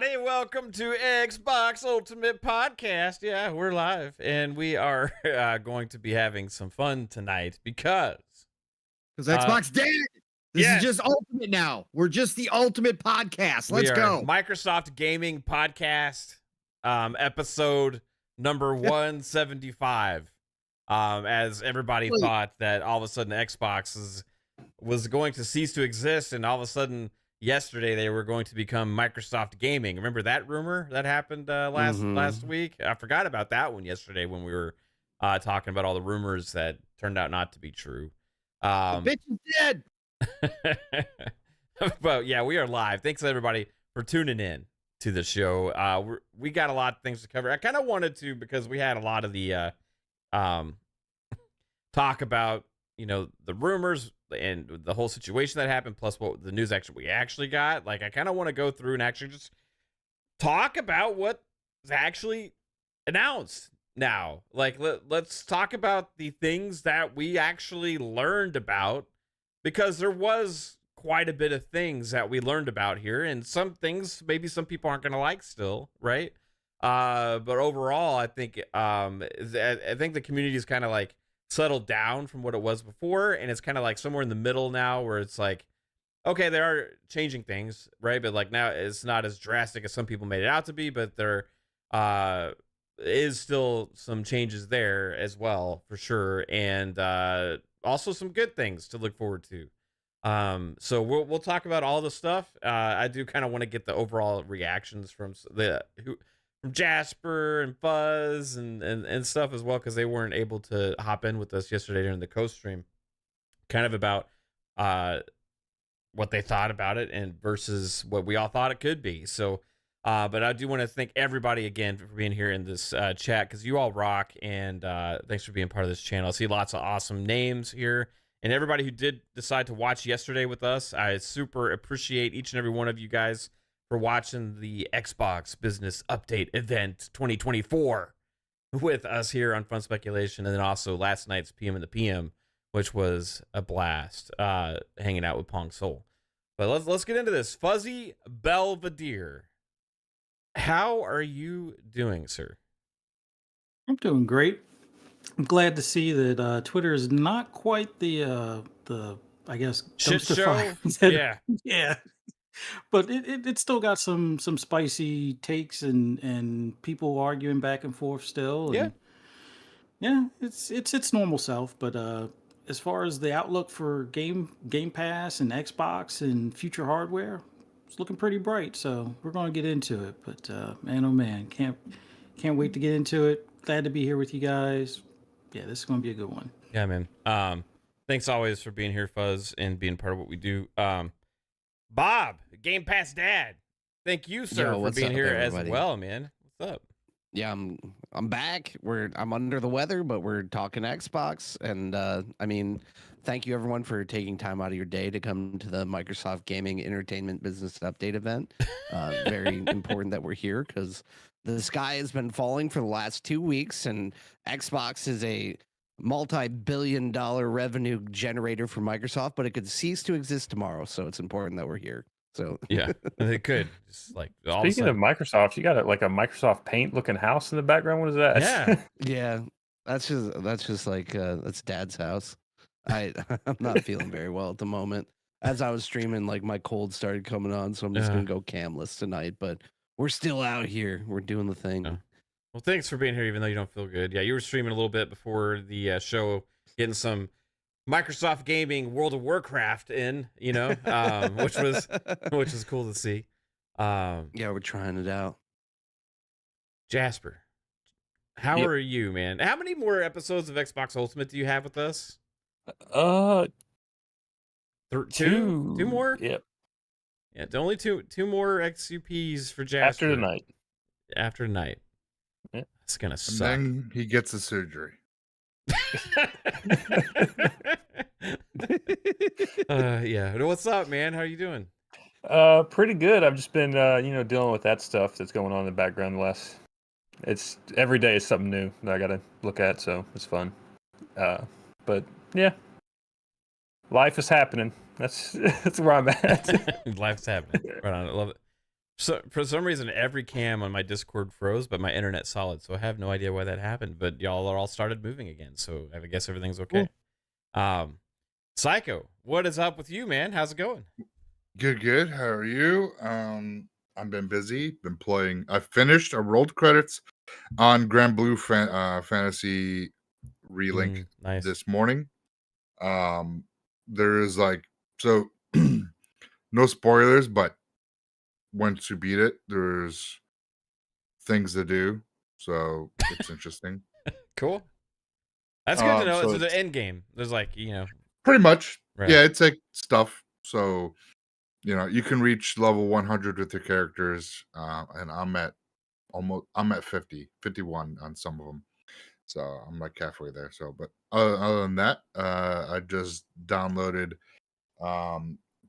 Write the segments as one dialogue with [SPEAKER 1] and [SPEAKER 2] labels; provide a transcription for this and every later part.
[SPEAKER 1] everybody. Welcome to Xbox Ultimate Podcast. Yeah, we're live, and we are going to be having some fun tonight because
[SPEAKER 2] Xbox dead. This
[SPEAKER 1] yes,
[SPEAKER 2] is just Ultimate now. We're just the Ultimate Podcast. Let's go.
[SPEAKER 1] Microsoft Gaming Podcast, episode number 175. As everybody thought that all of a sudden Xbox was going to cease to exist, and all of a sudden yesterday they were going to become Microsoft Gaming. Remember that rumor that happened last week? I forgot about that one yesterday when we were talking about all the rumors that turned out not to be true.
[SPEAKER 2] The bitch is dead.
[SPEAKER 1] But yeah, we are live. Thanks everybody for tuning in to the show. We got a lot of things to cover. I kind of wanted to, because we had a lot of the talk about, the rumors and the whole situation that happened, plus what the news we actually got. Like, I kind of want to go through and actually just talk about what's actually announced now. Like, let's talk about the things that we actually learned about, because there was quite a bit of things that we learned about here, and some things maybe some people aren't going to like still, right? But overall, I think the community is kind of like settled down from what it was before, and it's kind of like somewhere in the middle now, where it's like, okay, they are changing things, right? But like now it's not as drastic as some people made it out to be, but there is still some changes there as well, for sure, and also some good things to look forward to. So we'll talk about all the stuff. I do kind of want to get the overall reactions from Jasper and Fuzz and stuff as well, because they weren't able to hop in with us yesterday during the co-stream, kind of about what they thought about it and versus what we all thought it could be. So but I do want to thank everybody again for being here in this chat, because you all rock, and thanks for being part of this channel. I see lots of awesome names here, and everybody who did decide to watch yesterday with us, I super appreciate each and every one of you guys for watching the Xbox Business Update Event 2024 with us here on Fun Speculation, and then also last night's PM and the PM, which was a blast, hanging out with Pong Soul. But let's get into this. Fuzzy Belvedere, how are you doing, sir?
[SPEAKER 3] I'm doing great. I'm glad to see that Twitter is not quite the I guess
[SPEAKER 1] shit show.
[SPEAKER 3] Yeah. But it still got some spicy takes and people arguing back and forth still. And yeah, it's its normal self. But as far as the outlook for Game Pass and Xbox and future hardware, it's looking pretty bright. So we're going to get into it. But man, oh man, can't wait to get into it. Glad to be here with you guys. Yeah, this is going to be a good one.
[SPEAKER 1] Yeah, man. Thanks always for being here, Fuzz, and being part of what we do. Bob, Game Pass Dad, thank you, sir, for being here everybody as well, man. What's up?
[SPEAKER 4] Yeah, I'm back. I'm under the weather, but we're talking Xbox, and I mean, thank you everyone for taking time out of your day to come to the Microsoft Gaming Entertainment Business Update event. Very important that we're here, because the sky has been falling for the last 2 weeks, and Xbox is a multi-billion-dollar revenue generator for Microsoft, but it could cease to exist tomorrow. So it's important that we're here. So
[SPEAKER 1] yeah, it could. Just like
[SPEAKER 5] speaking of Microsoft, you got a Microsoft Paint looking house in the background. What is that?
[SPEAKER 1] Yeah,
[SPEAKER 4] yeah. That's just like that's Dad's house. I'm not feeling very well at the moment. As I was streaming, like my cold started coming on, so I'm just gonna go camless tonight. But we're still out here. We're doing the thing.
[SPEAKER 1] Yeah. Well, thanks for being here, even though you don't feel good. Yeah, you were streaming a little bit before the show, getting some Microsoft Gaming World of Warcraft in, which was cool to see.
[SPEAKER 4] Yeah, we're trying it out.
[SPEAKER 1] Jasper, how are you, man? How many more episodes of Xbox Ultimate do you have with us? Two more?
[SPEAKER 5] Yep.
[SPEAKER 1] Yeah, only two more XUPs for Jasper. After tonight.
[SPEAKER 5] Yeah.
[SPEAKER 1] It's gonna suck.
[SPEAKER 6] And then he gets a surgery.
[SPEAKER 1] Yeah. What's up, man? How are you doing?
[SPEAKER 5] Pretty good. I've just been dealing with that stuff that's going on in the background it's every day is something new that I gotta look at, so it's fun. But yeah. Life is happening. That's where I'm at.
[SPEAKER 1] Life's happening. Right on. I love it. So for some reason, every cam on my Discord froze, but my internet's solid, so I have no idea why that happened. But y'all all started moving again, so I guess everything's okay. Psycho, what is up with you, man? How's it going?
[SPEAKER 6] Good. How are you? I've been busy. Been playing. I finished. I rolled credits on Grand Blue Fantasy Relink
[SPEAKER 1] Nice.
[SPEAKER 6] this morning. There is so no spoilers, but once you beat it, there's things to do. So it's interesting.
[SPEAKER 1] Cool. That's good to know.
[SPEAKER 6] So
[SPEAKER 1] It's the end game. There's
[SPEAKER 6] pretty much.
[SPEAKER 1] Right.
[SPEAKER 6] Yeah, it's like stuff. So you can reach level 100 with your characters, and I'm at 50, 51 on some of them. So I'm like halfway there. So, but other than that, I just downloaded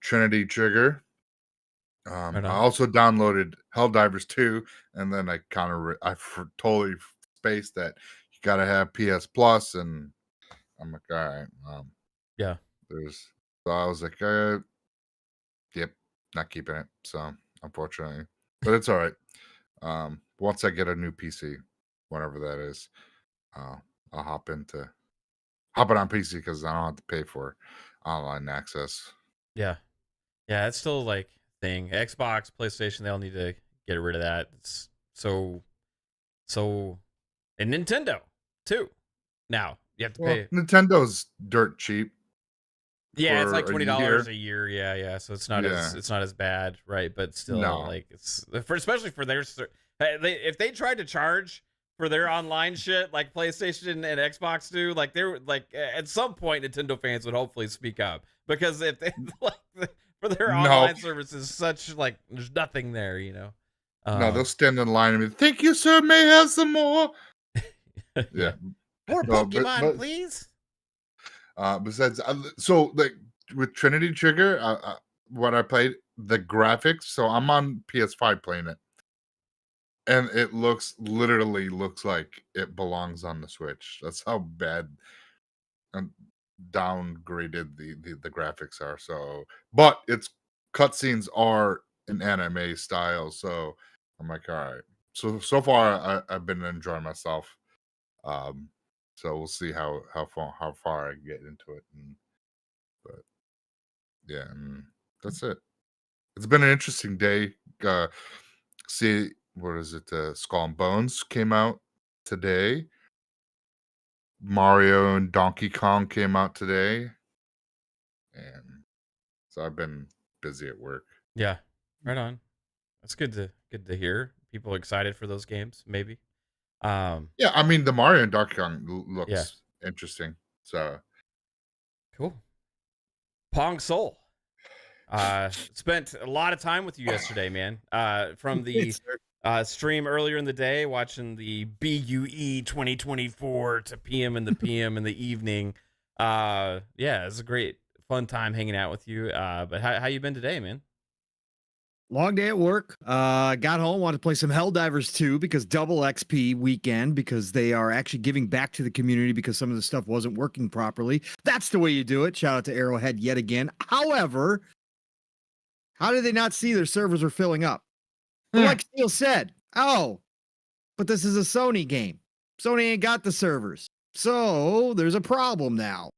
[SPEAKER 6] Trinity Trigger.
[SPEAKER 1] Right
[SPEAKER 6] I
[SPEAKER 1] on.
[SPEAKER 6] also downloaded Helldivers 2, and then I kind of totally spaced that you got to have PS Plus, and I'm like, all right,
[SPEAKER 1] Yeah.
[SPEAKER 6] so I was like, yep, not keeping it. So unfortunately, but it's all right. Once I get a new PC, whatever that is, I'll hop it on PC because I don't have to pay for online access.
[SPEAKER 1] Yeah. Yeah, it's still thing. Xbox, PlayStation, they all need to get rid of that. It's so and Nintendo too. Now you have to pay.
[SPEAKER 6] Nintendo's dirt cheap.
[SPEAKER 1] Yeah, it's like
[SPEAKER 6] for
[SPEAKER 1] $20 a year. Yeah. So it's not
[SPEAKER 6] Yeah.
[SPEAKER 1] as bad, right? But still,
[SPEAKER 6] No.
[SPEAKER 1] it's especially for their if they tried to charge for their online shit like PlayStation and Xbox do, they're at some point Nintendo fans would hopefully speak up, because if they for their online services, such there's nothing there,
[SPEAKER 6] No, they'll stand in line and be, thank you, sir. May I have some more? Yeah.
[SPEAKER 1] More
[SPEAKER 6] No,
[SPEAKER 1] Pokemon, please.
[SPEAKER 6] Besides, with Trinity Trigger, what I played, the graphics. So I'm on PS5 playing it, and it literally looks like it belongs on the Switch. That's how bad and downgraded the graphics are. So, but its cutscenes are in anime style. So I'm like, all right. So far, I've been enjoying myself. So we'll see how far I get into it, but yeah, and that's it. It's been an interesting day. See, what is it? Skull and Bones came out today. Mario and Donkey Kong came out today, and so I've been busy at work.
[SPEAKER 1] Yeah, right on. That's good to hear. People excited for those games, maybe.
[SPEAKER 6] Yeah, I mean the Mario and Donkey Kong looks interesting. So
[SPEAKER 1] cool. Pong Soul. Spent a lot of time with you yesterday, man. From the stream earlier in the day, watching the BUE 2024 to PM in the evening. Yeah, it's a great fun time hanging out with you. But how you been today, man?
[SPEAKER 2] Long day at work. Got home, wanted to play some Helldivers 2 because double XP weekend, because they are actually giving back to the community because some of the stuff wasn't working properly. That's the way you do it. Shout out to Arrowhead yet again. However, how did they not see their servers are filling up? But like Steel said, but this is a Sony game. Sony ain't got the servers. So there's a problem now.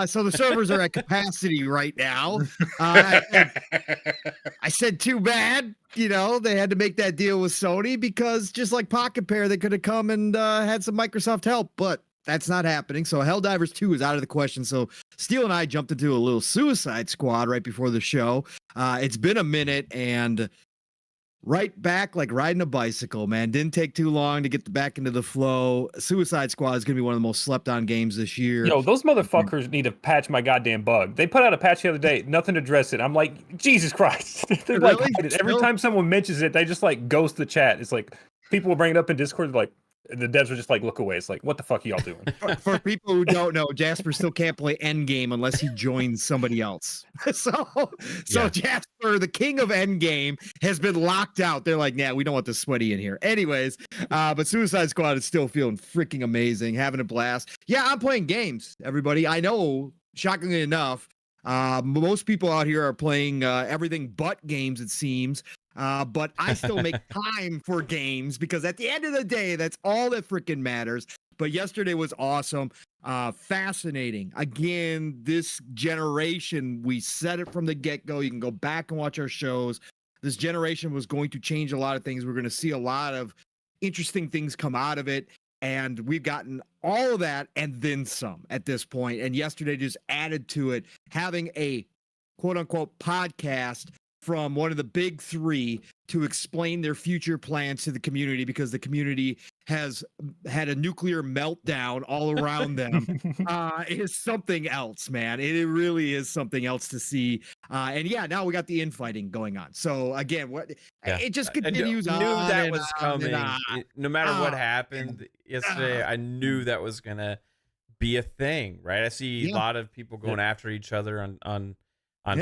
[SPEAKER 2] So the servers are at capacity right now. I said too bad. They had to make that deal with Sony, because just like Pocket Pair, they could have come and had some Microsoft help, but that's not happening. So Helldivers 2 is out of the question. So Steel and I jumped into a little Suicide Squad right before the show. It's been a minute, and right back like riding a bicycle, man. Didn't take too long to get back into the flow. Suicide Squad is going to be one of the most slept on games this year.
[SPEAKER 5] Yo, those motherfuckers need to patch my goddamn bug. They put out a patch the other day, nothing to address it. I'm like, Jesus Christ. They're
[SPEAKER 2] Really?
[SPEAKER 5] Every time someone mentions it, they just ghost the chat. It's like people will bring it up in Discord, the devs are just look away. It's like, what the fuck are y'all doing?
[SPEAKER 2] For people who don't know, Jasper still can't play Endgame unless he joins somebody else. So Jasper, the king of Endgame, has been locked out. They're like, nah, we don't want the sweaty in here. Anyways, but Suicide Squad is still feeling freaking amazing, having a blast. Yeah, I'm playing games, everybody. I know, shockingly enough, most people out here are playing everything but games, it seems. but I still make time for games because at the end of the day, that's all that freaking matters. But yesterday was awesome. Fascinating. Again, this generation, we said it from the get-go. You can go back and watch our shows. This generation was going to change a lot of things. We're going to see a lot of interesting things come out of it. And we've gotten all of that and then some at this point. And yesterday just added to it, having a quote unquote podcast from one of the big three to explain their future plans to the community because the community has had a nuclear meltdown all around them is something else, man. It really is something else to see. And yeah, now we got the infighting going on. So again, it just continues on.
[SPEAKER 1] I knew that
[SPEAKER 2] and
[SPEAKER 1] was
[SPEAKER 2] on
[SPEAKER 1] coming.
[SPEAKER 2] and
[SPEAKER 1] No matter what happened yesterday, I knew that was gonna be a thing, right? I see a lot of people going after each other on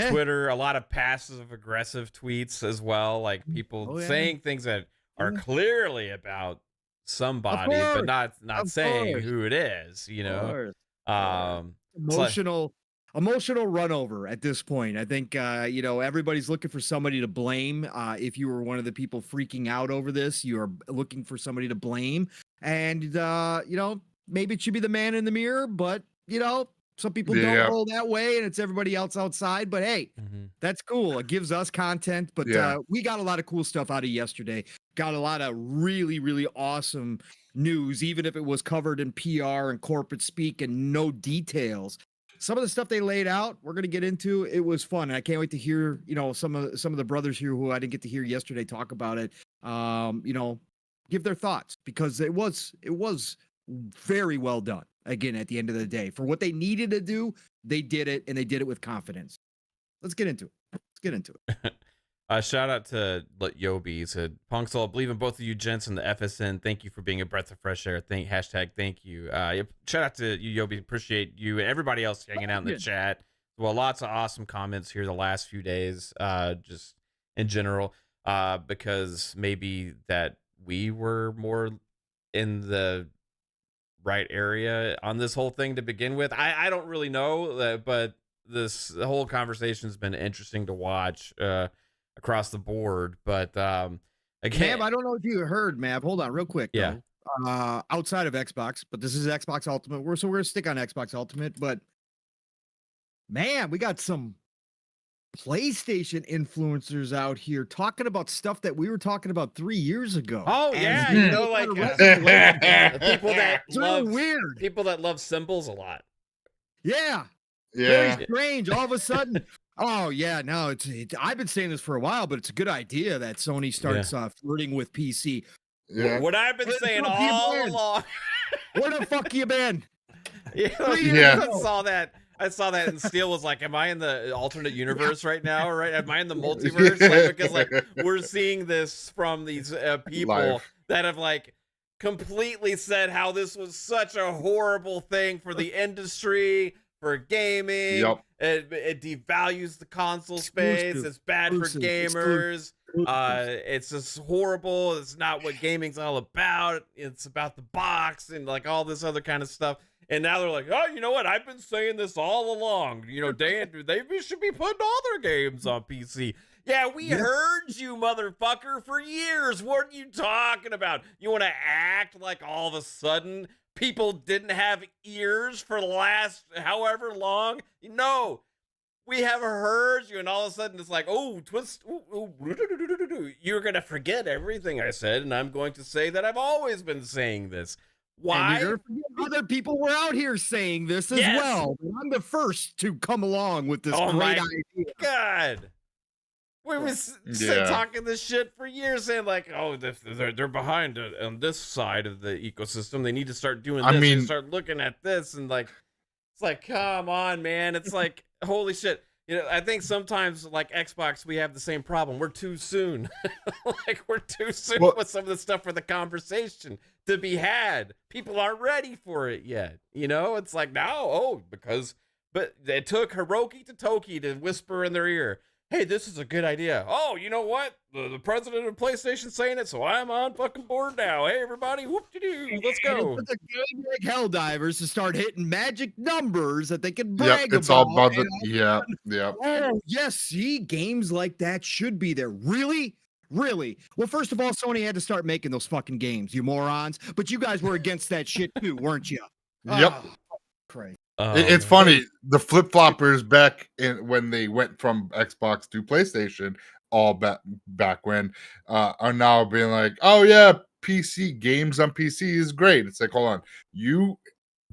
[SPEAKER 1] Twitter, a lot of passive aggressive tweets as well, like people saying things that are clearly about somebody, but not saying who it is, you know.
[SPEAKER 2] Emotional run over at this point. I think everybody's looking for somebody to blame. If you were one of the people freaking out over this, you are looking for somebody to blame. And maybe it should be the man in the mirror, but some people don't roll that way, and it's everybody else outside. But hey, that's cool. It gives us content. But we got a lot of cool stuff out of yesterday. Got a lot of really, really awesome news, even if it was covered in PR and corporate speak and no details. Some of the stuff they laid out, we're going to get into. It was fun. And I can't wait to hear, some of the brothers here who I didn't get to hear yesterday talk about it. Give their thoughts because it was very well done. Again, at the end of the day, for what they needed to do, they did it, and they did it with confidence. Let's get into it.
[SPEAKER 1] Shout out to Yobi. Said, Punxsutaw, I believe in both of you gents in the FSN. Thank you for being a breath of fresh air. Thank you. Shout out to you, Yobi. Appreciate you and everybody else hanging out in the chat. Well, lots of awesome comments here the last few days, just in general, because maybe that we were more in the right area on this whole thing to begin with. I don't really know, but the whole conversation has been interesting to watch across the board. But again,
[SPEAKER 2] Mav, I don't know if you heard, Mav. Hold on real quick.
[SPEAKER 1] Yeah.
[SPEAKER 2] Outside of Xbox, but this is Xbox Ultimate. We're going to stick on Xbox Ultimate, but man, we got some PlayStation influencers out here talking about stuff that we were talking about 3 years ago.
[SPEAKER 1] Oh yeah, like people that love symbols a lot.
[SPEAKER 2] Yeah. Very strange. All of a sudden, oh yeah, no, I've been saying this for a while, but it's a good idea that Sony starts flirting with PC.
[SPEAKER 1] Yeah. What I've been saying all along.
[SPEAKER 2] Where the fuck you been?
[SPEAKER 1] I saw that, and Steele was like, "Am I in the alternate universe right now? Right? Am I in the multiverse?" Because we're seeing this from these people that have completely said how this was such a horrible thing for the industry, for gaming.
[SPEAKER 6] Yep.
[SPEAKER 1] It devalues the console space. It's bad for gamers. It's just horrible. It's not what gaming's all about. It's about the box and all this other kind of stuff. And now they're like, oh, you know what? I've been saying this all along. They should be putting all their games on PC. Yeah, we heard you, motherfucker, for years. What are you talking about? You want to act like all of a sudden people didn't have ears for the last however long? No, we have heard you, and all of a sudden it's like, oh, twist. You're going to forget everything I said, and I'm going to say that I've always been saying this. Why?
[SPEAKER 2] Other people were out here saying this as well. I'm the first to come along with this great idea.
[SPEAKER 1] God. We was talking this shit for years, saying they're behind on this side of the ecosystem. They need to start doing this and start looking at this. And it's like, come on, man. It's like, holy shit. I think sometimes Xbox, we have the same problem. We're too soon. We're too soon with some of the stuff for the conversation to be had. People aren't ready for it yet. It's like now, but it took Hiroki to Toki to whisper in their ear, hey, this is a good idea. Oh, you know what? The president of PlayStation saying it, so I'm on fucking board now. Hey, everybody, whoop-de-doo, let's go.
[SPEAKER 2] It's a game like Helldivers to start hitting magic numbers that they can brag about.
[SPEAKER 6] It's all about yeah.
[SPEAKER 2] Oh, yes, see, games like that should be there. Really? Really? Well, first of all, Sony had to start making those fucking games, you morons. But you guys were against that shit too, weren't you?
[SPEAKER 6] Yep.
[SPEAKER 2] Oh, crazy.
[SPEAKER 6] It's funny. The flip floppers back in when they went from Xbox to PlayStation, all back when, are now being like, "Oh yeah, PC games on PC is great." It's like, hold on, you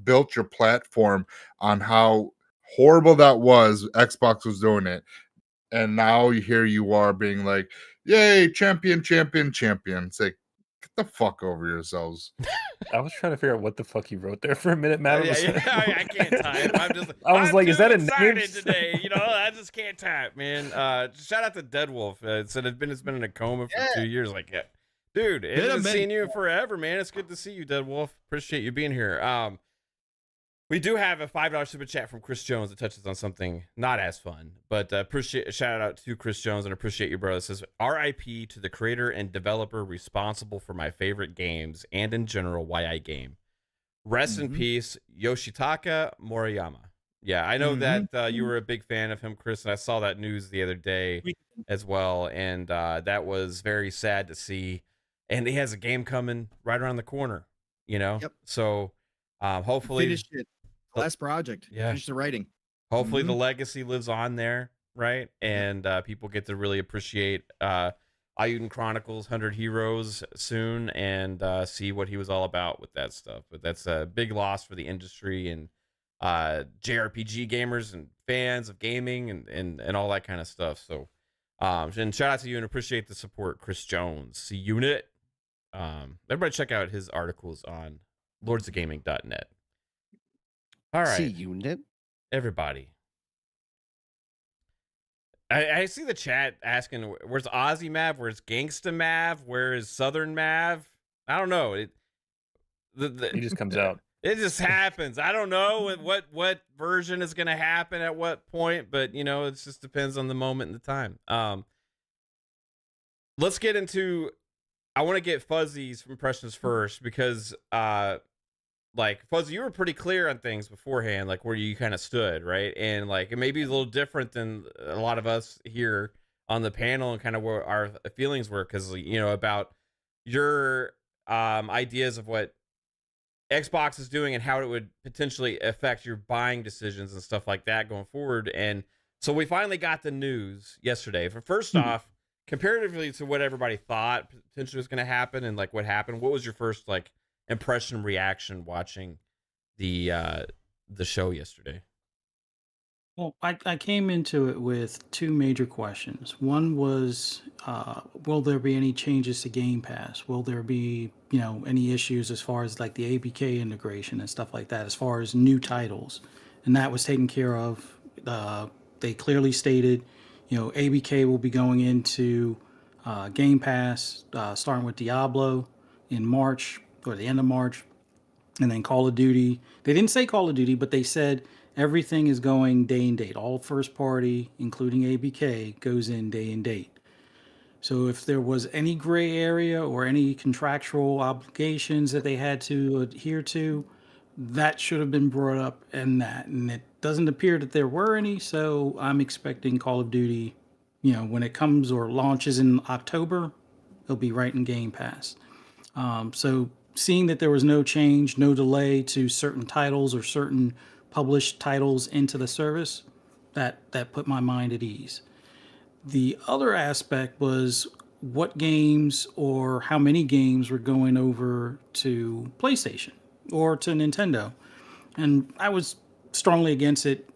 [SPEAKER 6] built your platform on how horrible that was. Xbox was doing it, and now here you are being like, "Yay, champion, champion, champion." It's like, get the fuck over yourselves.
[SPEAKER 5] I was trying to figure out what the fuck you wrote there for a minute, Matt.
[SPEAKER 1] I can't type. I'm just.
[SPEAKER 5] I was like,
[SPEAKER 1] too
[SPEAKER 5] is that a
[SPEAKER 1] excited
[SPEAKER 5] name?
[SPEAKER 1] today? You know, I just can't type, man. Shout out to Deadwolf. It said it's been in a coma for 2 years. Like, yeah, dude, I haven't seen you in forever, man. It's good to see you, Deadwolf. Appreciate you being here. We do have a $5 super chat from Chris Jones that touches on something not as fun, but shout out to Chris Jones and appreciate you, bro. It says, RIP to the creator and developer responsible for my favorite games and in general why I game. Rest in peace, Yoshitaka Moriyama. Yeah, I know that you were a big fan of him, Chris, and I saw that news the other day as well, and that was very sad to see. And he has a game coming right around the corner, you know?
[SPEAKER 2] Yep.
[SPEAKER 1] So hopefully...
[SPEAKER 2] Finished it. Last project.
[SPEAKER 1] Yeah.
[SPEAKER 2] Finish the writing.
[SPEAKER 1] Hopefully the legacy lives on there, right? And people get to really appreciate Ayuden Chronicles 100 Heroes soon and see what he was all about with that stuff. But that's a big loss for the industry and JRPG gamers and fans of gaming and all that kind of stuff. So and shout out to you and appreciate the support, Chris Jones, C-Unit. Everybody check out his articles on lordsofgaming.net. All right.
[SPEAKER 4] C-Unit.
[SPEAKER 1] Everybody. I see the chat asking, where's Aussie Mav? Where's Gangsta Mav? Where is Southern Mav? I don't know.
[SPEAKER 5] He just comes out.
[SPEAKER 1] It just happens. I don't know what version is going to happen at what point, but, you know, it just depends on the moment and the time. Let's get into... I want to get Fuzzy's impressions first because... like Fuzzy, you were pretty clear on things beforehand, like where you kind of stood, right? And like it may be a little different than a lot of us here on the panel and kind of where our feelings were, because you know about your ideas of what Xbox is doing and how it would potentially affect your buying decisions and stuff like that going forward. And so we finally got the news yesterday. For first off, comparatively to what everybody thought potentially was going to happen and like what happened, what was your first like impression reaction watching the show yesterday?
[SPEAKER 3] Well, I came into it with two major questions. One was, will there be any changes to Game Pass? Will there be, you know, any issues as far as like the ABK integration and stuff like that, as far as new titles? And that was taken care of. They clearly stated, you know, ABK will be going into Game Pass, starting with Diablo in March, or the end of March, and then Call of Duty. They didn't say Call of Duty, but they said everything is going day and date. All first party, including ABK, goes in day and date. So if there was any gray area or any contractual obligations that they had to adhere to, that should have been brought up in that. And it doesn't appear that there were any, so I'm expecting Call of Duty, you know, when it comes or launches in October, it'll be right in Game Pass. So seeing that there was no change, no delay to certain titles or certain published titles into the service, that put my mind at ease. The other aspect was what games or how many games were going over to PlayStation or to Nintendo. And I was strongly against it,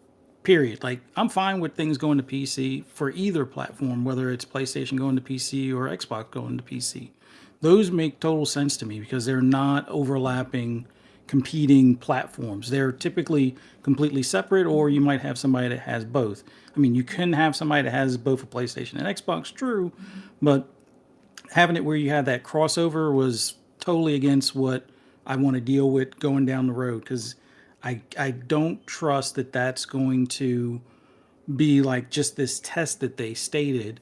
[SPEAKER 3] period. Like, I'm fine with things going to PC for either platform, whether it's PlayStation going to PC or Xbox going to PC. Those make total sense to me because they're not overlapping, competing platforms. They're typically completely separate, or you might have somebody that has both. I mean, you can have somebody that has both a PlayStation and Xbox, true, but having it where you have that crossover was totally against what I want to deal with going down the road, because I don't trust that that's going to be like just this test that they stated.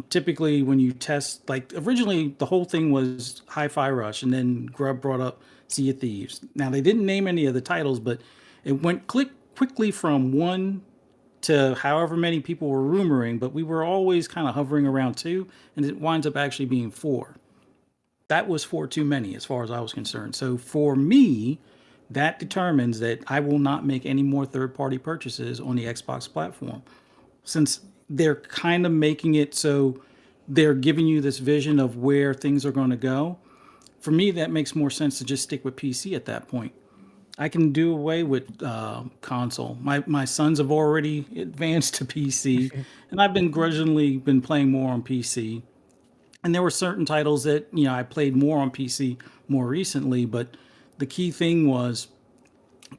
[SPEAKER 3] Typically when you test, like originally the whole thing was Hi-Fi Rush, and then Grubb brought up Sea of Thieves. Now they didn't name any of the titles, but it went quickly from one to however many people were rumoring, but we were always kind of hovering around 2, and it winds up actually being 4. That was 4 too many as far as I was concerned. So for me, that determines that I will not make any more third-party purchases on the Xbox platform, since they're kind of making it so they're giving you this vision of where things are going to go. For me, that makes more sense to just stick with PC at that point. I can do away with console. My sons have already advanced to PC, and I've been grudgingly been playing more on PC. And there were certain titles that I played more on PC more recently, but the key thing was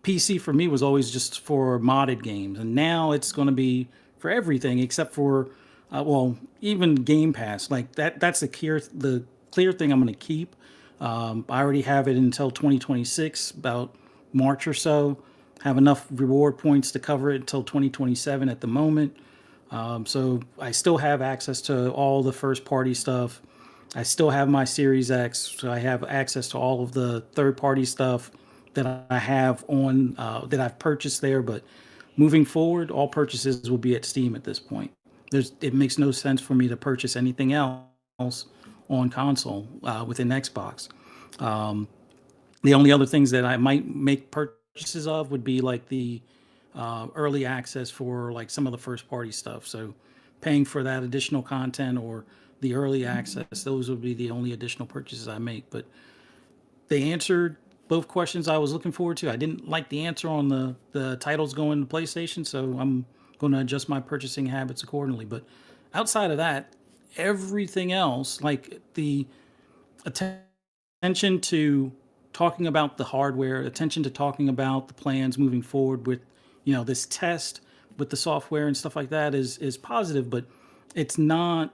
[SPEAKER 3] PC for me was always just for modded games, and now it's going to be for everything except for, well, even Game Pass. Like that's the clear thing I'm going to keep. I already have it until 2026, about March or so. Have enough reward points to cover it until 2027 at the moment. So I still have access to all the first party stuff. I still have my Series X, so I have access to all of the third party stuff that I have on that I've purchased there. But moving forward, all purchases will be at Steam at this point. It makes no sense for me to purchase anything else on console within Xbox. The only other things that I might make purchases of would be like the early access for like some of the first party stuff. So paying for that additional content or the early access, those would be the only additional purchases I make. But they answered both questions I was looking forward to. I didn't like the answer on the titles going to PlayStation, so I'm going to adjust my purchasing habits accordingly. But outside of that, everything else, like the attention to talking about the hardware, attention to talking about the plans moving forward with this test with the software and stuff like that is positive, but it's not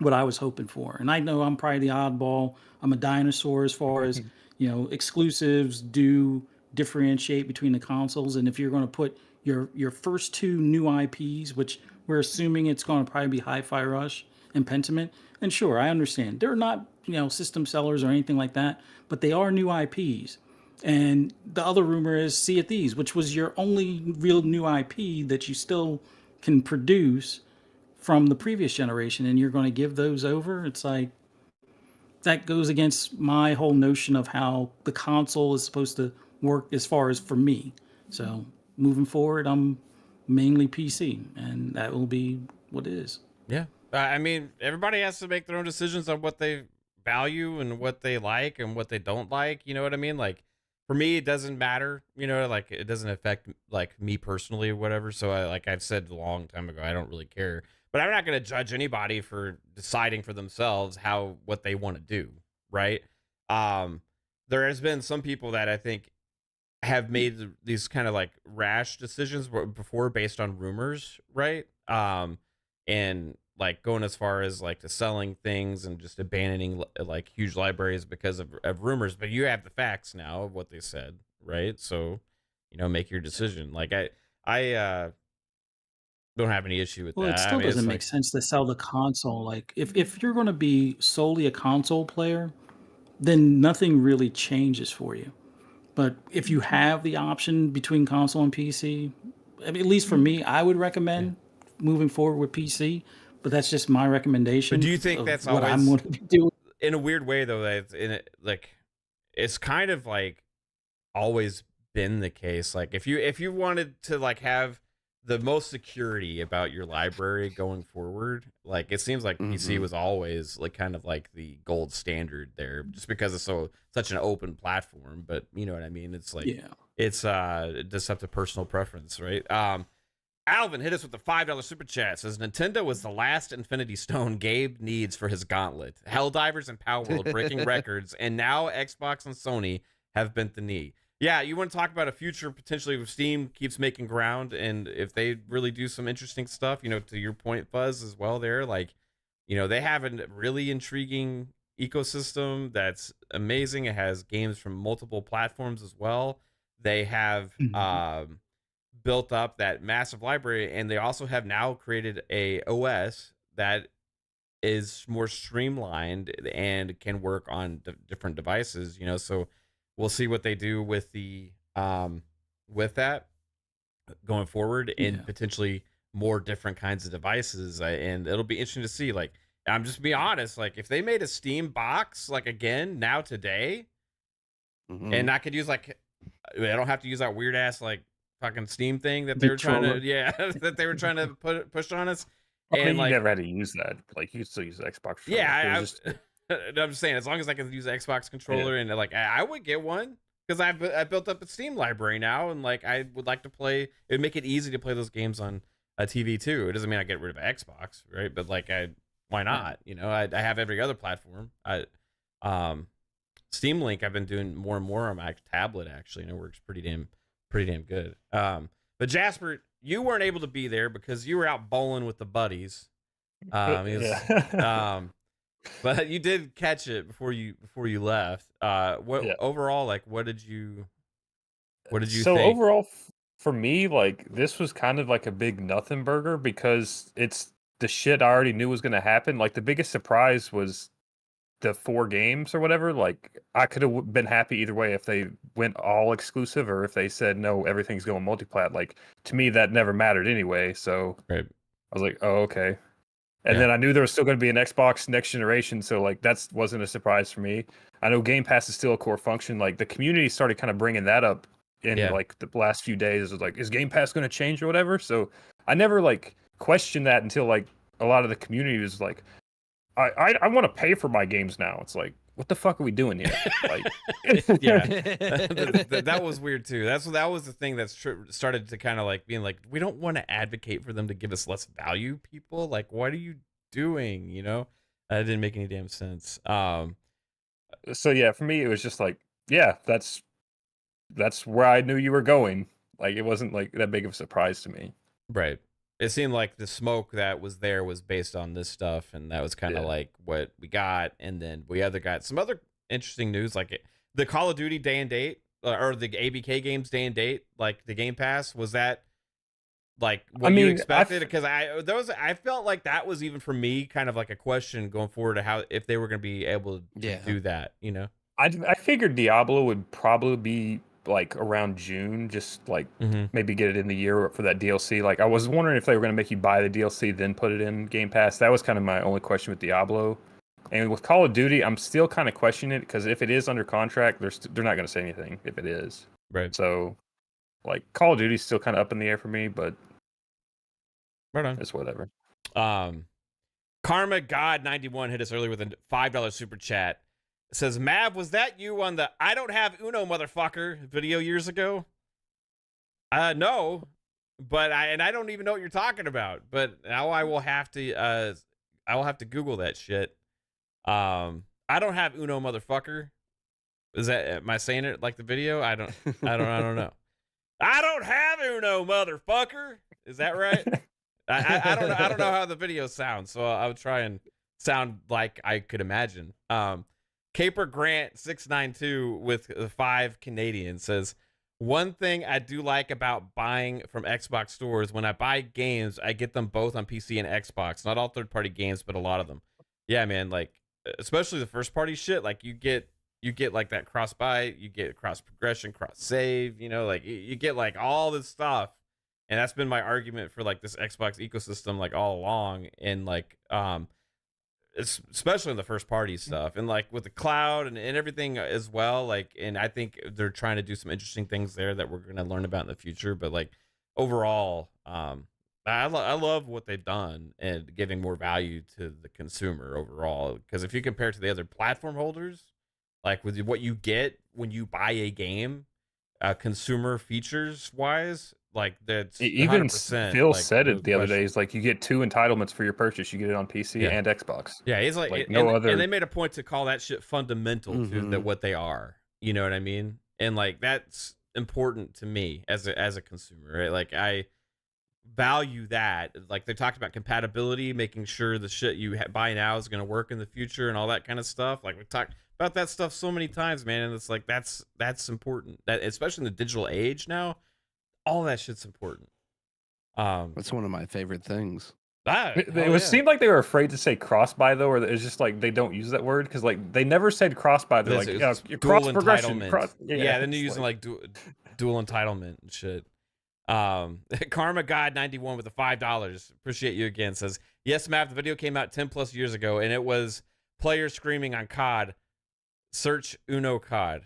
[SPEAKER 3] what I was hoping for. And I know I'm probably the oddball. I'm a dinosaur as far as exclusives do differentiate between the consoles. And if you're going to put your first 2 new IPs, which we're assuming it's going to probably be Hi-Fi Rush and Pentiment, and sure, I understand they're not system sellers or anything like that, but they are new IPs. And the other rumor is Sea of Thieves, which was your only real new IP that you still can produce from the previous generation, and you're going to give those over. It's like that goes against my whole notion of how the console is supposed to work as far as for me. So moving forward, I'm mainly PC, and that will be what it is.
[SPEAKER 1] Yeah. I mean, everybody has to make their own decisions on what they value and what they like and what they don't like. You know what I mean? Like, for me, it doesn't matter, like it doesn't affect like me personally or whatever. So like I've said a long time ago, I don't really care, but I'm not going to judge anybody for deciding for themselves what they want to do. Right. There has been some people that I think have made these kind of like rash decisions before based on rumors. Right. And like going as far as like to selling things and just abandoning like huge libraries because of rumors, but you have the facts now of what they said, right? So make your decision. Like I don't have any issue with
[SPEAKER 3] Well, it
[SPEAKER 1] that.
[SPEAKER 3] still doesn't make sense to sell the console. Like if you're going to be solely a console player, then nothing really changes for you. But if you have the option between console and PC, I mean, at least for me, I would recommend moving forward with PC. But that's just my recommendation.
[SPEAKER 1] But do you think that's
[SPEAKER 3] what
[SPEAKER 1] always
[SPEAKER 3] I'm going to be doing?
[SPEAKER 1] In a weird way though? That it's kind of like always been the case. Like if you wanted to like have the most security about your library going forward, like it seems like PC was always like kind of like the gold standard there, just because it's such an open platform. But you know what I mean? It's like it's just up to personal preference, right? Alvin hit us with the $5 super chat. Says Nintendo was the last Infinity Stone Gabe needs for his gauntlet. Helldivers and Power World breaking records, and now Xbox and Sony have bent the knee. Yeah, you want to talk about a future potentially with Steam keeps making ground, and if they really do some interesting stuff, to your point, Fuzz, as well there, like, they have a really intriguing ecosystem that's amazing. It has games from multiple platforms as well. They have built up that massive library, and they also have now created a OS that is more streamlined and can work on different devices, so we'll see what they do with the with that. going forward, and
[SPEAKER 3] Yeah.
[SPEAKER 1] potentially more different kinds of devices. And it'll be interesting to see. Like, I'm just be honest. Like, if they made a Steam box, like again now today, and I could use like, I don't have to use that weird ass like fucking Steam thing that they were trying to,
[SPEAKER 3] Controller.
[SPEAKER 1] that they were trying to push on us.
[SPEAKER 5] I mean,
[SPEAKER 1] And
[SPEAKER 5] you
[SPEAKER 1] like,
[SPEAKER 5] never had to use that. Like you could still use the Xbox. Controller. It
[SPEAKER 1] yeah,
[SPEAKER 5] was just
[SPEAKER 1] I'm just saying, as long as I can use the Xbox controller, and like, I would get one because I built up a Steam library now, and like, I would like to play. It would make it easy to play those games on a TV too. It doesn't mean I get rid of Xbox, right? But like, why not? You know, I have every other platform. Steam Link, I've been doing more and more on my tablet actually, and it works pretty damn good. But Jasper, you weren't able to be there because you were out bowling with the buddies.
[SPEAKER 5] yeah.
[SPEAKER 1] But you did catch it before you left. What
[SPEAKER 5] Yeah.
[SPEAKER 1] overall, like, what did you
[SPEAKER 5] So
[SPEAKER 1] think?
[SPEAKER 5] overall, for me, like this was kind of like a big nothing burger because it's the shit I already knew was going to happen. Like the biggest surprise was the 4 games or whatever. Like I could have been happy either way if they went all exclusive or if they said no, everything's going multiplat. Like to me, that never mattered anyway. So
[SPEAKER 1] Right.
[SPEAKER 5] I was like, oh okay. And
[SPEAKER 1] Yeah.
[SPEAKER 5] then I knew there was still going to be an Xbox next generation, so like that wasn't a surprise for me. I know Game Pass is still a core function. Like the community started kind of bringing that up in
[SPEAKER 1] Yeah.
[SPEAKER 5] like the last few days. It was like, is Game Pass going to change or whatever? So I never like questioned that until like a lot of the community was like, I want to pay for my games now. It's like, what the fuck are we doing here? Like,
[SPEAKER 1] Yeah. That was weird too. That was the thing that started to kind of like being like, we don't want to advocate for them to give us less value, people. Like, what are you doing? You know, that didn't make any damn sense.
[SPEAKER 5] so yeah, for me it was just like, yeah, that's where I knew you were going. Like it wasn't like that big of a surprise to me.
[SPEAKER 1] Right. It seemed like the smoke that was there was based on this stuff, and that was kind of
[SPEAKER 5] Yeah.
[SPEAKER 1] like what we got. And then we got some other interesting news, like the Call of Duty day and date, or the ABK games day and date, like the Game Pass. Was that like what you
[SPEAKER 5] mean,
[SPEAKER 1] expected? Because I felt like that was, even for me, kind of like a question going forward to how, if they were going to be able to
[SPEAKER 4] Yeah.
[SPEAKER 1] do that, you know?
[SPEAKER 5] I figured Diablo would probably be like around June, just like
[SPEAKER 1] Mm-hmm.
[SPEAKER 5] maybe get it in the year for that DLC. Like I was wondering if they were going to make you buy the DLC then put it in Game Pass. That was kind of my only question with Diablo. And with Call of Duty, I'm still kind of questioning it because if it is under contract, they're not going to say anything if it is.
[SPEAKER 1] Right.
[SPEAKER 5] So like Call of Duty's still kind of up in the air for me, but
[SPEAKER 1] Right on.
[SPEAKER 5] it's whatever.
[SPEAKER 1] Karma God 91 hit us earlier with a $5 super chat. It says, Mav, was that you on the I don't have Uno motherfucker video years ago? No, but I don't even know what you're talking about. But now I will have to Google that shit. I don't have Uno motherfucker. Is that, am I saying it like the video? I don't know. I don't have Uno motherfucker. Is that right? I don't know how the video sounds, so I would try and sound like I could imagine. Caper Grant 692 with 5 Canadian says, one thing I do like about buying from Xbox stores, when I buy games, I get them both on PC and Xbox. Not all third-party games, but a lot of them. Yeah, man, like especially the first-party shit, like you get like that cross buy, you get cross progression, cross save, you know, like you get like all this stuff. And that's been my argument for like this Xbox ecosystem, like all along. And like especially in the first party stuff, and like with the cloud and everything as well. Like, and I think they're trying to do some interesting things there that we're going to learn about in the future. But like overall, I love what they've done and giving more value to the consumer overall. Because if you compare it to the other platform holders, like with what you get when you buy a game, consumer features wise, like that's
[SPEAKER 5] Even
[SPEAKER 1] 100%,
[SPEAKER 5] Phil
[SPEAKER 1] like,
[SPEAKER 5] said
[SPEAKER 1] no
[SPEAKER 5] it the other
[SPEAKER 1] question.
[SPEAKER 5] day. Is like you get 2 entitlements for your purchase. You get it on PC
[SPEAKER 1] Yeah.
[SPEAKER 5] and Xbox.
[SPEAKER 1] Yeah, it's like,
[SPEAKER 5] Like,
[SPEAKER 1] and,
[SPEAKER 5] no other-
[SPEAKER 1] and they made a point to call that shit fundamental to
[SPEAKER 4] Mhm.
[SPEAKER 1] what they are. You know what I mean? And like that's important to me as a consumer, right? Like I value that. Like they talked about compatibility, making sure the shit you buy now is going to work in the future and all that kind of stuff. Like we talked about that stuff so many times, man, and it's like that's important. That especially in the digital age now, all that shit's important.
[SPEAKER 4] That's one of my favorite things.
[SPEAKER 5] It seemed like they were afraid to say cross buy though, or it's just like they don't use that word because like they never said cross buy. They're like
[SPEAKER 1] It's
[SPEAKER 5] cross progression.
[SPEAKER 1] entitlement. Yeah, then
[SPEAKER 5] it's
[SPEAKER 1] you're using like dual entitlement and shit. Karma God 91 with the $5. Appreciate you again. Says, yes, Matt, the video came out 10 plus years ago, and it was players screaming on COD. Search Uno COD.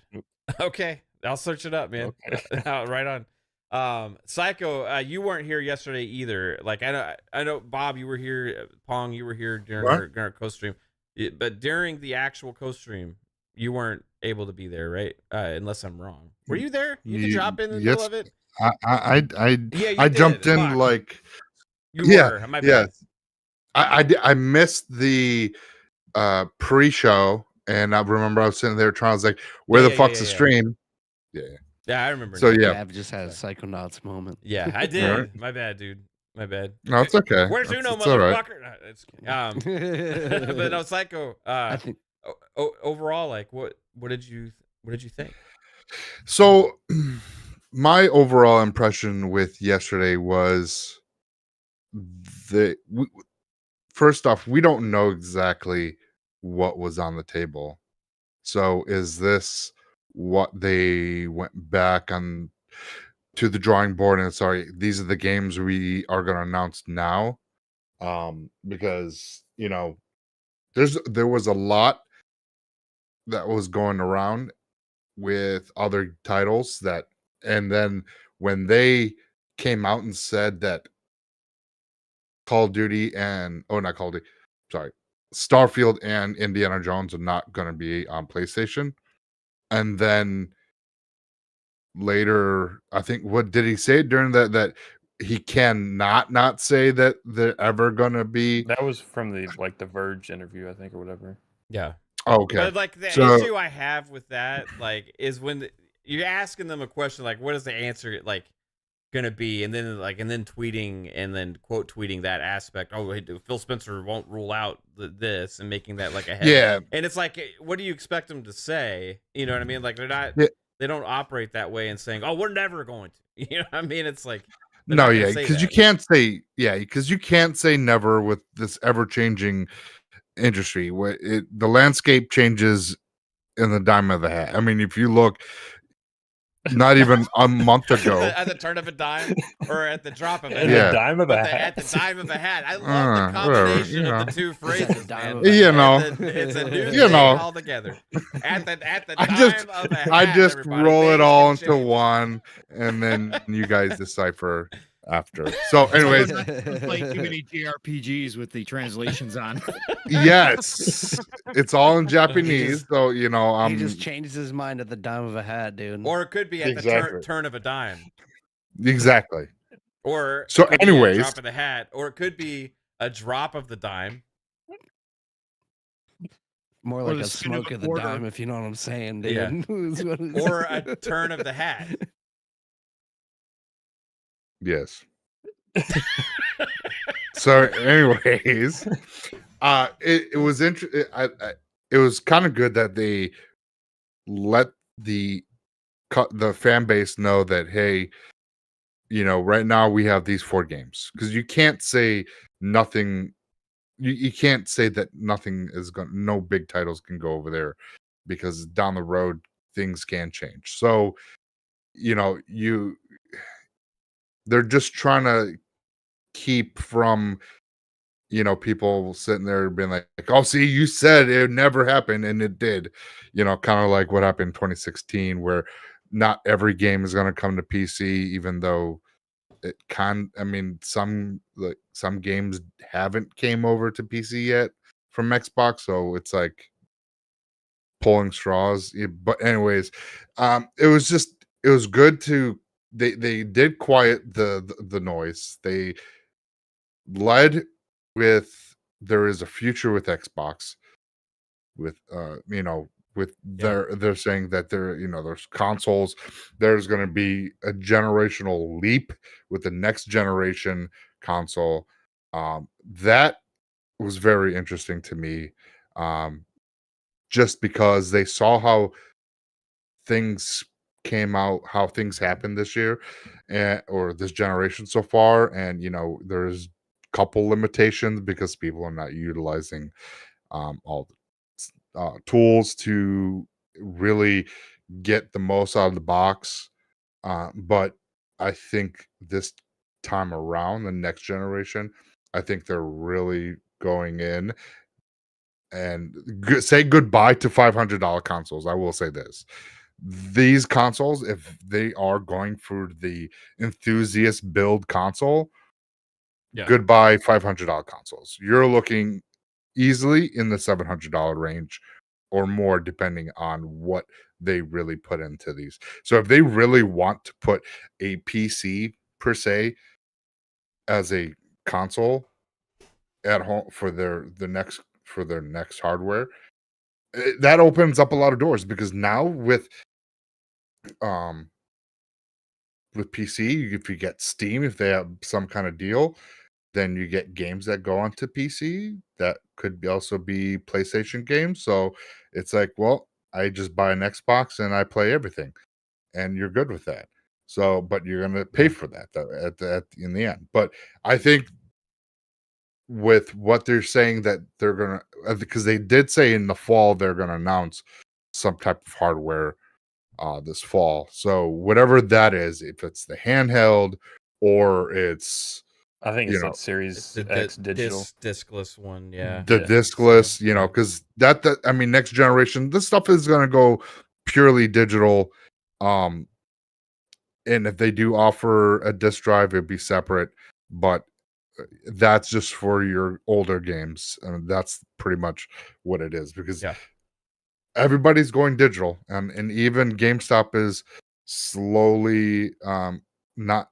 [SPEAKER 1] Okay, I'll search it up, man.
[SPEAKER 5] Okay.
[SPEAKER 1] Right on. Psycho, you weren't here yesterday either. Like I know, Bob, you were here. Pong, you were here during our co-stream, but during the actual co-stream, you weren't able to be there, right? Unless I'm wrong. Were you there? You could drop in the middle of it.
[SPEAKER 6] I jumped in.
[SPEAKER 1] Fuck.
[SPEAKER 6] Like
[SPEAKER 1] you were. My bad.
[SPEAKER 6] I missed the pre-show, and I remember I was sitting there trying. I was like, "Where the fuck's the stream?"
[SPEAKER 1] Yeah, I remember.
[SPEAKER 6] So
[SPEAKER 1] now.
[SPEAKER 4] I've just had a Psychonauts moment.
[SPEAKER 1] Yeah, I did.
[SPEAKER 6] Right.
[SPEAKER 1] My bad, dude. My bad.
[SPEAKER 6] No, it's okay.
[SPEAKER 1] Where's Uno,
[SPEAKER 6] it's all right.
[SPEAKER 1] motherfucker? But no, Psycho.
[SPEAKER 4] I think
[SPEAKER 1] Overall, like, what did you think?
[SPEAKER 6] So, my overall impression with yesterday was first off, we don't know exactly what was on the table. So, is this what they went back on to the drawing board and sorry, these are the games we are going to announce now? Because there was a lot that was going around with other titles and then when they came out and said that Call of Duty not Call of Duty, sorry, Starfield and Indiana Jones are not going to be on PlayStation, and then later, I think, what did he say during that he cannot not say that they're ever going to be?
[SPEAKER 5] That was from the Verge interview, I think, or whatever.
[SPEAKER 1] Yeah.
[SPEAKER 6] Okay.
[SPEAKER 1] But like the issue I have with that, like, is when you're asking them a question, like, what is the answer like gonna be, and then tweeting and then quote tweeting that aspect. Oh, Phil Spencer won't rule out this and making that like a head.
[SPEAKER 6] Yeah.
[SPEAKER 1] And it's like, what do you expect them to say? You know what I mean? Like they're not.
[SPEAKER 6] Yeah.
[SPEAKER 1] They don't operate that way and saying, "Oh, we're never going to." You know what I mean? It's like
[SPEAKER 6] no, yeah, because you can't say never with this ever changing industry. Where the landscape changes in the dime of the hat. I mean, if you look, not even a month ago,
[SPEAKER 1] at the turn of a dime or at the drop of a hat.
[SPEAKER 5] The dime of a hat.
[SPEAKER 1] At the dime of a hat. I love the combination of the two phrases, man. It's a new thing altogether. At the dime of a hat.
[SPEAKER 6] I just roll it all into one, and then you guys decipher after. So, anyways,
[SPEAKER 2] play too many JRPGs with the translations on.
[SPEAKER 6] Yes, it's all in Japanese, so
[SPEAKER 4] he just changes his mind at the dime of a hat, dude.
[SPEAKER 1] Or it could be at the turn of a dime.
[SPEAKER 6] Exactly.
[SPEAKER 1] Or
[SPEAKER 6] so,
[SPEAKER 1] anyways, a drop of the hat, or it could be a drop of the dime.
[SPEAKER 4] More like a smoke of the dime, if you know what I'm saying, dude.
[SPEAKER 1] Yeah. Or a turn of the hat.
[SPEAKER 6] Yes. So, anyways, it was interesting. It was kind of good that they let the fan base know that, hey, right now we have these 4 games, because you can't say nothing. You can't say that nothing is going. No big titles can go over there, because down the road things can change. So, they're just trying to keep from people sitting there being like, oh, see, you said it would never happen, and it did. Kind of like what happened in 2016, where not every game is going to come to PC, even though it can. I mean, some games haven't came over to PC yet from Xbox, so it's like pulling straws. But anyways, it was good to. They did quiet the noise. They led with there is a future with Xbox, with they're saying that there's consoles, there's going to be a generational leap with the next generation console. That was very interesting to me, just because they saw how things came out, how things happened this year, or this generation so far, and there's a couple limitations because people are not utilizing all the tools to really get the most out of the box, but I think this time around, the next generation, I think they're really going in and say goodbye to $500 consoles. I will say this. These consoles, if they are going for the enthusiast build console,
[SPEAKER 1] Yeah.
[SPEAKER 6] goodbye $500 consoles. You're looking easily in the $700 range or more, depending on what they really put into these. So if they really want to put a PC per se as a console at home for their next hardware, that opens up a lot of doors, because now um with PC, if you get Steam, if they have some kind of deal, then you get games that go onto PC that could also be PlayStation games. So it's like, well, I just buy an Xbox and I play everything, and you're good with that. So, but you're gonna pay for that though, in the end. But I think with what they're saying that they're gonna, because they did say in the fall they're gonna announce some type of hardware this fall. So whatever that is, if it's the handheld or it's
[SPEAKER 5] I think
[SPEAKER 6] you
[SPEAKER 5] it's
[SPEAKER 6] know
[SPEAKER 5] that Series
[SPEAKER 1] The
[SPEAKER 5] X digital.
[SPEAKER 1] discless one, yeah.
[SPEAKER 6] the
[SPEAKER 5] Yeah.
[SPEAKER 6] discless, because that I mean, next generation, this stuff is gonna go purely digital. Um, and if they do offer a disc drive, it'd be separate, but that's just for your older games. And that's pretty much what it is, because
[SPEAKER 1] Yeah.
[SPEAKER 6] everybody's going digital, and even GameStop is slowly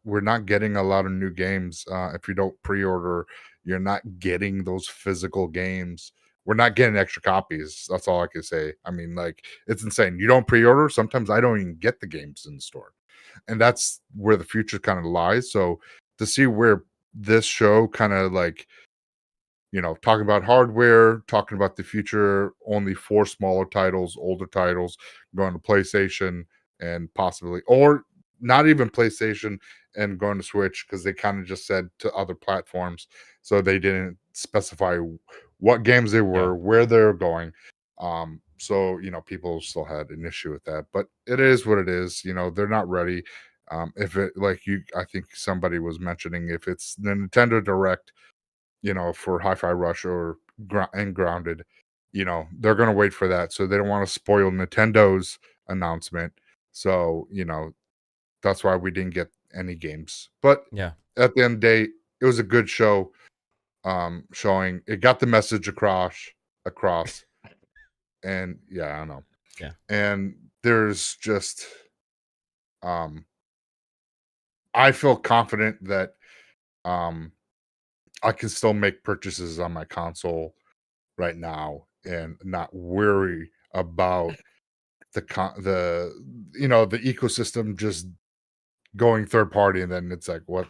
[SPEAKER 6] we're not getting a lot of new games. If you don't pre-order, you're not getting those physical games. We're not getting extra copies. That's all I can say. I mean, like, it's insane. You don't pre-order, sometimes I don't even get the games in the store. And that's where the future kind of lies. So to see where this show kind of like, talking about hardware, talking about the future, only 4 smaller titles, older titles going to PlayStation, and possibly, or not even PlayStation and going to Switch, because they kind of just said to other platforms. So they didn't specify what games they were, where they're going. So, people still had an issue with that, but it is what it is. They're not ready. If it, like I think somebody was mentioning, if it's the Nintendo Direct, for Hi-Fi Rush or and Grounded, they're going to wait for that. So they don't want to spoil Nintendo's announcement. So, that's why we didn't get any games. But
[SPEAKER 1] Yeah.
[SPEAKER 6] at the end of the day, it was a good show. Showing it got the message across. And yeah, I don't know.
[SPEAKER 1] Yeah.
[SPEAKER 6] And there's just I feel confident that I can still make purchases on my console right now and not worry about the ecosystem just going third party, and then it's like, what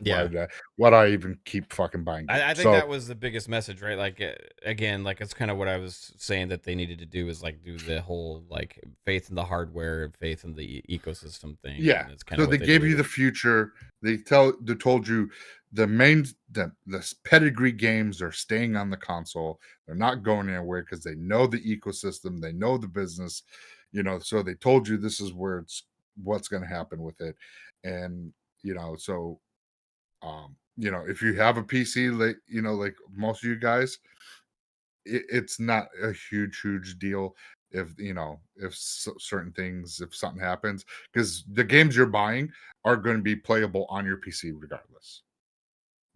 [SPEAKER 6] I even keep fucking buying games.
[SPEAKER 1] I think that was the biggest message, right? Like, again, like, it's kind of what I was saying that they needed to do, is like do the whole like faith in the hardware, faith in the ecosystem thing.
[SPEAKER 6] Yeah.
[SPEAKER 1] And it's kind
[SPEAKER 6] So
[SPEAKER 1] of
[SPEAKER 6] they gave you the future. They told you the pedigree games are staying on the console. They're not going anywhere because they know the ecosystem, they know the business, so they told you this is what's going to happen with it. And so if you have a PC, like most of you guys, it's not a huge deal if certain things, if something happens, because the games you're buying are going to be playable on your PC regardless,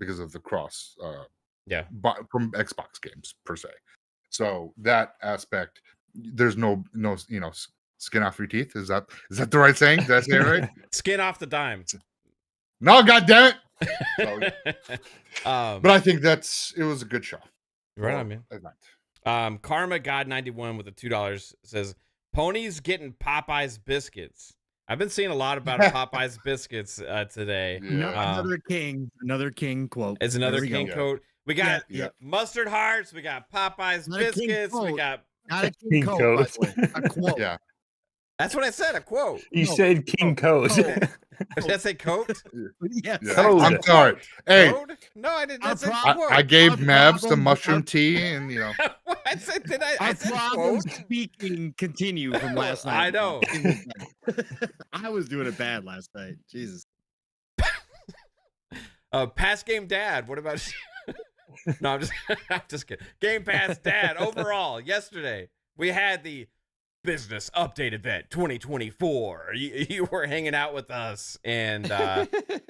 [SPEAKER 6] because of the cross from Xbox games per se. So that aspect, there's no skin off your teeth. Is that the right saying? Did I say it right?
[SPEAKER 1] Skin off the dime.
[SPEAKER 6] No, goddamn it. But I think it was a good show.
[SPEAKER 1] Right on, man. Karma God 91 with the $2 says, Pony's getting Popeye's biscuits. I've been seeing a lot about Popeye's biscuits today.
[SPEAKER 2] Another king quote.
[SPEAKER 1] It's another king quote. We got mustard hearts. We got Popeye's biscuits. We got
[SPEAKER 2] not a king quote, by the way. A quote.
[SPEAKER 6] Yeah.
[SPEAKER 1] That's what I said, a quote.
[SPEAKER 5] You said king code.
[SPEAKER 1] Did I say coat?
[SPEAKER 2] Yes.
[SPEAKER 6] Yeah. I'm sorry. Hey,
[SPEAKER 1] Code? No, I didn't. That's
[SPEAKER 6] I gave Mavs the mushroom tea, and
[SPEAKER 1] I said, did I?
[SPEAKER 2] Our problems speaking continue from last night.
[SPEAKER 1] I know.
[SPEAKER 2] I was doing it bad last night. Jesus.
[SPEAKER 1] Pass game dad. What about No, I'm just kidding. Game Pass dad overall yesterday we had the business update event 2024. You were hanging out with us, and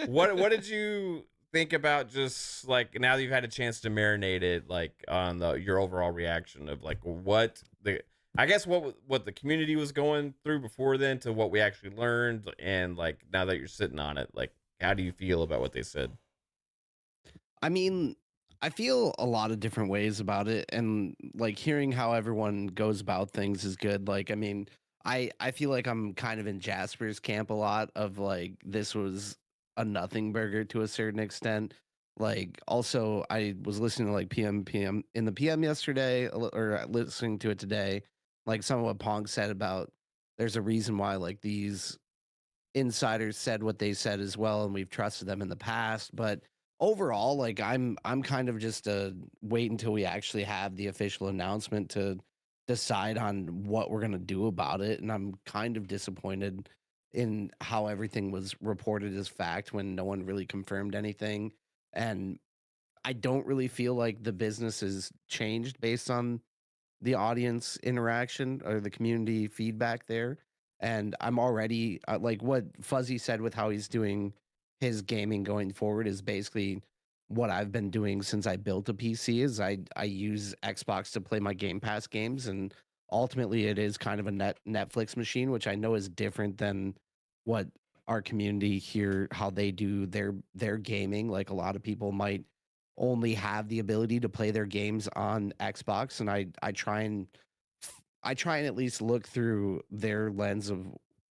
[SPEAKER 1] what did you think about just like now that you've had a chance to marinate it, like on your overall reaction of like what the community was going through before then to what we actually learned, and like now that you're sitting on it, like how do you feel about what they said?
[SPEAKER 4] I mean, I feel a lot of different ways about it, and like hearing how everyone goes about things is good. Like, I mean, I feel like I'm kind of in Jasper's camp a lot of like this was a nothing burger to a certain extent. Like, also, I was listening to like PM in the PM yesterday, or listening to it today. Like some of what Pong said about there's a reason why like these insiders said what they said as well, and we've trusted them in the past. But overall, like I'm kind of just wait until we actually have the official announcement to decide on what we're gonna do about it. And I'm kind of disappointed in how everything was reported as fact when no one really confirmed anything. And I don't really feel like the business has changed based on the audience interaction or the community feedback there. And I'm already like what Fuzzy said with how he's doing his gaming going forward is basically what I've been doing since I built a PC is I use Xbox to play my Game Pass games, and ultimately it is kind of a Netflix machine, which I know is different than what our community here how they do their gaming. Like a lot of people might only have the ability to play their games on Xbox, and I try and at least look through their lens of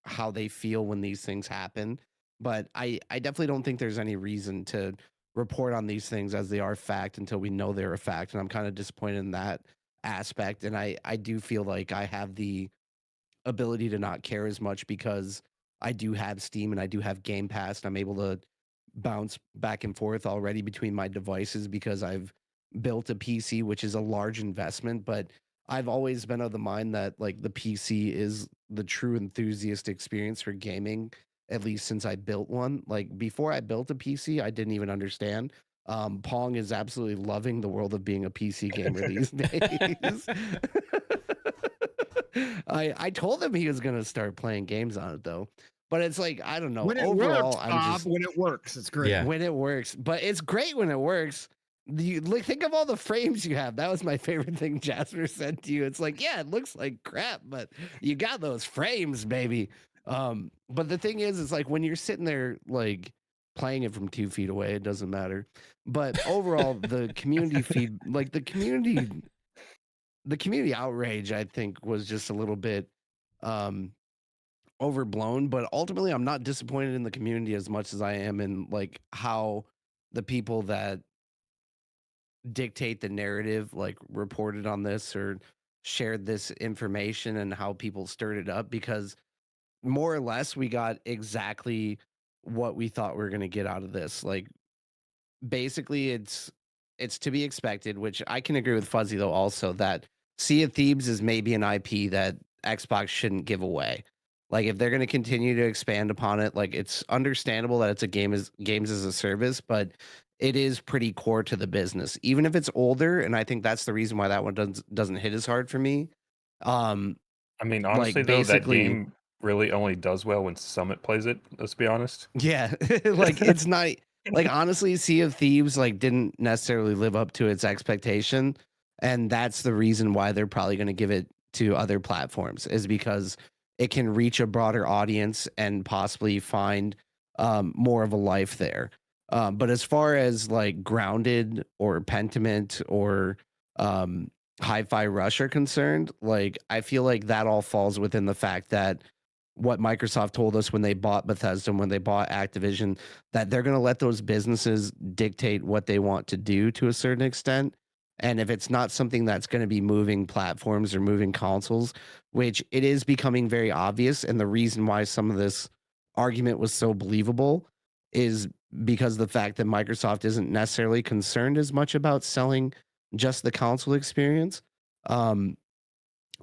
[SPEAKER 4] how they feel when these things happen. But I definitely don't think there's any reason to report on these things as they are fact until we know they're a fact. And I'm kind of disappointed in that aspect. And I do feel like I have the ability to not care as much because I do have Steam and I do have Game Pass, and I'm able to bounce back and forth already between my devices because I've built a PC, which is a large investment. But I've always been of the mind that like the PC is the true enthusiast experience for gaming, at least since I built one. Like before I built a PC, I didn't even understand. Pong is absolutely loving the world of being a PC gamer these days. I told him he was gonna start playing games on it though. But it's like, I don't know.
[SPEAKER 2] When it
[SPEAKER 4] Overall,
[SPEAKER 2] works,
[SPEAKER 4] I'm
[SPEAKER 2] Bob,
[SPEAKER 4] just
[SPEAKER 2] when it works, it's great.
[SPEAKER 1] Yeah.
[SPEAKER 4] when it works. But it's great when it works. You like think of all the frames you have. That was my favorite thing Jasper said to you. It's like, yeah, it looks like crap, but you got those frames, baby. But the thing is, it's like when you're sitting there like playing it from 2 feet away, it doesn't matter. But overall, the community feed, like the community outrage, I think, was just a little bit overblown. But ultimately, I'm not disappointed in the community as much as I am in like how the people that dictate the narrative like reported on this or shared this information and how people stirred it up, because more or less we got exactly what we thought we were going to get out of this. Like basically it's to be expected, which I can agree with Fuzzy though also, that Sea of Thieves is maybe an IP that Xbox shouldn't give away. Like if they're going to continue to expand upon it, like it's understandable that it's a games as a service, but it is pretty core to the business, even if it's older. And I think that's the reason why that one doesn't hit as hard for me.
[SPEAKER 5] I mean,
[SPEAKER 4] Like
[SPEAKER 5] honestly, though, that
[SPEAKER 4] basically,
[SPEAKER 5] game really only does well when Summit plays it. Let's be honest.
[SPEAKER 4] yeah, like it's not like honestly, Sea of Thieves like didn't necessarily live up to its expectation, and that's the reason why they're probably going to give it to other platforms, is because it can reach a broader audience and possibly find more of a life there. But as far as like Grounded or Pentiment or Hi-Fi Rush are concerned, like I feel like that all falls within the fact that what Microsoft told us when they bought Bethesda and when they bought Activision, that they're going to let those businesses dictate what they want to do to a certain extent. And if it's not something that's going to be moving platforms or moving consoles, which it is becoming very obvious, and the reason why some of this argument was so believable is because of the fact that Microsoft isn't necessarily concerned as much about selling just the console experience.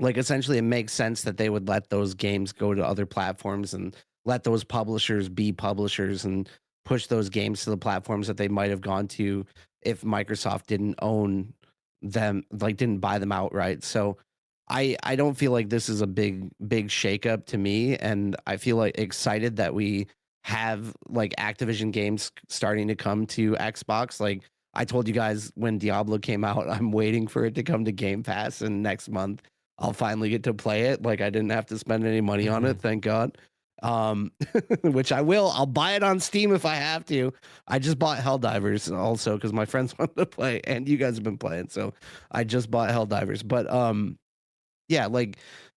[SPEAKER 4] Like essentially it makes sense that they would let those games go to other platforms and let those publishers be publishers and push those games to the platforms that they might have gone to if Microsoft didn't own them, like didn't buy them outright. So I don't feel like this is a big shakeup to me, and I feel like excited that we have like Activision games starting to come to Xbox. Like I told you guys when Diablo came out, I'm waiting for it to come to Game Pass, and next month I'll finally get to play it. Like I didn't have to spend any money on it, thank God. Which I will. I'll buy it on Steam if I have to. I just bought Helldivers also because my friends wanted to play, and you guys have been playing, so I just bought Helldivers. But yeah, like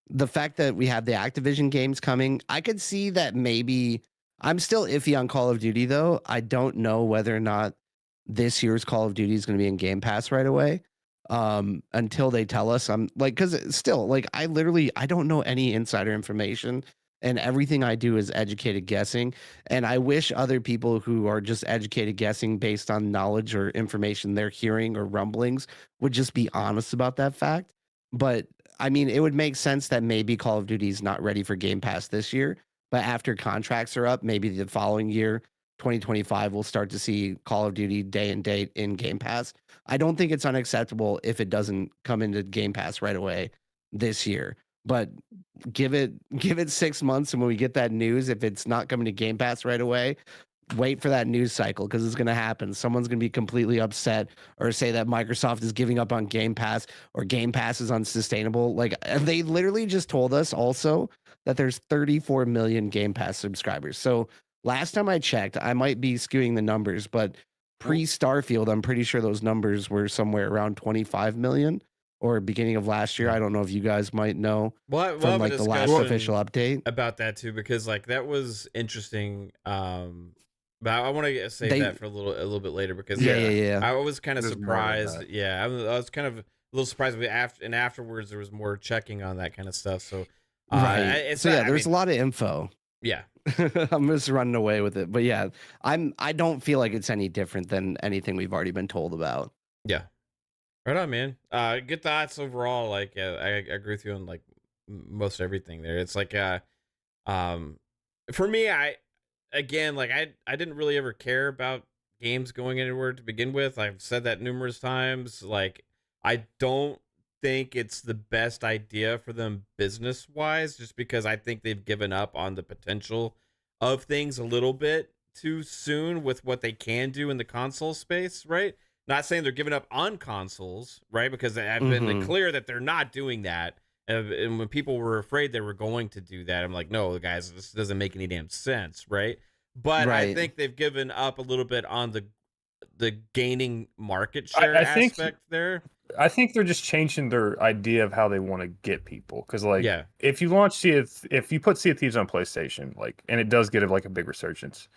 [SPEAKER 4] the fact that we have the Activision games coming, I could see that maybe. I'm still iffy on Call of Duty though. I don't know whether or not this year's Call of Duty is going to be in Game Pass right away. Until they tell us. I'm like, because still, like, I don't know any insider information, and everything I do is educated guessing. And I wish other people who are just educated guessing based on knowledge or information they're hearing or rumblings would just be honest about that fact. But I mean, it would make sense that maybe Call of Duty is not ready for Game Pass this year, but after contracts are up, maybe the following year, 2025, we'll start to see Call of Duty day and date in Game Pass. I don't think it's unacceptable if it doesn't come into Game Pass right away this year. But give it 6 months, and when we get that news, if it's not coming to Game Pass right away, wait for that news cycle because it's going to happen. Someone's going to be completely upset or say that Microsoft is giving up on Game Pass or Game Pass is unsustainable. Like they literally just told us also that there's 34 million Game Pass subscribers. So last time I checked, I might be skewing the numbers, but pre-Starfield, I'm pretty sure those numbers were somewhere around 25 million or beginning of last year. I don't know if you guys might know
[SPEAKER 1] we'll
[SPEAKER 4] from like the last official update
[SPEAKER 1] about that too, because like that was interesting. But I want to save that for a little bit later because I was kind of surprised. Yeah, I was kind of a little surprised. Afterwards, there was more checking on that kind of stuff. So
[SPEAKER 4] right. There's a lot of info.
[SPEAKER 1] Yeah.
[SPEAKER 4] I'm just running away with it. But yeah, I don't feel like it's any different than anything we've already been told about.
[SPEAKER 1] Yeah. Right on, man. Good thoughts overall. Like I agree with you on like most everything there. It's like for me, I didn't really ever care about games going anywhere to begin with. I've said that numerous times. Like I don't think it's the best idea for them business wise, just because I think they've given up on the potential of things a little bit too soon with what they can do in the console space, right? Not saying they're giving up on consoles, right? Because I've been clear that they're not doing that. And when people were afraid they were going to do that, I'm like, no, guys, this doesn't make any damn sense, right? But I think they've given up a little bit on the gaining market share aspect there.
[SPEAKER 5] I think they're just changing their idea of how they want to get people. Because, like, if you launch if you put Sea of Thieves on PlayStation, like, and it does get like a big resurgence,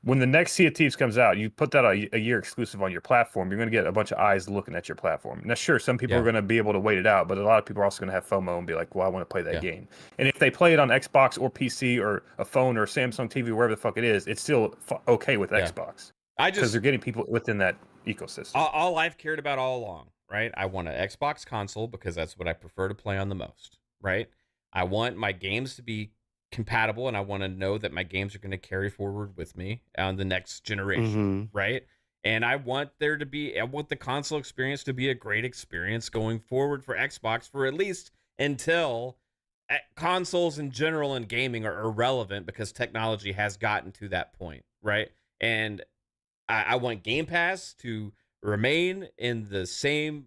[SPEAKER 5] when the next Sea of Thieves comes out, you put that a year exclusive on your platform, you're going to get a bunch of eyes looking at your platform. Now, sure, some people are going to be able to wait it out, but a lot of people are also going to have FOMO and be like, well, I want to play that game. And if they play it on Xbox or PC or a phone or Samsung TV, wherever the fuck it is, it's still okay with Xbox. Because they're getting people within that ecosystem.
[SPEAKER 1] All I've cared about all along, right? I want an Xbox console because that's what I prefer to play on the most, right? I want my games to be compatible, and I want to know that my games are going to carry forward with me on the next generation, right? And I want the console experience to be a great experience going forward for Xbox for at least until consoles in general and gaming are irrelevant because technology has gotten to that point, right? And I want Game Pass to remain in the same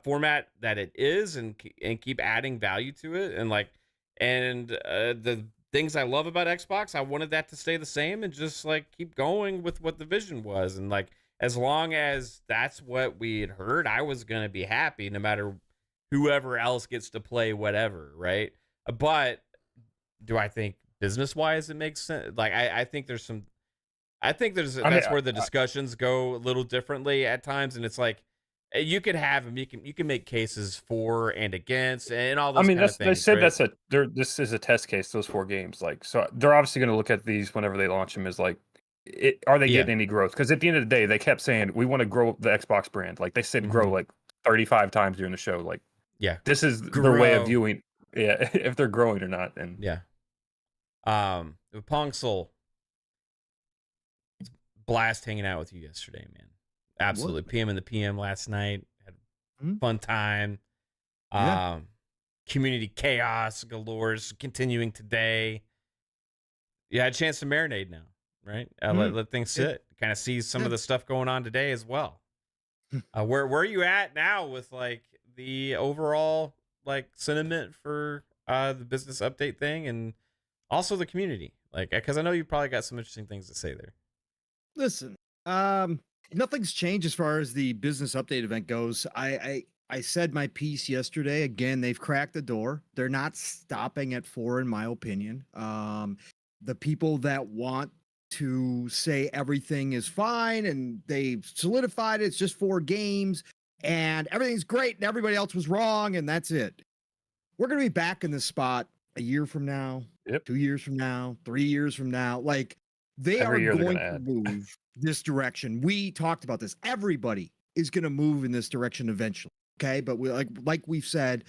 [SPEAKER 1] format that it is and keep adding value to it. And the things I love about Xbox, I wanted that to stay the same and just like keep going with what the vision was. And like, as long as that's what we had heard, I was going to be happy no matter whoever else gets to play whatever. Right. But do I think business wise, it makes sense? Like, I think that's where the discussions go a little differently at times. And it's like, you could have them. You can make cases for and against, and all those.
[SPEAKER 5] They said this is a test case. Those 4 games, like, so they're obviously going to look at these whenever they launch them as like, are they getting any growth? Because at the end of the day, they kept saying we want to grow the Xbox brand. Like they said, grow like 35 times during the show. Like, this is their way of viewing, if they're growing or not. And
[SPEAKER 1] Pong Soul. blast hanging out with you yesterday, man. Absolutely. PM and the PM last night. Had a fun time.
[SPEAKER 2] Yeah.
[SPEAKER 1] Community chaos galores continuing today. You had a chance to marinate now, right? Let things sit. Kind of see some of the stuff going on today as well. Where are you at now with like the overall like sentiment for the business update thing and also the community? Like, because I know you probably got some interesting things to say there.
[SPEAKER 2] Listen, nothing's changed as far as the business update event goes. I said my piece yesterday. Again, they've cracked the door. They're not stopping at 4, in my opinion. The people that want to say everything is fine and they've solidified it's just 4 games and everything's great and everybody else was wrong and that's it. We're going to be back in this spot a year from now, 2 years from now, 3 years from now. Like they
[SPEAKER 5] Every
[SPEAKER 2] are
[SPEAKER 5] year they're
[SPEAKER 2] going
[SPEAKER 5] gonna
[SPEAKER 2] to
[SPEAKER 5] add.
[SPEAKER 2] move this direction. We talked about this. Everybody is going to move in this direction eventually. Okay. But we like we've said,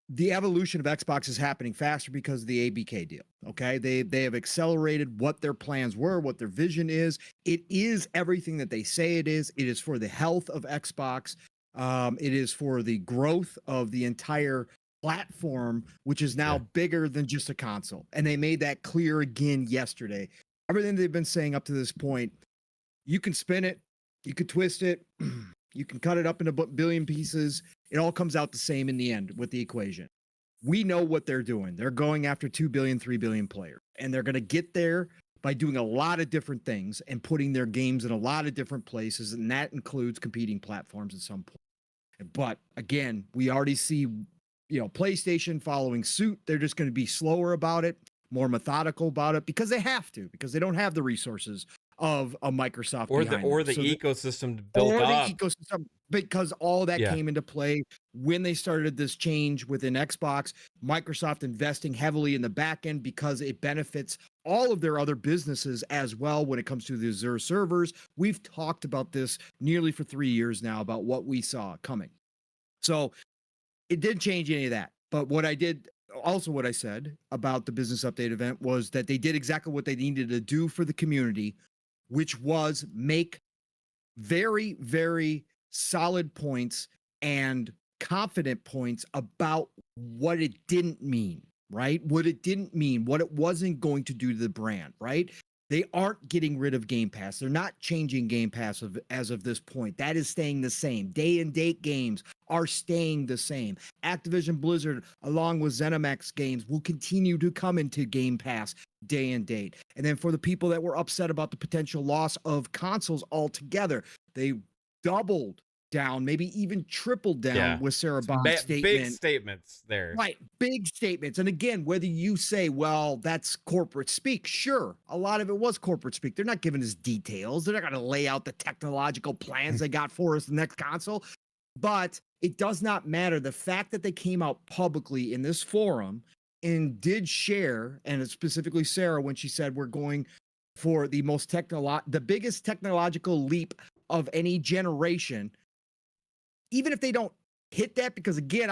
[SPEAKER 2] the evolution of Xbox is happening faster because of the ABK deal. Okay. They have accelerated what their plans were, what their vision is. It is everything that they say it is. It is for the health of Xbox. It is for the growth of the entire platform, which is now bigger than just a console. And they made that clear again yesterday. Everything they've been saying up to this point, you can spin it, you can twist it, you can cut it up into a billion pieces. It all comes out the same in the end with the equation. We know what they're doing. They're going after 2 billion, 3 billion players, and they're going to get there by doing a lot of different things and putting their games in a lot of different places. And that includes competing platforms at some point. But again, we already see, PlayStation following suit. They're just going to be slower about it, more methodical about it because they have to, because they don't have the resources of a Microsoft
[SPEAKER 1] or
[SPEAKER 2] behind
[SPEAKER 1] the
[SPEAKER 2] them.
[SPEAKER 1] ecosystem built up.
[SPEAKER 2] The ecosystem, because all that came into play when they started this change within Xbox. Microsoft investing heavily in the back end because it benefits all of their other businesses as well when it comes to the Azure servers. We've talked about this nearly for 3 years now about what we saw coming. So it didn't change any of that. But what I said about the business update event was that they did exactly what they needed to do for the community, which was make very, very solid points and confident points about what it didn't mean, right? What it didn't mean, what it wasn't going to do to the brand, right? They aren't getting rid of Game Pass. They're not changing Game Pass as of this point. That is staying the same. Day and date games are staying the same. Activision Blizzard, along with ZeniMax games, will continue to come into Game Pass day and date. And then for the people that were upset about the potential loss of consoles altogether, they doubled down, maybe even tripled down with Sarah Bond's statement.
[SPEAKER 1] Big statements there.
[SPEAKER 2] Right. Big statements. And again, whether you say, well, that's corporate speak, sure. A lot of it was corporate speak. They're not giving us details. They're not going to lay out the technological plans they got for us the next console. But it does not matter. The fact that they came out publicly in this forum and did share, and it's specifically Sarah when she said we're going for the biggest technological leap of any generation. Even if they don't hit that, because again,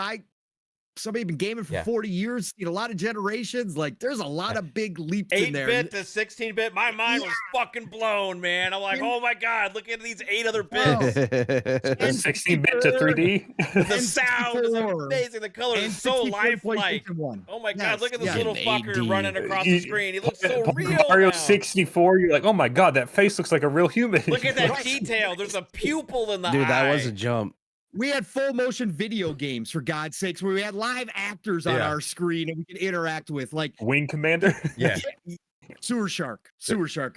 [SPEAKER 2] somebody been gaming for 40 years, a lot of generations, like there's a lot of big leaps in there.
[SPEAKER 1] 8-bit to 16-bit, my mind was fucking blown, man. I'm like, oh my God, look at these 8 other bits.
[SPEAKER 5] 16-bit to 3D.
[SPEAKER 1] The sound is amazing. The color is so lifelike. Oh my God, look at this little fucker running across the screen. He looks so real.
[SPEAKER 5] Mario
[SPEAKER 1] now.
[SPEAKER 5] 64, you're like, oh my God, that face looks like a real human.
[SPEAKER 1] Look at that detail. There's a pupil in the eye.
[SPEAKER 4] Dude, that was a jump.
[SPEAKER 2] We had full motion video games, for God's sakes, where we had live actors on our screen and we could interact with, like
[SPEAKER 5] Wing Commander.
[SPEAKER 2] Sewer Shark,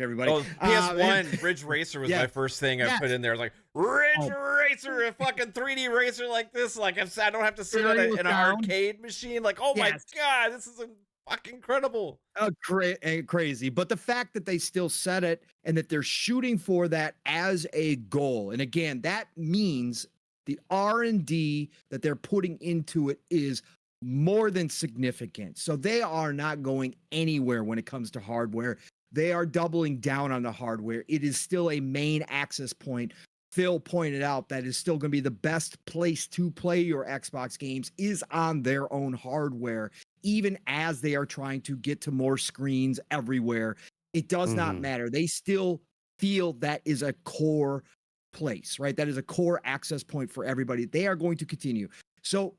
[SPEAKER 2] everybody.
[SPEAKER 1] Oh, PS1 Ridge Racer was my first thing I put in there. I was like, Ridge Racer, a fucking 3D racer like this. Like, I don't have to sit in an arcade machine. Like, oh my God, this is fucking incredible.
[SPEAKER 2] Crazy. But the fact that they still said it and that they're shooting for that as a goal. And again, that means the R&D that they're putting into it is more than significant. So they are not going anywhere when it comes to hardware. They are doubling down on the hardware. It is still a main access point. Phil pointed out that is still going to be the best place to play your Xbox games is on their own hardware, even as they are trying to get to more screens everywhere. It does not matter. They still feel that is a core place, right? That is a core access point for everybody. They are going to continue. So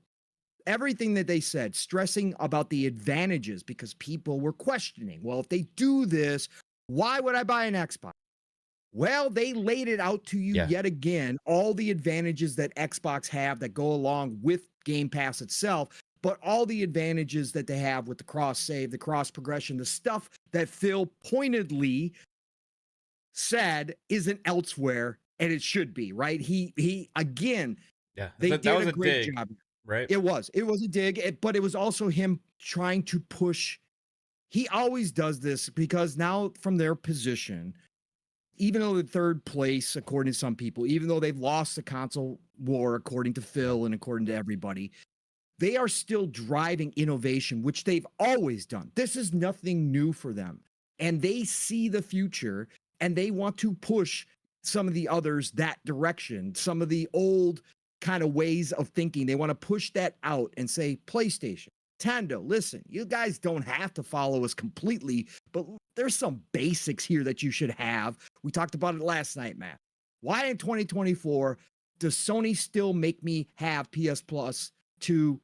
[SPEAKER 2] everything that they said, stressing about the advantages, because people were questioning, well, if they do this, why would I buy an Xbox? Well, they laid it out to you yet again, all the advantages that Xbox have that go along with Game Pass itself, but all the advantages that they have with the cross save, the cross progression, the stuff that Phil pointedly said isn't elsewhere, and it should be, right? He again, they
[SPEAKER 1] that
[SPEAKER 2] did
[SPEAKER 1] was
[SPEAKER 2] a great
[SPEAKER 1] dig,
[SPEAKER 2] job.
[SPEAKER 1] right?
[SPEAKER 2] It was a dig, but it was also him trying to push. He always does this because now from their position, even though they're third place, according to some people, even though they've lost the console war, according to Phil and according to everybody, they are still driving innovation, which they've always done. This is nothing new for them. And they see the future and they want to push some of the others that direction, some of the old kind of ways of thinking. They want to push that out and say, PlayStation, Nintendo, listen, you guys don't have to follow us completely, but there's some basics here that you should have. We talked about it last night, Matt. Why in 2024 does Sony still make me have PS Plus to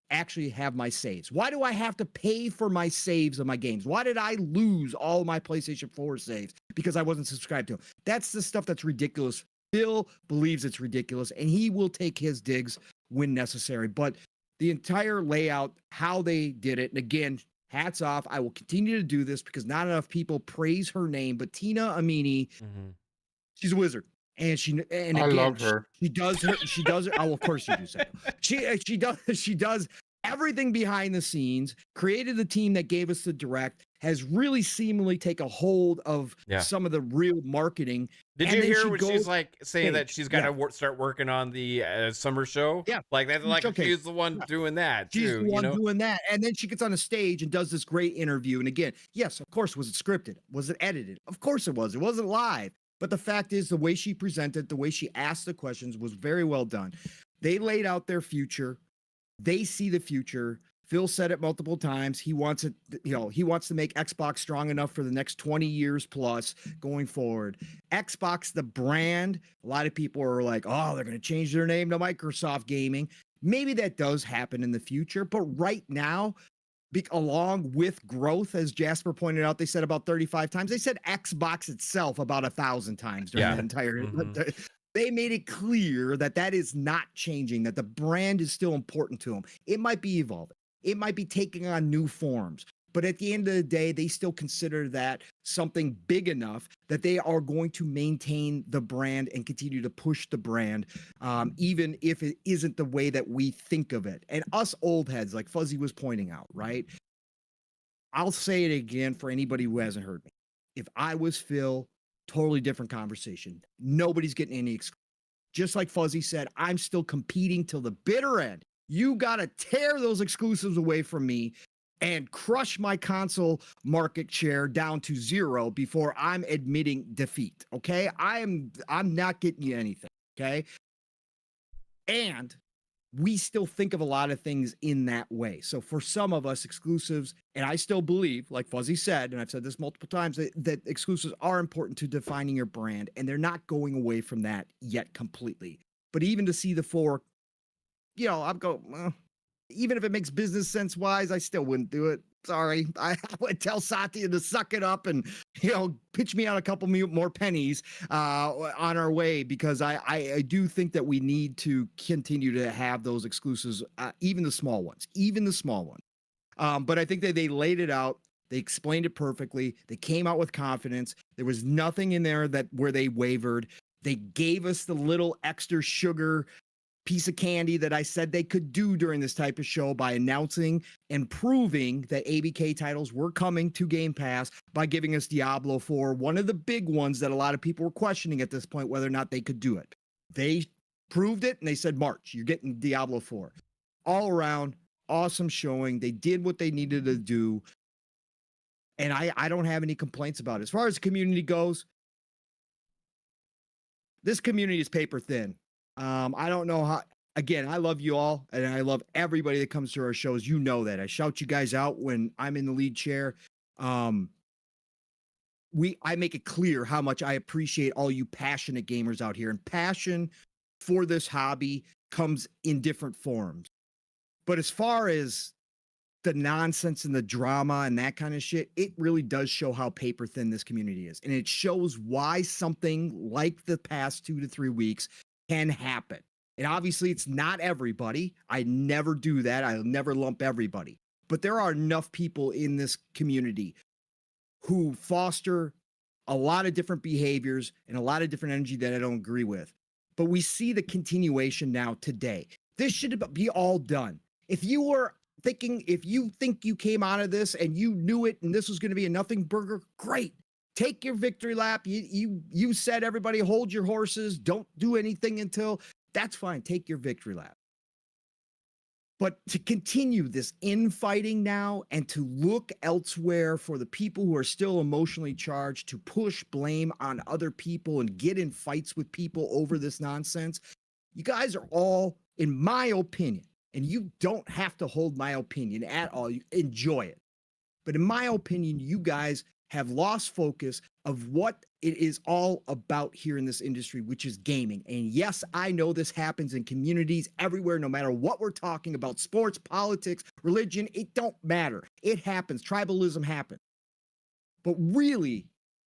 [SPEAKER 2] actually have my saves? Why do I have to pay for my saves of my games? Why did I lose all my PlayStation 4 saves? Because I wasn't subscribed to them. That's the stuff that's ridiculous. Phil believes it's ridiculous, and he will take his digs when necessary. But the entire layout, how they did it, and again, hats off. I will continue to do this because not enough people praise her name, but Tina Amini, she's a wizard. And I
[SPEAKER 6] love her.
[SPEAKER 2] She does it. Oh, of course you do. So she does everything behind the scenes, created the team that gave us the direct, has really seemingly take a hold of some of the real marketing.
[SPEAKER 1] Did you hear what she's like saying that she's got to start working on the summer show?
[SPEAKER 2] Yeah.
[SPEAKER 1] Like that's like she's the one doing that
[SPEAKER 2] She's
[SPEAKER 1] too.
[SPEAKER 2] the one doing that. And then she gets on a stage and does this great interview. And again, yes, of course, was it scripted? Was it edited? Of course it was. It wasn't live. But the fact is, the way she presented, the way she asked the questions was very well done. They laid out their future. They see the future. Phil said it multiple times. He wants it, he wants to make Xbox strong enough for the next 20 years plus going forward. Xbox, the brand, a lot of people are like, oh, they're going to change their name to Microsoft Gaming. Maybe that does happen in the future. But right now, along with growth, as Jasper pointed out, they said about 35 times. They said Xbox itself about 1,000 times during the entire. They made it clear that that is not changing, that the brand is still important to them. It might be evolving. It might be taking on new forms. But at the end of the day, they still consider that something big enough that they are going to maintain the brand and continue to push the brand, even if it isn't the way that we think of it. And us old heads, like Fuzzy was pointing out, right? I'll say it again for anybody who hasn't heard me. If I was Phil, totally different conversation. Nobody's getting any exclusive. Just like Fuzzy said, I'm still competing till the bitter end. You got to tear those exclusives away from me and crush my console market share down to 0 before I'm admitting defeat. Okay. I'm not getting you anything. Okay. And we still think of a lot of things in that way. So for some of us, exclusives, and I still believe, like Fuzzy said, and I've said this multiple times, that exclusives are important to defining your brand, and they're not going away from that yet completely. But even to see the 4, I'm going, well, even if it makes business sense wise, I still wouldn't do it. Sorry. I would tell Satya to suck it up and, pitch me out a couple more pennies on our way, because I do think that we need to continue to have those exclusives, even the small ones. But I think that they laid it out. They explained it perfectly. They came out with confidence. There was nothing in there where they wavered. They gave us the little extra sugar piece of candy that I said they could do during this type of show by announcing and proving that ABK titles were coming to Game Pass by giving us Diablo 4, one of the big ones that a lot of people were questioning at this point whether or not they could do it. They proved it, and they said, March, you're getting Diablo 4. All around, awesome showing. They did what they needed to do, and I don't have any complaints about it. As far as the community goes, this community is paper thin. I don't know how, again, I love you all, and I love everybody that comes to our shows. You know that. I shout you guys out when I'm in the lead chair. I make it clear how much I appreciate all you passionate gamers out here, and passion for this hobby comes in different forms. But as far as the nonsense and the drama and that kind of shit, it really does show how paper thin this community is. And it shows why something like the past 2 to 3 weeks can happen. And obviously it's not everybody. I never do that. I'll never lump everybody. But there are enough people in this community who foster a lot of different behaviors and a lot of different energy that I don't agree with. But we see the continuation now today. This should be all done. If you think you came out of this and you knew it and this was going to be a nothing burger, great. Take your victory lap. You said everybody hold your horses. Don't do anything until that's fine. Take your victory lap. But to continue this infighting now and to look elsewhere for the people who are still emotionally charged, to push blame on other people and get in fights with people over this nonsense, you guys are all, in my opinion, and you don't have to hold my opinion at all, you enjoy it. But in my opinion, you guys have lost focus of what it is all about here in this industry, which is gaming. And yes, I know this happens in communities everywhere, no matter what we're talking about, sports, politics, religion, it don't matter. It happens. Tribalism happens. But really,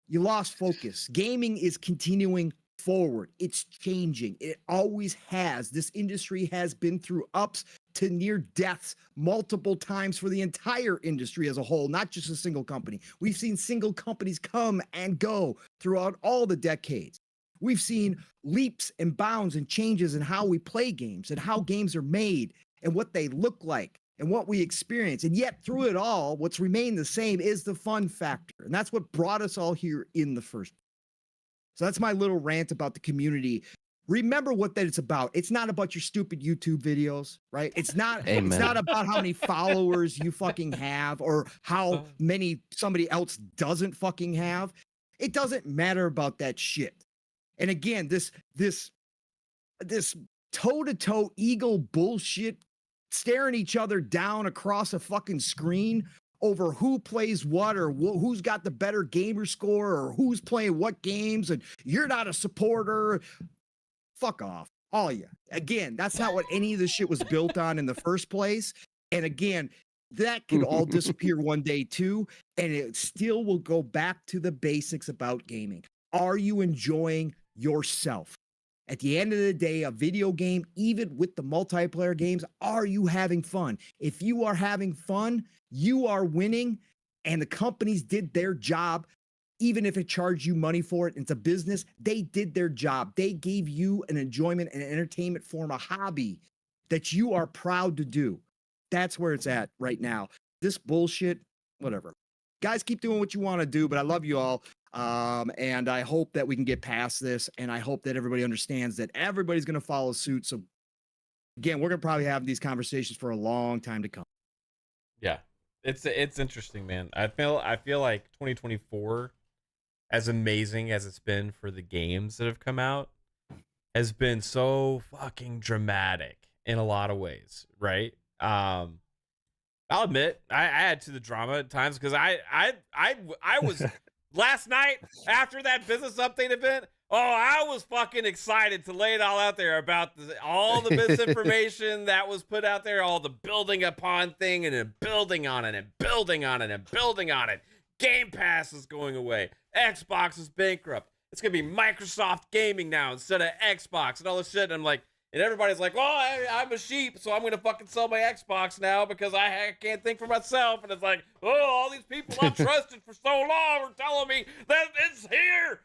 [SPEAKER 2] you lost focus. Gaming is continuing forward. It's changing. It always has. This industry has been through ups to near deaths multiple times for the entire industry as a whole, not just a single company. We've seen single companies come and go throughout all the decades. We've seen leaps and bounds and changes in how we play games and how games are made and what they look like and what we experience. And yet through it all, what's remained the same is the fun factor. And that's what brought us all here in the first place. So that's my little rant about the community. Remember what that it's about. It's not about your stupid YouTube videos, right? It's not
[SPEAKER 4] Amen.
[SPEAKER 2] It's not about how many followers you fucking have or how many somebody else doesn't fucking have. It doesn't matter about that shit. And again, this toe-to-toe ego bullshit, staring each other down across a fucking screen over who plays what or who's got the better gamer score or who's playing what games and you're not a supporter. Fuck off, all of you. Again, that's not what any of this shit was built on in the first place. And again, that could all disappear one day too, and it still will go back to the basics about gaming. Are you enjoying yourself? At the end of the day, a video game, even with the multiplayer games, are you having fun? If you are having fun, you are winning, and the companies did their job. Even if it charged you money for it, it's a business, they did their job. They gave you an enjoyment and an entertainment form, a hobby that you are proud to do. That's where it's at right now. This bullshit, whatever. Guys, keep doing what you want to do, but I love you all. And I hope that we can get past this, and I hope that everybody understands that everybody's going to follow suit. So again, we're going to probably have these conversations for a long time to come.
[SPEAKER 1] Yeah, it's interesting, man. I feel like 2024, as amazing as it's been for the games that have come out, has been so fucking dramatic in a lot of ways, right? I'll admit I add to the drama at times because I was last night after that business update event. Oh, I was fucking excited to lay it all out there about all the misinformation that was put out there, all the building upon thing and then building on it and building on it and building on it. Game Pass is going away. Xbox is bankrupt. It's going to be Microsoft Gaming now instead of Xbox and all this shit. And I'm like, and everybody's like, well, I'm a sheep, so I'm going to fucking sell my Xbox now because I can't think for myself. And it's like, oh, all these people I've trusted for so long are telling me that it's here.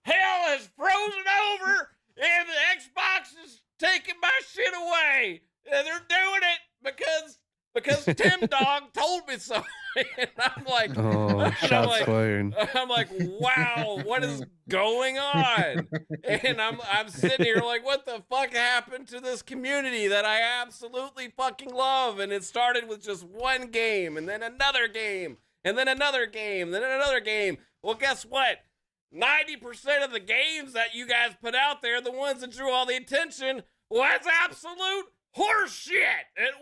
[SPEAKER 1] Hell has frozen over and the Xbox is taking my shit away. And they're doing it because Tim Dog told me so. And I'm like,
[SPEAKER 4] Oh, shots fired.
[SPEAKER 1] I'm like, wow, what is going on? And I'm sitting here like, what the fuck happened to this community that I absolutely fucking love? And it started with just one game, and then another game, and then another game, then another game. Well, guess what? 90% of the games that you guys put out there, the ones that drew all the attention, was absolute horseshit. It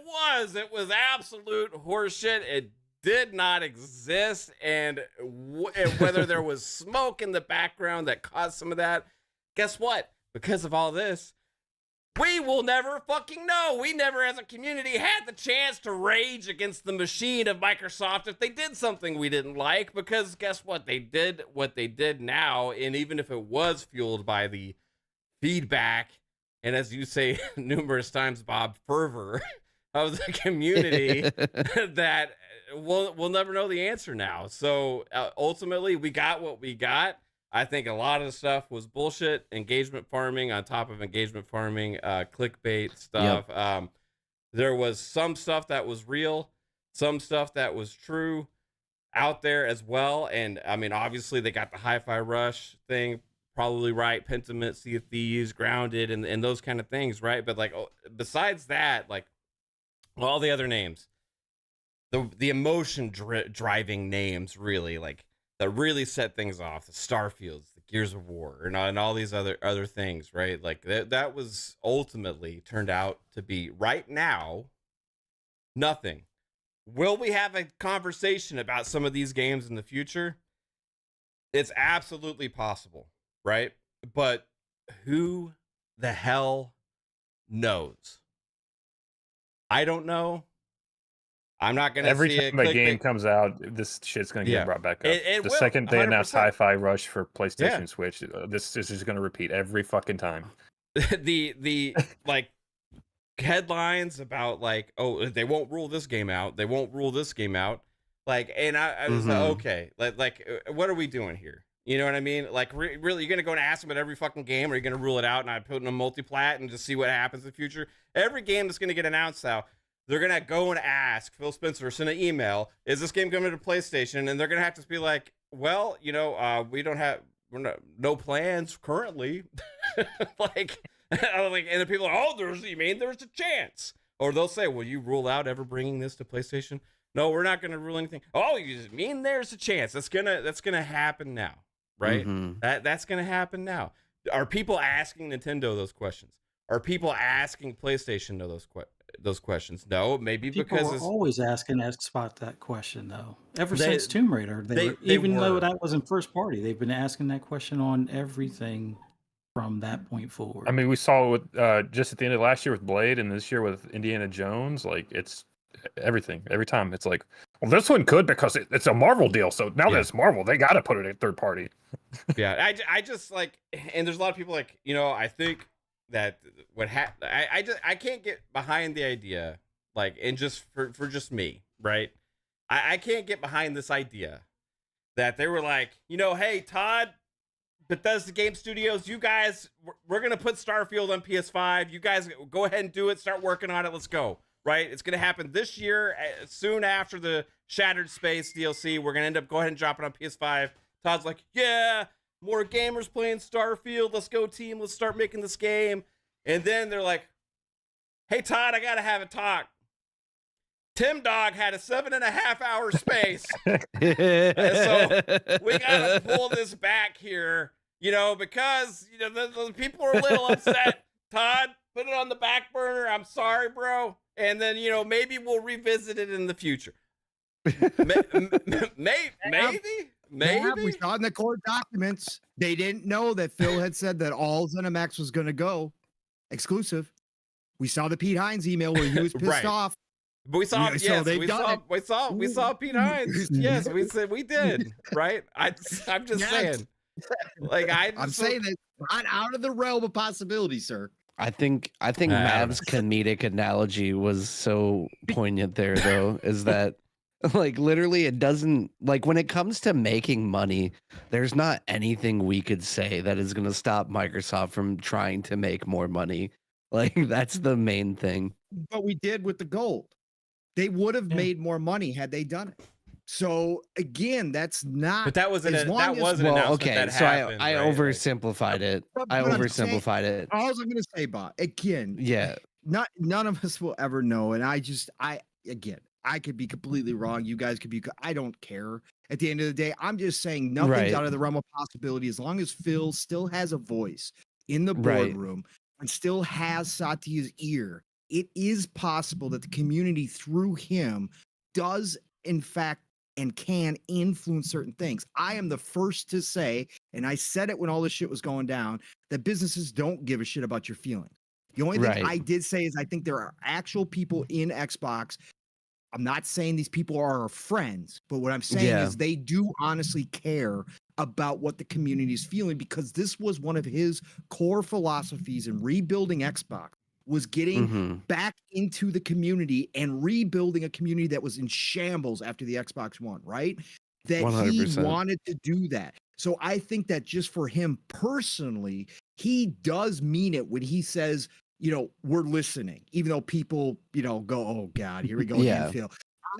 [SPEAKER 1] was absolute horseshit. It did not exist, and whether there was smoke in the background that caused some of that, guess what? Because of all this, we will never fucking know. We never, as a community, had the chance to rage against the machine of Microsoft if they did something we didn't like, because guess what? They did what they did now, and even if it was fueled by the feedback, and as you say numerous times, Bob, fervor of the community, that we'll never know the answer now. So ultimately, we got what we got. I think a lot of the stuff was bullshit, engagement farming on top of engagement farming, clickbait stuff. Yep. There was some stuff that was real, some stuff that was true out there as well. And I mean, obviously they got the Hi-Fi Rush thing probably right, Pentiment, Sea of Thieves, Grounded, and those kind of things, right? But like, besides that, like all the other names, the emotion driving names, really, like, that really set things off, the Starfields, the Gears of War, and all these other things, right? Like that was ultimately turned out to be, right now, nothing. Will we have a conversation about some of these games in the future? It's absolutely possible, right? But who the hell knows? I don't know. I'm not gonna
[SPEAKER 5] every
[SPEAKER 1] see
[SPEAKER 5] time a game comes out, this shit's gonna get brought back up.
[SPEAKER 1] It
[SPEAKER 5] the
[SPEAKER 1] will,
[SPEAKER 5] second they announce
[SPEAKER 1] 100%.
[SPEAKER 5] Hi-Fi Rush for PlayStation Switch, this is just gonna repeat every fucking time.
[SPEAKER 1] the like headlines about like, oh, they won't rule this game out, they won't rule this game out, like, and I was like, okay, like what are we doing here? You know what I mean? Like, really, you're gonna go and ask them at every fucking game, or you're gonna rule it out and I put in a multi-plat and just see what happens in the future? Every game that's gonna get announced now, they're going to go and ask Phil Spencer, send an email, is this game coming to PlayStation? And they're going to have to be like, well, you know, no plans currently. like, and the people are, oh, there's a chance. Or they'll say, will you rule out ever bringing this to PlayStation? No, we're not going to rule anything. Oh, you mean there's a chance? That's going to happen now, right? That's going to happen now. Are people asking Nintendo those questions? Are people asking PlayStation those questions? No, maybe
[SPEAKER 3] people
[SPEAKER 1] because
[SPEAKER 3] are always asking Xbox that question, though. Ever since Tomb Raider, even though that wasn't first party, they've been asking that question on everything from that point forward.
[SPEAKER 5] I mean, we saw it with just at the end of last year with Blade, and this year with Indiana Jones. Like, it's everything. Every time it's like, well, this one could because it's a Marvel deal. So now that it's Marvel, they got to put it in third party.
[SPEAKER 1] I just like, and there's a lot of people like, you know, I think that I can't get behind the idea, like, and just for just me, right? I can't get behind this idea that they were like, you know, hey, Todd, Bethesda Game Studios, you guys, we're gonna put Starfield on PS5. You guys go ahead and do it. Start working on it. Let's go. Right? It's gonna happen this year, soon after the Shattered Space DLC. We're gonna end up go ahead and drop it on PS5. Todd's like, yeah. More gamers playing Starfield. Let's go, team. Let's start making this game. And then they're like, hey, Todd, I got to have a talk. Tim Dog had a 7.5 hour space. So we got to pull this back here, you know, because, you know, the people are a little upset. Todd, put it on the back burner. I'm sorry, bro. And then, you know, maybe we'll revisit it in the future. Maybe.
[SPEAKER 2] Yeah, we saw in the court documents. They didn't know that Phil had said that all ZeniMax was going to go exclusive. We saw the Pete Hines email where he was pissed off.
[SPEAKER 1] But we saw,
[SPEAKER 2] so
[SPEAKER 1] we saw Pete Hines. Yes, we said we did. Right? I'm just saying. Like I'm
[SPEAKER 2] saying that not out of the realm of possibility, sir.
[SPEAKER 4] I think Mav's comedic analogy was so poignant there, though, is that, like, literally it doesn't, like, when it comes to making money, there's not anything we could say that is going to stop Microsoft from trying to make more money. Like, that's the main thing.
[SPEAKER 2] But we did with the gold. They would have made more money had they done it. So again, that's not.
[SPEAKER 1] But that was an announcement.
[SPEAKER 4] Okay, so
[SPEAKER 1] happened,
[SPEAKER 4] I
[SPEAKER 1] right?
[SPEAKER 4] oversimplified it. I oversimplified it.
[SPEAKER 2] All I'm going to say, Bob, again, none of us will ever know, and I could be completely wrong. You guys could be. I don't care. At the end of the day, I'm just saying nothing's out of the realm of possibility as long as Phil still has a voice in the boardroom and still has Satya's ear. It is possible that the community through him does in fact, and can influence certain things. I am the first to say, and I said it when all this shit was going down, that businesses don't give a shit about your feelings. The only thing
[SPEAKER 4] Right.
[SPEAKER 2] I did say is I think there are actual people in Xbox. I'm not saying these people are our friends, but what I'm saying
[SPEAKER 4] Yeah.
[SPEAKER 2] is they do honestly care about what the community is feeling, because this was one of his core philosophies in rebuilding Xbox, was getting
[SPEAKER 4] Mhm.
[SPEAKER 2] back into the community and rebuilding a community that was in shambles after the Xbox One, right? That he
[SPEAKER 4] 100%.
[SPEAKER 2] wanted to do that. So I think that just for him personally, he does mean it when he says, we're listening, even though people, go, oh God, here we go again,
[SPEAKER 4] Yeah.
[SPEAKER 2] Phil.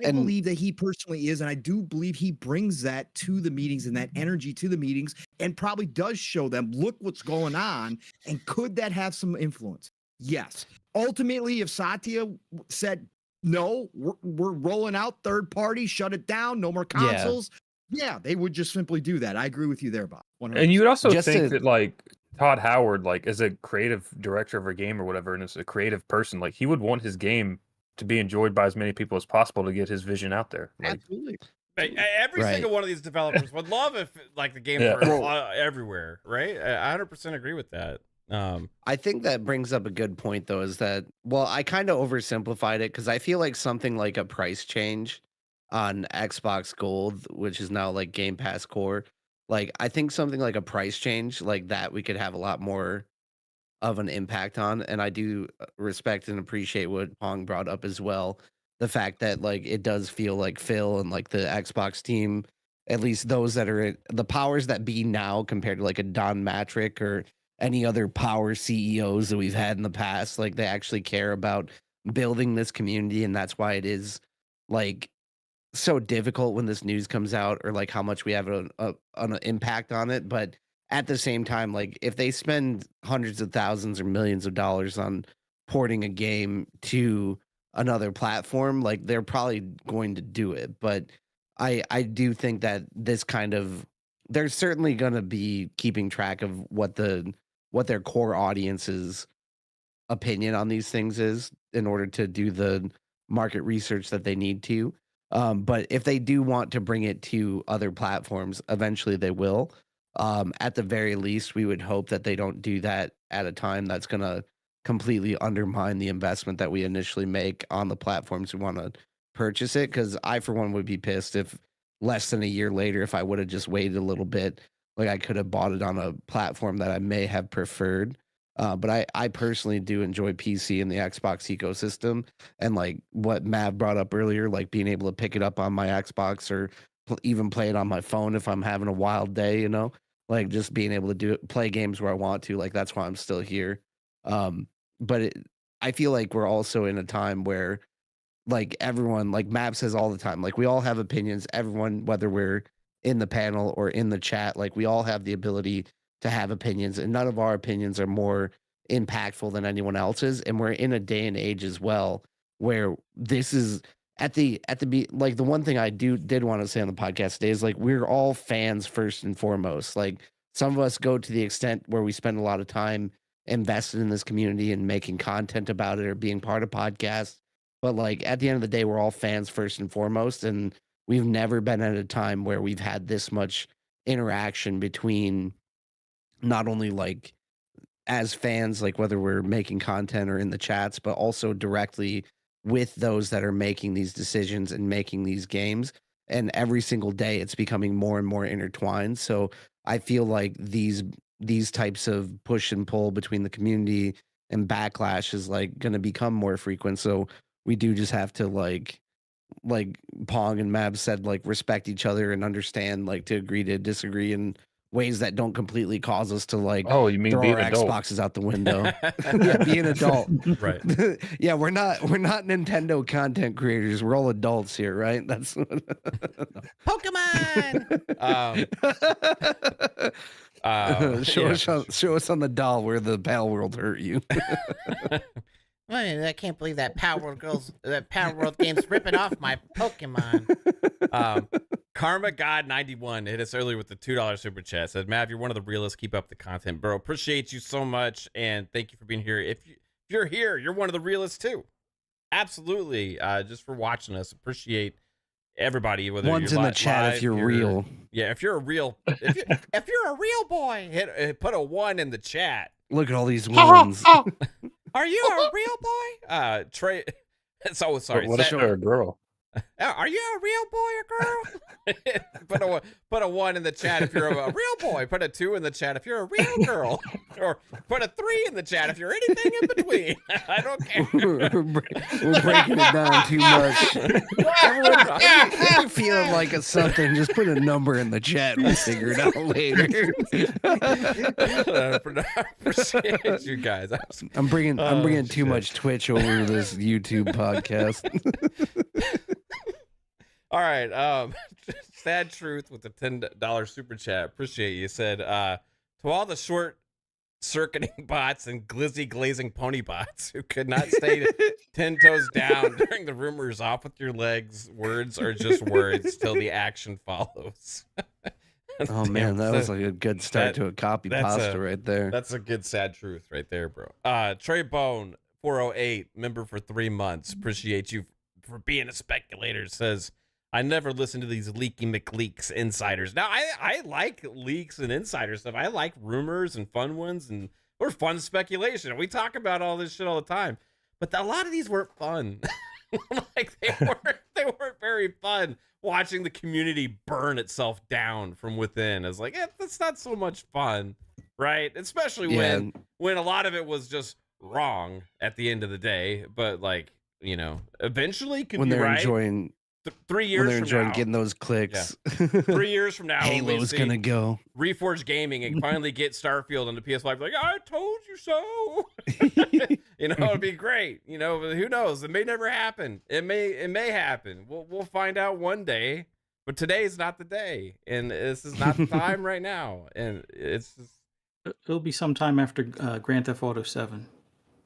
[SPEAKER 2] I
[SPEAKER 4] And-
[SPEAKER 2] believe that he personally is, and I do believe he brings that to the meetings and that energy to the meetings, and probably does show them, look what's going on, and could that have some influence? Yes. Ultimately, if Satya said, no, we're rolling out third party, shut it down, no more consoles, yeah, they would just simply do that. I agree with you there, Bob. 100%.
[SPEAKER 5] And you would also
[SPEAKER 4] Just
[SPEAKER 5] think
[SPEAKER 4] to-
[SPEAKER 5] that like Todd Howard, like as a creative director of a game or whatever, and as a creative person, like he would want his game to be enjoyed by as many people as possible to get his vision out there. Like,
[SPEAKER 2] Absolutely.
[SPEAKER 1] Every
[SPEAKER 4] Right.
[SPEAKER 1] single one of these developers would love if like the games
[SPEAKER 5] Yeah.
[SPEAKER 1] were
[SPEAKER 4] Well-
[SPEAKER 1] everywhere, right? I 100% agree with that.
[SPEAKER 4] I think that brings up a good point, though, is that, well, I kind of oversimplified it because I feel like something like a price change on Xbox Gold, which is now like Game Pass Core, like I think something like a price change like that we could have a lot more of an impact on. And I do respect and appreciate what Pong brought up as well. The fact that like it does feel like Phil and like the Xbox team, at least those that are the powers that be now compared to like a Don Matrick or any other power CEOs that we've had in the past, like they actually care about building this community. And that's why it is like so difficult when this news comes out, or like how much we have an impact on it. But at the same time, like if they spend hundreds of thousands or millions of dollars on porting a game to another platform, like they're probably going to do it. But I do think that this kind of, they're certainly going to be keeping track of what their core audience's opinion on these things is in order to do the market research that they need to. But if they do want to bring it to other platforms, eventually they will. At the very least, we would hope that they don't do that at a time that's going to completely undermine the investment that we initially make on the platforms we want to purchase it. Because I, for one, would be pissed if less than a year later, if I would have just waited a little bit, like I could have bought it on a platform that I may have preferred. But I personally do enjoy PC and the Xbox ecosystem, and like what Mav brought up earlier, like being able to pick it up on my Xbox or even play it on my phone if I'm having a wild day, like just being able to play games where I want to, like that's why I'm still here. But I feel like we're also in a time where like everyone, like Mav says all the time, like we all have opinions. Everyone, whether we're in the panel or in the chat, like we all have the ability to have opinions, and none of our opinions are more impactful than anyone else's. And we're in a day and age as well where this is like the one thing I did want to say on the podcast today is like we're all fans first and foremost. Like some of us go to the extent where we spend a lot of time invested in this community and making content about it or being part of podcasts. But like at the end of the day, we're all fans first and foremost, and we've never been at a time where we've had this much interaction between not only like as fans, like whether we're making content or in the chats, but also directly with those that are making these decisions and making these games. And every single day it's becoming more and more intertwined. So I feel like these types of push and pull between the community and backlash is like going to become more frequent. So we do just have to like Pong and Mab said, like respect each other and understand, like to agree to disagree in ways that don't completely cause us to like
[SPEAKER 5] oh, you mean
[SPEAKER 4] throw
[SPEAKER 5] be
[SPEAKER 4] our
[SPEAKER 5] an adult?
[SPEAKER 4] Xboxes out the window. Yeah, be an adult.
[SPEAKER 1] Right.
[SPEAKER 4] Yeah, we're not Nintendo content creators. We're all adults here, right? That's
[SPEAKER 1] Pokemon.
[SPEAKER 4] Show us on the doll where the Pal World hurt you.
[SPEAKER 7] I can't believe that Power World game's ripping off my Pokemon.
[SPEAKER 1] Karma God 91 hit us earlier with the $2 super chat. Said, Mav, you're one of the realists. Keep up the content, bro. Appreciate you so much, and thank you for being here. If you're here, you're one of the realists too. Absolutely. Just for watching us. Appreciate everybody, whether
[SPEAKER 4] One's
[SPEAKER 1] you're
[SPEAKER 4] in the
[SPEAKER 1] li-
[SPEAKER 4] chat
[SPEAKER 1] live,
[SPEAKER 4] if you're real.
[SPEAKER 1] Yeah, if you're a real boy, put a 1 in the chat.
[SPEAKER 4] Look at all these ones.
[SPEAKER 1] Are you a real boy? Trey. So sorry.
[SPEAKER 5] What if they're a girl?
[SPEAKER 1] Are you a real boy or girl? put a 1 in the chat if you're a real boy. Put a 2 in the chat if you're a real girl, or put a 3 in the chat if you're anything in between. I don't care.
[SPEAKER 4] We're breaking it down too much. Everyone, if you're feeling like it's something, just put a number in the chat. We'll figure it out later.
[SPEAKER 1] I appreciate you guys.
[SPEAKER 4] I'm bringing too
[SPEAKER 1] shit.
[SPEAKER 4] much Twitch over this YouTube podcast.
[SPEAKER 1] All right. Sad Truth with the $10 super chat. Appreciate you. Said, to all the short circuiting bots and glizzy glazing pony bots who could not stay 10 toes down during the rumors off with your legs, words are just words till the action follows.
[SPEAKER 4] Oh man, that was like a good start to a copy pasta right there.
[SPEAKER 1] That's a good sad truth right there, bro. Trey Bone 408, member for 3 months. Appreciate you for being a speculator. Says, I never listen to these leaky McLeaks insiders. Now, I like leaks and insider stuff. I like rumors and fun ones or fun speculation. We talk about all this shit all the time, but a lot of these weren't fun. Like they weren't very fun. Watching the community burn itself down from within is like, that's not so much fun, right? Especially when a lot of it was just wrong at the end of the day. But like, eventually could
[SPEAKER 4] when
[SPEAKER 1] be
[SPEAKER 4] they're
[SPEAKER 1] right.
[SPEAKER 4] enjoying
[SPEAKER 1] 3 years
[SPEAKER 4] when they're
[SPEAKER 1] from
[SPEAKER 4] enjoying
[SPEAKER 1] now,
[SPEAKER 4] getting those clicks.
[SPEAKER 1] 3 years from now,
[SPEAKER 4] Halo's gonna go.
[SPEAKER 1] Reforge Gaming and finally get Starfield on the PS5. Like, I told you so. It'd be great. But who knows? It may never happen. It may happen. We'll find out one day. But today is not the day, and this is not the time right now. And it's just...
[SPEAKER 3] It'll be sometime after Grand Theft Auto 7.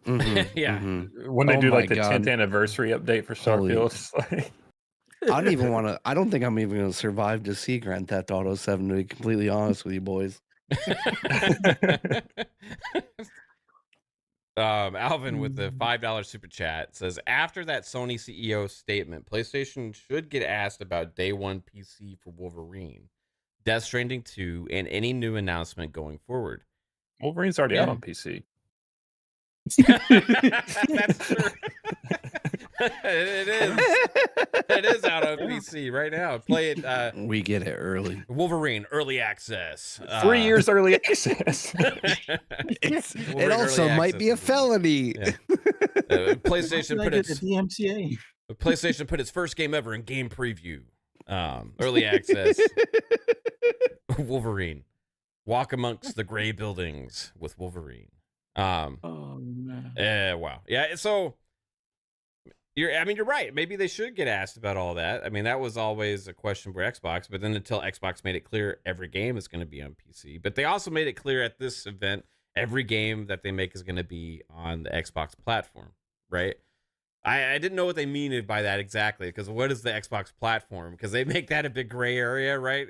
[SPEAKER 4] Mm-hmm,
[SPEAKER 1] yeah.
[SPEAKER 4] Mm-hmm.
[SPEAKER 5] When they do like the
[SPEAKER 4] God.
[SPEAKER 5] 10th anniversary update for Starfield. It's like...
[SPEAKER 4] I don't even want to. I don't think I'm even going to survive to see Grand Theft Auto 7. To be completely honest with you, boys.
[SPEAKER 1] Alvin with the $5 super chat says, after that Sony CEO statement, PlayStation should get asked about day one PC for Wolverine, Death Stranding 2, and any new announcement going forward.
[SPEAKER 5] Wolverine's already out on PC.
[SPEAKER 1] That's true. It is out on PC right now. Play it.
[SPEAKER 4] We get it early.
[SPEAKER 1] Wolverine early access.
[SPEAKER 5] 3 years early access.
[SPEAKER 4] It also might be a felony.
[SPEAKER 1] Yeah. PlayStation put its
[SPEAKER 3] DMCA.
[SPEAKER 1] PlayStation put its first game ever in game preview. Early access. Wolverine. Walk amongst the gray buildings with Wolverine.
[SPEAKER 3] Oh man.
[SPEAKER 1] Wow. Yeah. So you're right. Maybe they should get asked about all that. I mean, that was always a question for Xbox, but then until Xbox made it clear every game is going to be on PC. But they also made it clear at this event every game that they make is going to be on the Xbox platform, right? I didn't know what they mean by that exactly, because what is the Xbox platform? Because they make that a big gray area, right?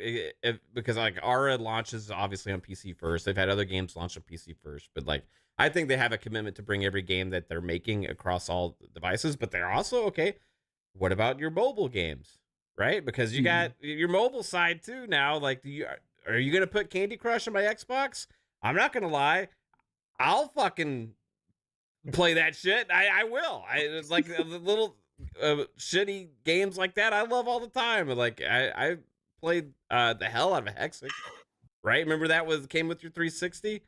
[SPEAKER 1] Because like Aura launches obviously on PC first. They've had other games launch on PC first, but like I think they have a commitment to bring every game that they're making across all devices. But they're also okay. What about your mobile games, right? Because you got your mobile side too now. Like, are you gonna put Candy Crush on my Xbox? I'm not gonna lie, I'll fucking play that shit. I will. It's like the little shitty games like that I love all the time. Like I played the hell out of Hexic, right? Remember that came with your 360?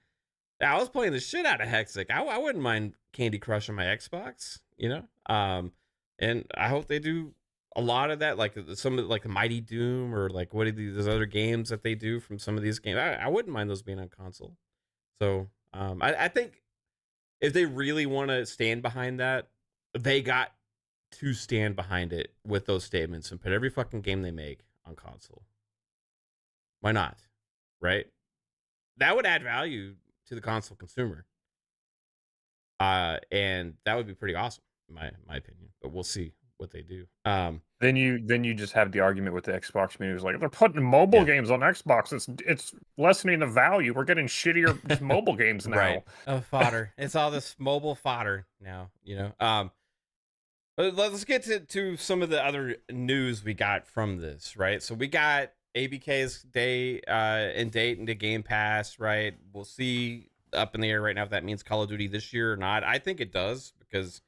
[SPEAKER 1] I was playing the shit out of Hexic. I wouldn't mind Candy Crush on my Xbox, and I hope they do a lot of that, like some of like the Mighty Doom or like what are these other games that they do from some of these games. I wouldn't mind those being on console. So I think if they really want to stand behind that, they got to stand behind it with those statements and put every fucking game they make on console. Why not? Right? That would add value to the console consumer. And that would be pretty awesome, in my opinion. But we'll see what they do.
[SPEAKER 5] Then you just have the argument with the Xbox community. It's like, they're putting mobile games on Xbox. It's lessening the value. We're getting shittier just mobile games now.
[SPEAKER 1] Right. Oh, fodder. It's all this mobile fodder now, Let's get to some of the other news we got from this, right? So we got ABK's day and date into Game Pass, right? We'll see up in the air right now if that means Call of Duty this year or not. I think it does because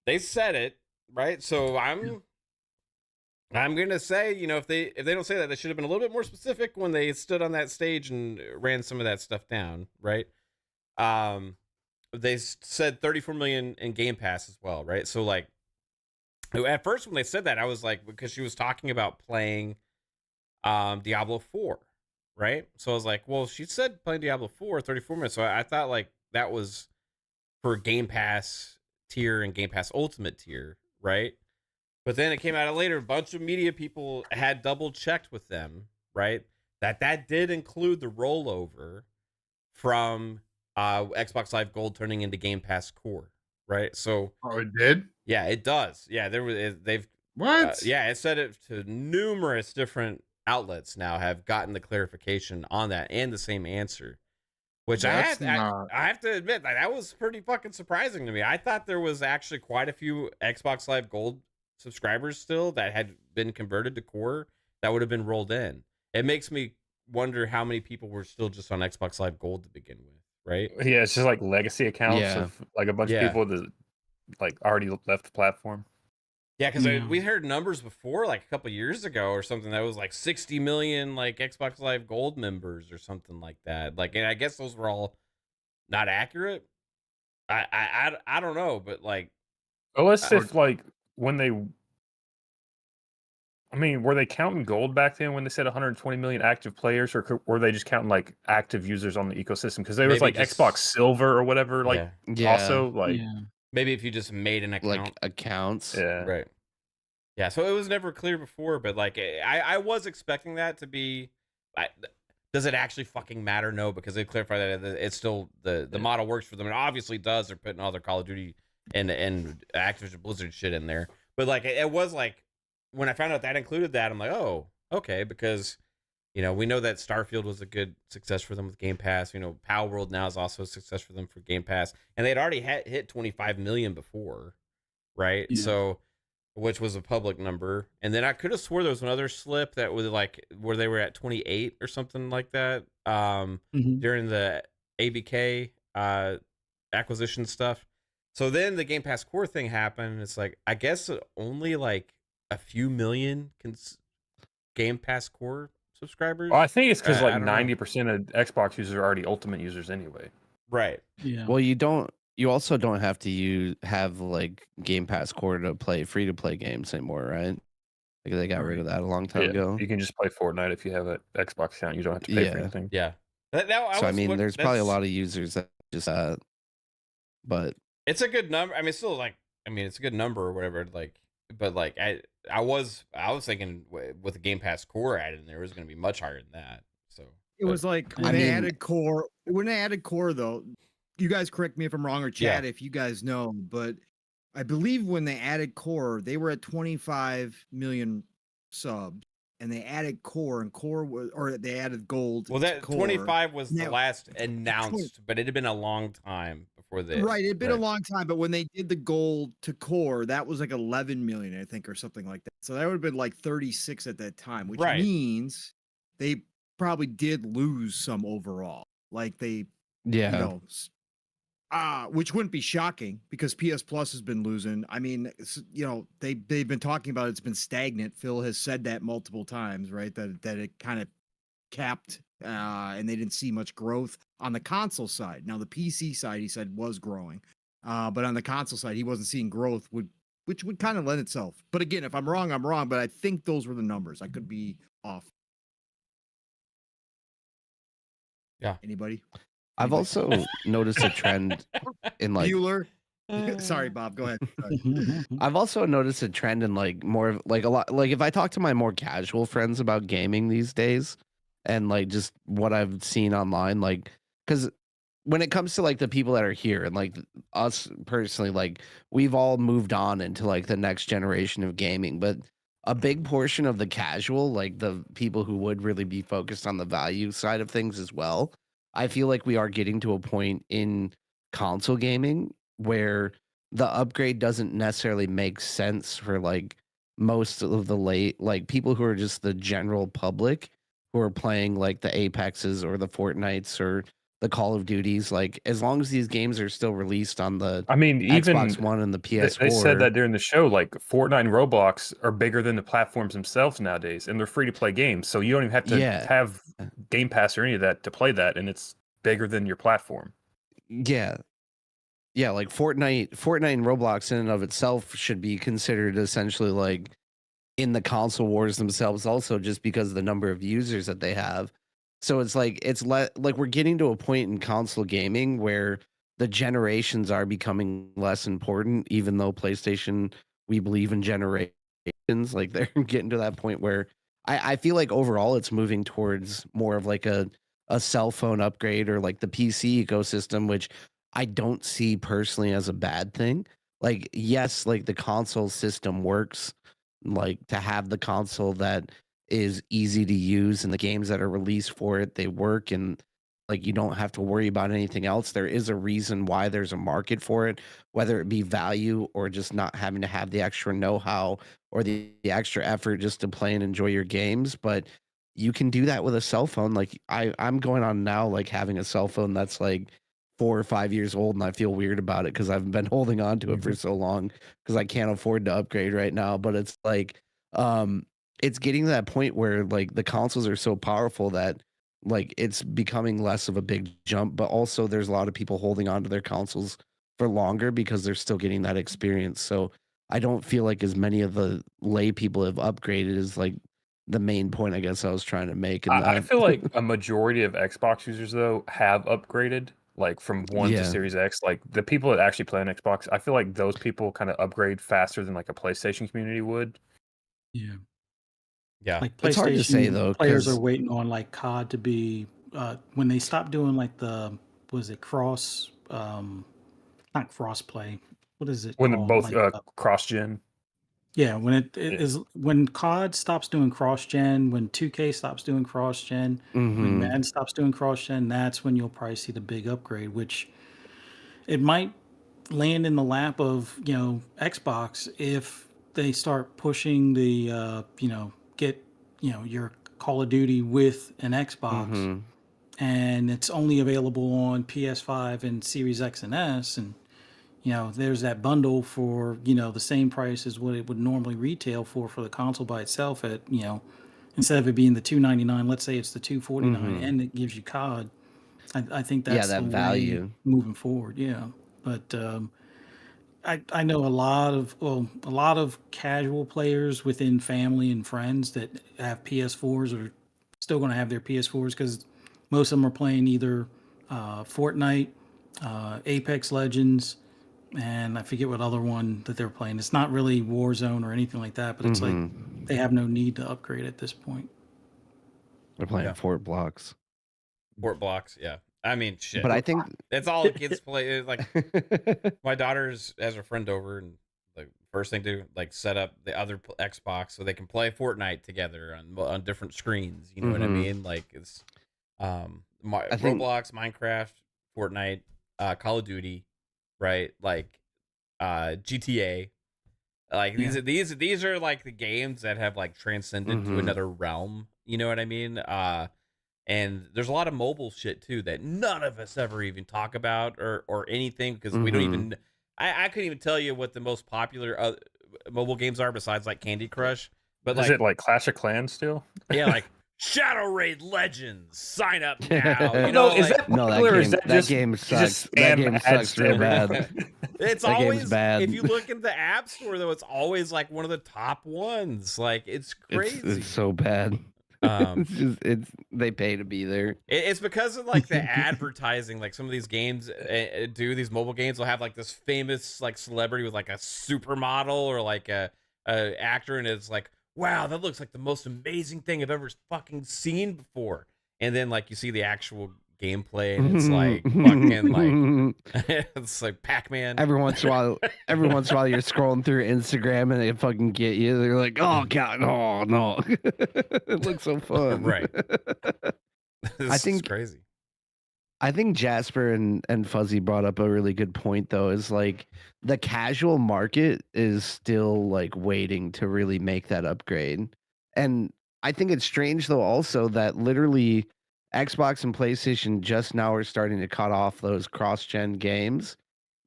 [SPEAKER 1] they said it, right? So I'm gonna say, if they don't say that, they should have been a little bit more specific when they stood on that stage and ran some of that stuff down, right? They said 34 million in Game Pass as well, right? So like, at first when they said that, I was like, because she was talking about playing Diablo 4, right? So I was like, well, she said playing Diablo 4 34 minutes, so I thought like that was for Game Pass tier and Game Pass Ultimate tier, right? But then it came out later, a bunch of media people had double checked with them, right? That did include the rollover from Xbox Live Gold turning into Game Pass Core, right? So
[SPEAKER 6] Oh, it did?
[SPEAKER 1] yeah, it does. Yeah, they've
[SPEAKER 6] What?
[SPEAKER 1] yeah, it said it to numerous different outlets now have gotten the clarification on that and the same answer. Which I have to admit that was pretty fucking surprising to me. I thought there was actually quite a few Xbox Live Gold subscribers still that had been converted to Core that would have been rolled in. It makes me wonder how many people were still just on Xbox Live Gold to begin with, right?
[SPEAKER 5] Yeah, it's just like legacy accounts
[SPEAKER 4] Yeah.
[SPEAKER 5] of like a bunch of people that like already left the platform.
[SPEAKER 1] Yeah, because
[SPEAKER 3] Yeah.
[SPEAKER 1] we heard numbers before, like a couple years ago or something, that was like 60 million like Xbox Live Gold members or something like that. Like, and I guess those were all not accurate. I don't know, but like,
[SPEAKER 5] Unless if like when they, I mean, were they counting gold back then when they said 120 million active players, or were they just counting like active users on the ecosystem? Because there was
[SPEAKER 1] Maybe
[SPEAKER 5] like
[SPEAKER 1] just-
[SPEAKER 5] Xbox Silver or whatever, like
[SPEAKER 1] yeah,
[SPEAKER 5] also like
[SPEAKER 3] Yeah.
[SPEAKER 1] maybe if you just made an account,
[SPEAKER 4] Like accounts.
[SPEAKER 5] yeah.
[SPEAKER 1] right? Yeah, so it was never clear before, but like I was expecting that to be. Does it actually fucking matter? No, because they clarified that it's still the model works for them. It obviously does. They're putting all their Call of Duty and Activision Blizzard shit in there. But like it was like when I found out that included that, I'm like, oh, okay, because we know that Starfield was a good success for them with Game Pass. Power World now is also a success for them for Game Pass, and they'd already hit 25 million before, right?
[SPEAKER 3] Yeah.
[SPEAKER 1] So, which was a public number, and then I could have swore there was another slip that was like where they were at 28 or something like that
[SPEAKER 3] Mhm.
[SPEAKER 1] during the ABK acquisition stuff. So then the Game Pass Core thing happened. And it's like, I guess only like a few million Game Pass Core subscribers.
[SPEAKER 5] Well, I think it's because
[SPEAKER 1] I
[SPEAKER 5] like
[SPEAKER 1] don't know.
[SPEAKER 5] 90% of Xbox users are already Ultimate users anyway.
[SPEAKER 1] Right.
[SPEAKER 3] Yeah.
[SPEAKER 4] Well, you also don't have to have like Game Pass Core to play free to play games anymore, right? Like they got rid of that a long time ago.
[SPEAKER 5] You can just play Fortnite if you have an Xbox account. You don't have to pay for
[SPEAKER 4] Yeah.
[SPEAKER 5] anything.
[SPEAKER 1] Yeah.
[SPEAKER 4] So I mean, there's probably a lot of users that just but
[SPEAKER 1] It's a good number. I mean, it's still like, it's a good number or whatever. Like, but like, I was thinking with the Game Pass Core added in there, it was going to be much higher than that. So
[SPEAKER 2] It was like when they added Core. When they added Core, though, you guys correct me if I'm wrong or chat if you guys know, but I believe when they added Core, they were at 25 million subs, and they added Core, and Core was, or they added Gold.
[SPEAKER 1] Well, that
[SPEAKER 2] Core.
[SPEAKER 1] 25 was the
[SPEAKER 2] Now-
[SPEAKER 1] last announced, but it had been a long time before this.
[SPEAKER 2] Right, it'd been a long time, but when they did the Gold to Core, that was like 11 million, I think, or something like that. So that would have been like 36 at that time, which
[SPEAKER 1] Right.
[SPEAKER 2] means they probably did lose some overall. Like they,
[SPEAKER 4] yeah.
[SPEAKER 2] which wouldn't be shocking because PS Plus has been losing. I mean, they've been talking about it's been stagnant. Phil has said that multiple times, right? That it kind of capped and they didn't see much growth on the console side. Now the PC side, he said, was growing, but on the console side, he wasn't seeing growth, which would kind of lend itself. But again, if I'm wrong, I'm wrong. But I think those were the numbers. I could be off.
[SPEAKER 1] Yeah.
[SPEAKER 2] Anybody?
[SPEAKER 4] I've also noticed a trend in like
[SPEAKER 2] Bueller. Sorry, Bob. Go ahead. Sorry.
[SPEAKER 4] I've also noticed a trend in like more of like a lot like if I talk to my more casual friends about gaming these days and like just what I've seen online, like because when it comes to like the people that are here and like us personally, like we've all moved on into like the next generation of gaming, but a big portion of the casual, like the people who would really be focused on the value side of things as well, I feel like we are getting to a point in console gaming where the upgrade doesn't necessarily make sense for like most of the like people who are just the general public who are playing like the Apexes or the Fortnites or the Call of Duties. Like as long as these games are still released on the
[SPEAKER 5] I mean,
[SPEAKER 4] Xbox
[SPEAKER 5] even
[SPEAKER 4] One and the
[SPEAKER 5] they said
[SPEAKER 4] PS4.
[SPEAKER 5] that during the show, like Fortnite and Roblox are bigger than the platforms themselves nowadays, and they're free to play games. So you don't even have to
[SPEAKER 4] Yeah.
[SPEAKER 5] have Game Pass or any of that to play that, and it's bigger than your platform.
[SPEAKER 4] Yeah. Yeah, like Fortnite and Roblox in and of itself should be considered essentially like in the console wars themselves also, just because of the number of users that they have. So it's like like we're getting to a point in console gaming where the generations are becoming less important, even though PlayStation, we believe in generations. Like they're getting to that point where I feel like overall it's moving towards more of like a cell phone upgrade or like the PC ecosystem, which I don't see personally as a bad thing. Like, yes, like the console system works, like to have the console that is easy to use and the games that are released for it, they work, and like you don't have to worry about anything else. There is a reason why there's a market for it, whether it be value or just not having to have the extra know-how or the extra effort just to play and enjoy your games. But you can do that with a cell phone. Like I'm going on now, like having a cell phone that's like 4 or 5 years old, and I feel weird about it because I've been holding on to it for so long because I can't afford to upgrade right now. But it's like, it's getting to that point where like the consoles are so powerful that like it's becoming less of a big jump, but also there's a lot of people holding on to their consoles for longer because they're still getting that experience. So I don't feel like as many of the lay people have upgraded is like the main point I guess I was trying to make. And
[SPEAKER 5] I feel like a majority of Xbox users though have upgraded, like from one to
[SPEAKER 4] Yeah.
[SPEAKER 5] Series X. Like the people that actually play on Xbox, I feel like those people kind of upgrade faster than like a PlayStation community would.
[SPEAKER 3] Yeah.
[SPEAKER 1] Yeah.
[SPEAKER 3] Like
[SPEAKER 4] It's hard to say,
[SPEAKER 3] PlayStation
[SPEAKER 4] though,
[SPEAKER 3] players are
[SPEAKER 4] 'cause-
[SPEAKER 3] waiting on like COD to be when they stop doing like the was it cross not cross play. What is it
[SPEAKER 5] When they're
[SPEAKER 3] called?
[SPEAKER 5] both
[SPEAKER 3] Like
[SPEAKER 5] cross-gen.
[SPEAKER 3] yeah, when it
[SPEAKER 5] Yeah.
[SPEAKER 3] is when COD stops doing cross gen, when 2K stops doing cross gen, when
[SPEAKER 4] Mhm.
[SPEAKER 3] Madden stops doing cross gen, that's when you'll probably see the big upgrade, which it might land in the lap of, Xbox if they start pushing the get, your Call of Duty with an Xbox
[SPEAKER 4] Mhm.
[SPEAKER 3] and it's only available on PS5 and Series X and S, and there's that bundle for the same price as what it would normally retail for the console by itself at instead of it being the $299, let's say it's the $249,
[SPEAKER 4] Mhm.
[SPEAKER 3] and it gives you COD. I think
[SPEAKER 4] Yeah,
[SPEAKER 3] that's
[SPEAKER 4] that
[SPEAKER 3] the way
[SPEAKER 4] value.
[SPEAKER 3] moving forward. Yeah, but I know a lot of casual players within family and friends that have PS4s are still going to have their PS4s because most of them are playing either Fortnite, Apex Legends, and I forget what other one that they're playing. It's not really Warzone or anything like that, but it's like
[SPEAKER 4] Mhm.
[SPEAKER 3] they have no need to upgrade at this point.
[SPEAKER 4] They're playing
[SPEAKER 1] Yeah.
[SPEAKER 4] Fort Blocks.
[SPEAKER 1] Port blocks. Yeah. I mean, shit.
[SPEAKER 4] But I think
[SPEAKER 1] That's all the kids play. Like my daughter's has her friend over, and the first thing to do, like set up the other Xbox so they can play Fortnite together on different screens. You know what I
[SPEAKER 4] Mhm.
[SPEAKER 1] mean? Like it's
[SPEAKER 4] I think-
[SPEAKER 1] Roblox, Minecraft, Fortnite, Call of Duty, right? Like GTA. Like
[SPEAKER 3] Yeah.
[SPEAKER 1] these are like the games that have like transcended to
[SPEAKER 4] Mhm.
[SPEAKER 1] another realm. You know what I mean? And there's a lot of mobile shit too that none of us ever even talk about or anything because we don't
[SPEAKER 4] Mhm.
[SPEAKER 1] even. I couldn't even tell you what the most popular mobile games are besides like Candy Crush. But
[SPEAKER 5] Is it like Clash of Clans still?
[SPEAKER 1] yeah, like Shadow Raid Legends. Sign up now. You
[SPEAKER 5] No,
[SPEAKER 1] know,
[SPEAKER 5] is
[SPEAKER 1] like,
[SPEAKER 5] that
[SPEAKER 4] No,
[SPEAKER 5] popular?
[SPEAKER 4] that
[SPEAKER 5] or
[SPEAKER 4] game,
[SPEAKER 5] is that,
[SPEAKER 4] that
[SPEAKER 5] just,
[SPEAKER 4] game
[SPEAKER 5] you
[SPEAKER 4] sucks.
[SPEAKER 5] just
[SPEAKER 4] That
[SPEAKER 5] spam
[SPEAKER 4] game
[SPEAKER 5] ads
[SPEAKER 4] sucks
[SPEAKER 5] to
[SPEAKER 4] real
[SPEAKER 5] everyone?
[SPEAKER 4] bad.
[SPEAKER 1] it's
[SPEAKER 4] That game's
[SPEAKER 1] always
[SPEAKER 4] bad.
[SPEAKER 1] if you look in the App Store though, it's always like one of the top ones. Like it's crazy.
[SPEAKER 4] It's so bad.
[SPEAKER 1] Um,
[SPEAKER 4] They pay to be there.
[SPEAKER 1] It's because of like the advertising. Like some of these games do these mobile games will have like this famous like celebrity with like a supermodel or like a actor, and it's like, wow, that looks like the most amazing thing I've ever fucking seen before. And then like you see the actual gameplay, and it's like fucking like it's like Pac-Man.
[SPEAKER 4] every once in a while you're scrolling through Instagram and they fucking get you. They're like, oh god, oh no. It looks so fun.
[SPEAKER 1] Right. This
[SPEAKER 4] I
[SPEAKER 1] is
[SPEAKER 4] think
[SPEAKER 1] crazy.
[SPEAKER 4] I think Jasper and Fuzzy brought up a really good point though, is like the casual market is still like waiting to really make that upgrade. And I think it's strange though also that literally Xbox and PlayStation just now are starting to cut off those cross-gen games,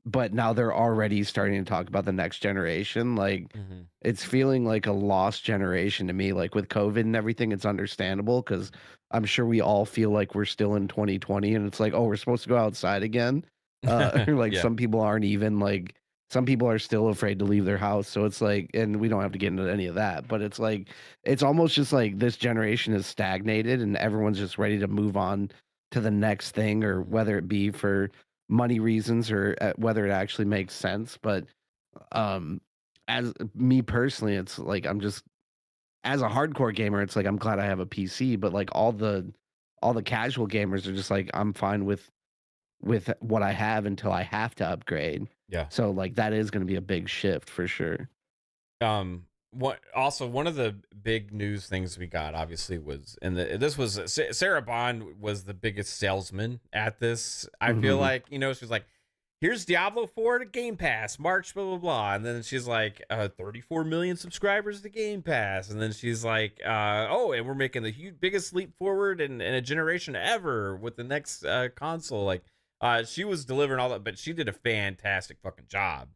[SPEAKER 4] but now they're already starting to talk about the next generation. Like it's feeling like a lost generation to me. Like with COVID and everything, it's understandable because I'm sure we all feel like we're still in 2020 and it's like, oh, we're supposed to go outside again. Like
[SPEAKER 1] Yeah.
[SPEAKER 4] some people aren't even like, some people are still afraid to leave their house. So it's like, and we don't have to get into any of that, but it's like, it's almost just like this generation is stagnated and everyone's just ready to move on to the next thing, or whether it be for money reasons or whether it actually makes sense. But as me personally, it's like I'm just, as a hardcore gamer, it's like I'm glad I have a PC, but like all the casual gamers are just like I'm fine with what I have until I have to upgrade.
[SPEAKER 1] Yeah.
[SPEAKER 4] So like that is going to be a big shift for sure.
[SPEAKER 1] What also one of the big news things we got obviously was, and this was Sarah Bond was the biggest salesman at this. I feel like, you know, she was like, here's Diablo 4 to Game Pass, March, blah, blah, blah. And then she's like, 34 million subscribers to Game Pass. And then she's like, oh, and we're making the biggest leap forward in a generation ever with the next console. Like, she was delivering all that, but she did a fantastic fucking job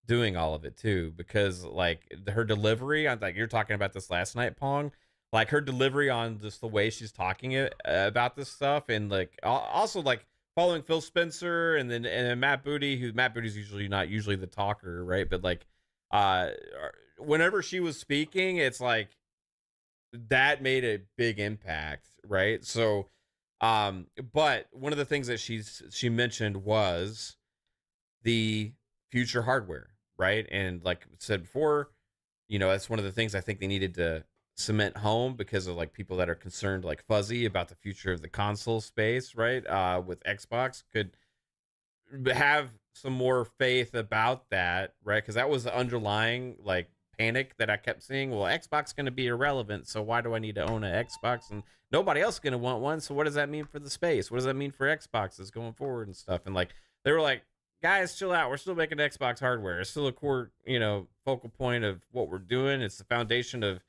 [SPEAKER 1] doing all of it too, because like her delivery on, like, you're talking about this last night, Pong, like her delivery on just the way she's talking about this stuff, and like also like following Phil Spencer and then Matt Booty, who Matt Booty's usually not usually the talker, right? But like whenever she was speaking, it's like that made a big impact, right? So but one of the things that she mentioned was the future hardware, right? And like I said before, you know, that's one of the things I think they needed to cement home because of like people that are concerned, like Fuzzy, about the future of the console space, right? With Xbox could have some more faith about that, right? Because that was the underlying like panic that I kept seeing. Well, Xbox going to be irrelevant, so why do I need to own an Xbox? And nobody else going to want one, so what does that mean for the space? What does that mean for Xboxes going forward and stuff? And like they were like, guys, chill out. We're still making Xbox hardware. It's still a core, you know, focal point of what we're doing. It's the foundation of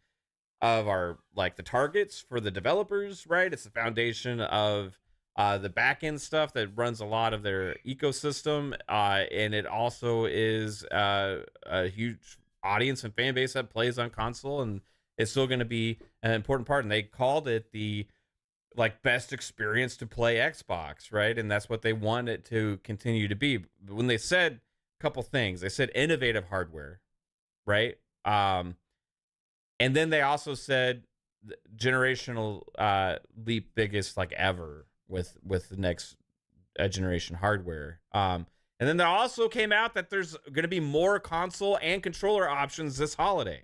[SPEAKER 1] our, like, the targets for the developers, right? It's the foundation of the back end stuff that runs a lot of their ecosystem, and it also is a huge audience and fan base that plays on console, and it's still going to be an important part. And they called it the like best experience to play Xbox, right? And that's what they want it to continue to be. When they said a couple things, they said innovative hardware, right? And then they also said generational leap, biggest like ever with the next generation hardware. And then there also came out that there's going to be more console and controller options this holiday.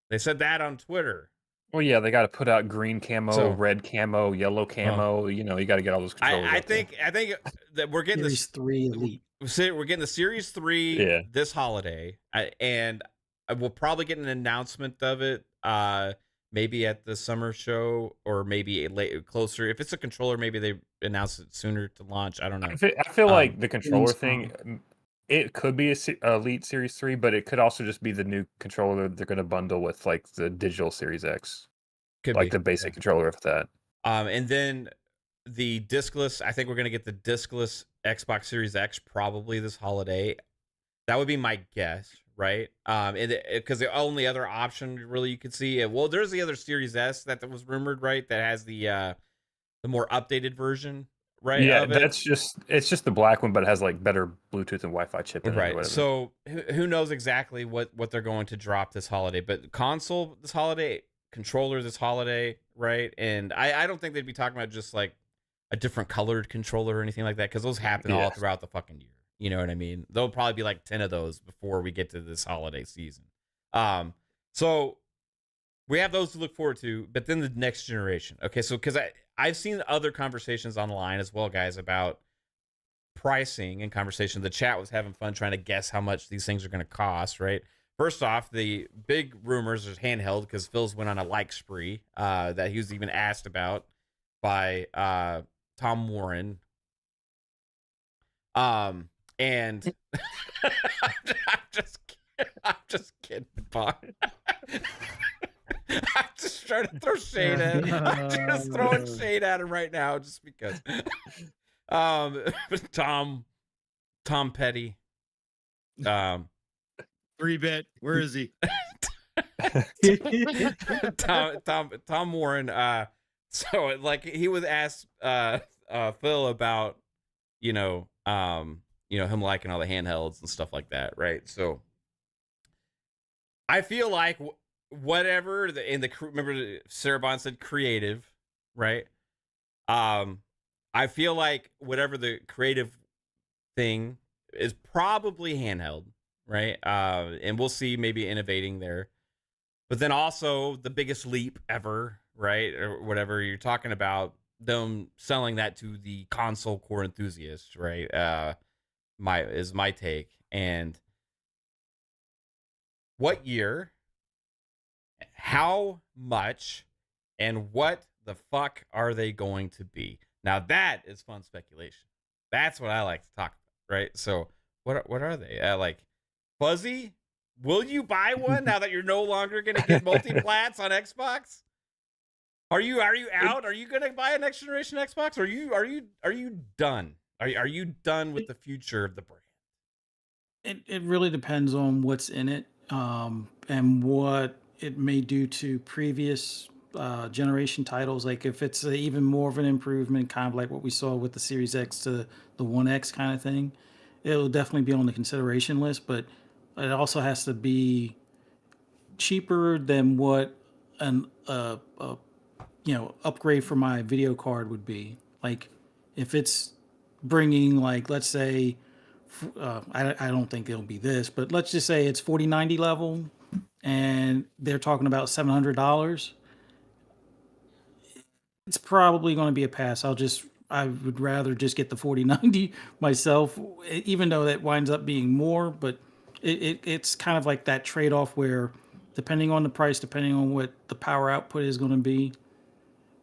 [SPEAKER 1] They said that on Twitter.
[SPEAKER 5] Well, yeah, they got to put out green camo,
[SPEAKER 1] So-
[SPEAKER 5] red camo, yellow camo. You know, you got to get all those controllers.
[SPEAKER 1] I
[SPEAKER 5] out there.
[SPEAKER 1] think that we're getting
[SPEAKER 3] Series 3 Elite.
[SPEAKER 1] we're getting the Series 3
[SPEAKER 5] Yeah.
[SPEAKER 1] this holiday, and we'll probably get an announcement of it maybe at the summer show, or maybe closer. If it's a controller, maybe they announce it sooner to launch. I don't know.
[SPEAKER 5] I feel like the controller
[SPEAKER 3] Gamescom.
[SPEAKER 5] thing, it could be a Elite Series 3, but it could also just be the new controller they're going to bundle with like the digital Series X,
[SPEAKER 1] Could
[SPEAKER 5] like
[SPEAKER 1] be.
[SPEAKER 5] the basic controller of that.
[SPEAKER 1] And then the discless, I think we're gonna get the discless Xbox Series X probably this holiday. That would be my guess, right? And because the only other option really you could see, well, there's the other Series S that was rumored, right? That has the more updated version, right?
[SPEAKER 5] Yeah,
[SPEAKER 1] of it.
[SPEAKER 5] it's just the black one, but it has like better Bluetooth and Wi-Fi chip in it or
[SPEAKER 1] Right.
[SPEAKER 5] whatever.
[SPEAKER 1] So who knows exactly what they're going to drop this holiday, but console this holiday, controller this holiday, right? And I don't think they'd be talking about just like a different colored controller or anything like that, because those happen all
[SPEAKER 5] Yes.
[SPEAKER 1] throughout the fucking year. You know what I mean? There'll probably be like 10 of those before we get to this holiday season. So we have those to look forward to, but then the next generation. Okay, so because I've seen other conversations online as well, guys, about pricing and conversation. The chat was having fun trying to guess how much these things are going to cost, right? First off, the big rumors is handheld, because Phil's went on a like spree that he was even asked about by Tom Warren And I'm just kidding, Bob. I'm just trying to throw shade at him. I'm just throwing shade at him right now just because. Tom Petty.
[SPEAKER 2] 3-bit. Where is he?
[SPEAKER 1] Tom Warren. So like he was asked Phil about him liking all the handhelds and stuff like that, right? So I feel like whatever remember Sarah Bond said creative, right? I feel like whatever the creative thing is probably handheld, right? And we'll see maybe innovating there. But then also the biggest leap ever, right? Or whatever you're talking about, them selling that to the console core enthusiasts, right? My take. And what year, how much, and what the fuck are they going to be? Now that is fun speculation. That's what I like to talk about, right? So what are they? Like Fuzzy? Will you buy one now that you're no longer going to get multi-plats on Xbox? Are you out? Are you going to buy a next generation Xbox? Or are you done? Are you done with the future of the brand?
[SPEAKER 3] It really depends on what's in it, and what it may do to previous generation titles. Like if it's even more of an improvement, kind of like what we saw with the Series X to the One X kind of thing, it'll definitely be on the consideration list. But it also has to be cheaper than what an upgrade for my video card would be. Like if it's bringing, like, let's say I don't think it'll be this, but let's just say it's 4090 level and they're talking about $700. It's probably going to be a pass. I would rather just get the 4090 myself, even though that winds up being more. But it's kind of like that trade-off where, depending on the price, depending on what the power output is going to be,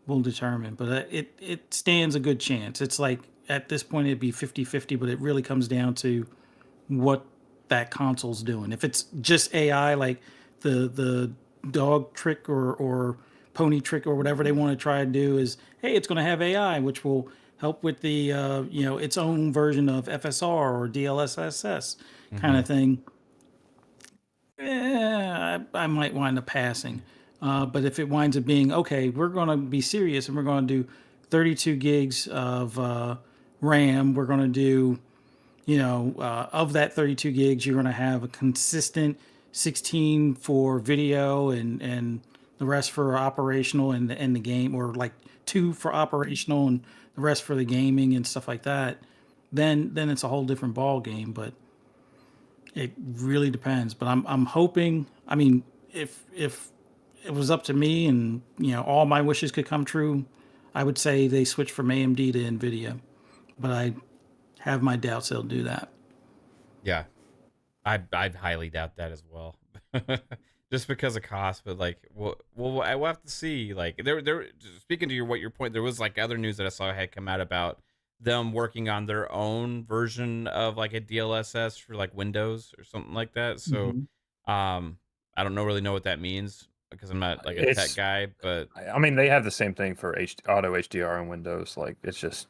[SPEAKER 3] will determine. But it stands a good chance. It's like at this point it'd be 50-50, but it really comes down to what that console's doing. If it's just AI, like the dog trick or pony trick or whatever they want to try to do is, hey, it's going to have AI, which will help with the its own version of FSR or DLSS kind of thing. I might wind up passing. But if it winds up being, okay, we're going to be serious and we're going to do 32 gigs of RAM, we're going to do, of that 32 gigs, you're going to have a consistent 16 for video and the rest for operational and the game, or like 2 for operational and the rest for the gaming and stuff like that. Then it's a whole different ball game. But it really depends. But I'm hoping. I mean, if it was up to me and all my wishes could come true, I would say they switch from AMD to NVIDIA. But I have my doubts they'll do that.
[SPEAKER 1] Yeah, I'd highly doubt that as well. Just because of cost. But like, well, I will have to see. Like, there. Speaking to your point, there was like other news that I saw had come out about them working on their own version of like a DLSS for like Windows or something like that. So, I don't really know what that means because I'm not like a tech guy. But
[SPEAKER 5] I mean, they have the same thing for auto HDR on Windows. Like, it's just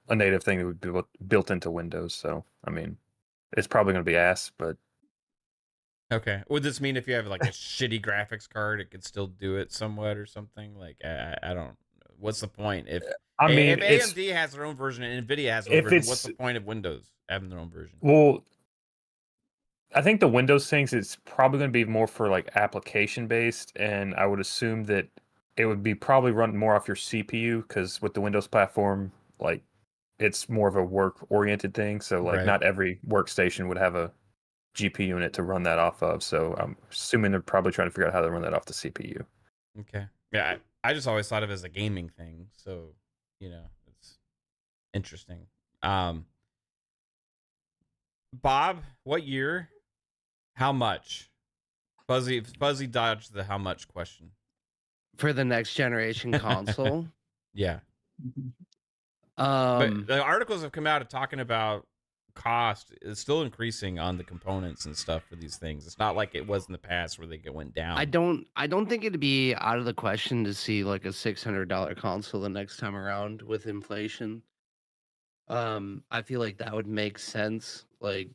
[SPEAKER 5] a native thing that would be built into Windows. So, I mean, it's probably going to be ass, but.
[SPEAKER 1] Okay. Would this mean if you have like a shitty graphics card, it could still do it somewhat or something? Like, I don't. What's the point? If AMD has their own version and NVIDIA has their own version, what's the point of Windows having their own version?
[SPEAKER 5] Well, I think the Windows things, it's probably going to be more for like application based, and I would assume that it would be probably run more off your CPU, because with the Windows platform, like, it's more of a work oriented thing. So like not every workstation would have a GPU unit to run that off of. So I'm assuming they're probably trying to figure out how to run that off the CPU.
[SPEAKER 1] Okay. Yeah, I just always thought of it as a gaming thing. So, it's interesting. Bob, what year? How much? Fuzzy dodged the how much question.
[SPEAKER 4] For the next generation console?
[SPEAKER 1] Yeah. But the articles have come out talking about cost is still increasing on the components and stuff for these things. It's not like it was in the past where they went down.
[SPEAKER 4] I don't think it'd be out of the question to see like a $600 console the next time around with inflation. I feel like that would make sense. Like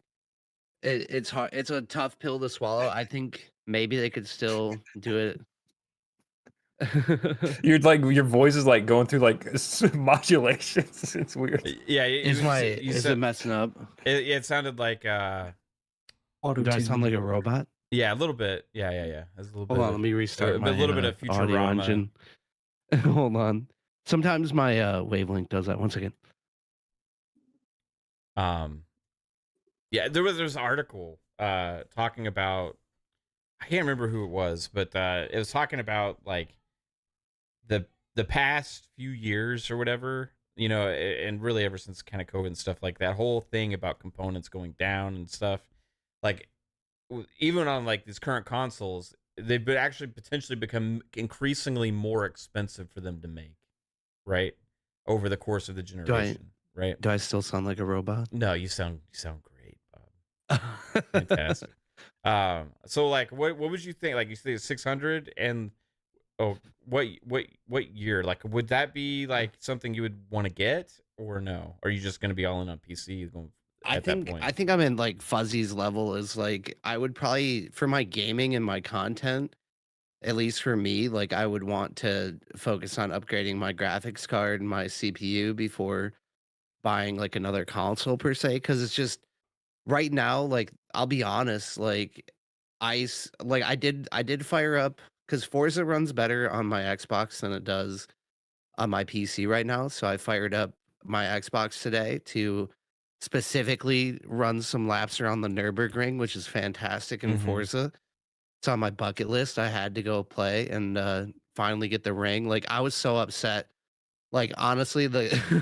[SPEAKER 4] it's hard. It's a tough pill to swallow. I think maybe they could still do it.
[SPEAKER 5] You're like your voice is like going through like modulations. It's weird.
[SPEAKER 1] Yeah,
[SPEAKER 4] Is it messing up?
[SPEAKER 1] it sounded like
[SPEAKER 4] Do I sound like a robot?
[SPEAKER 1] yeah, a little bit. Yeah. There's a little bit.
[SPEAKER 4] Hold on, let me restart
[SPEAKER 1] a
[SPEAKER 4] my
[SPEAKER 1] little bit of
[SPEAKER 4] audio
[SPEAKER 1] Futurama.
[SPEAKER 4] engine. Hold on. Sometimes my wavelength does that. 1 second.
[SPEAKER 1] Yeah, there's an article talking about, I can't remember who it was, but it was talking about like the past few years or whatever, you know, and really ever since kind of COVID and stuff, like that whole thing about components going down and stuff, like even on like these current consoles, they've been actually potentially become increasingly more expensive for them to make, right, over the course of the generation, right?
[SPEAKER 4] Do I still sound like a robot?
[SPEAKER 1] No, you sound great, Bob. Fantastic. So like, what would you think? Like, you say 600, and what year? Like, would that be like something you would want to get, or no? Or are you just going to be all in on PC at that point?
[SPEAKER 4] I think I'm in like Fuzzy's level. Is like I would probably, for my gaming and my content, at least for me, like I would want to focus on upgrading my graphics card and my CPU before buying like another console per se, because it's just right now, like I'll be honest, like I did fire up because Forza runs better on my Xbox than it does on my PC right now. So I fired up my Xbox today to specifically run some laps around the Nürburgring, which is fantastic in
[SPEAKER 1] Mhm.
[SPEAKER 4] Forza. It's on my bucket list. I had to go play and finally get the ring. Like I was so upset. Like honestly,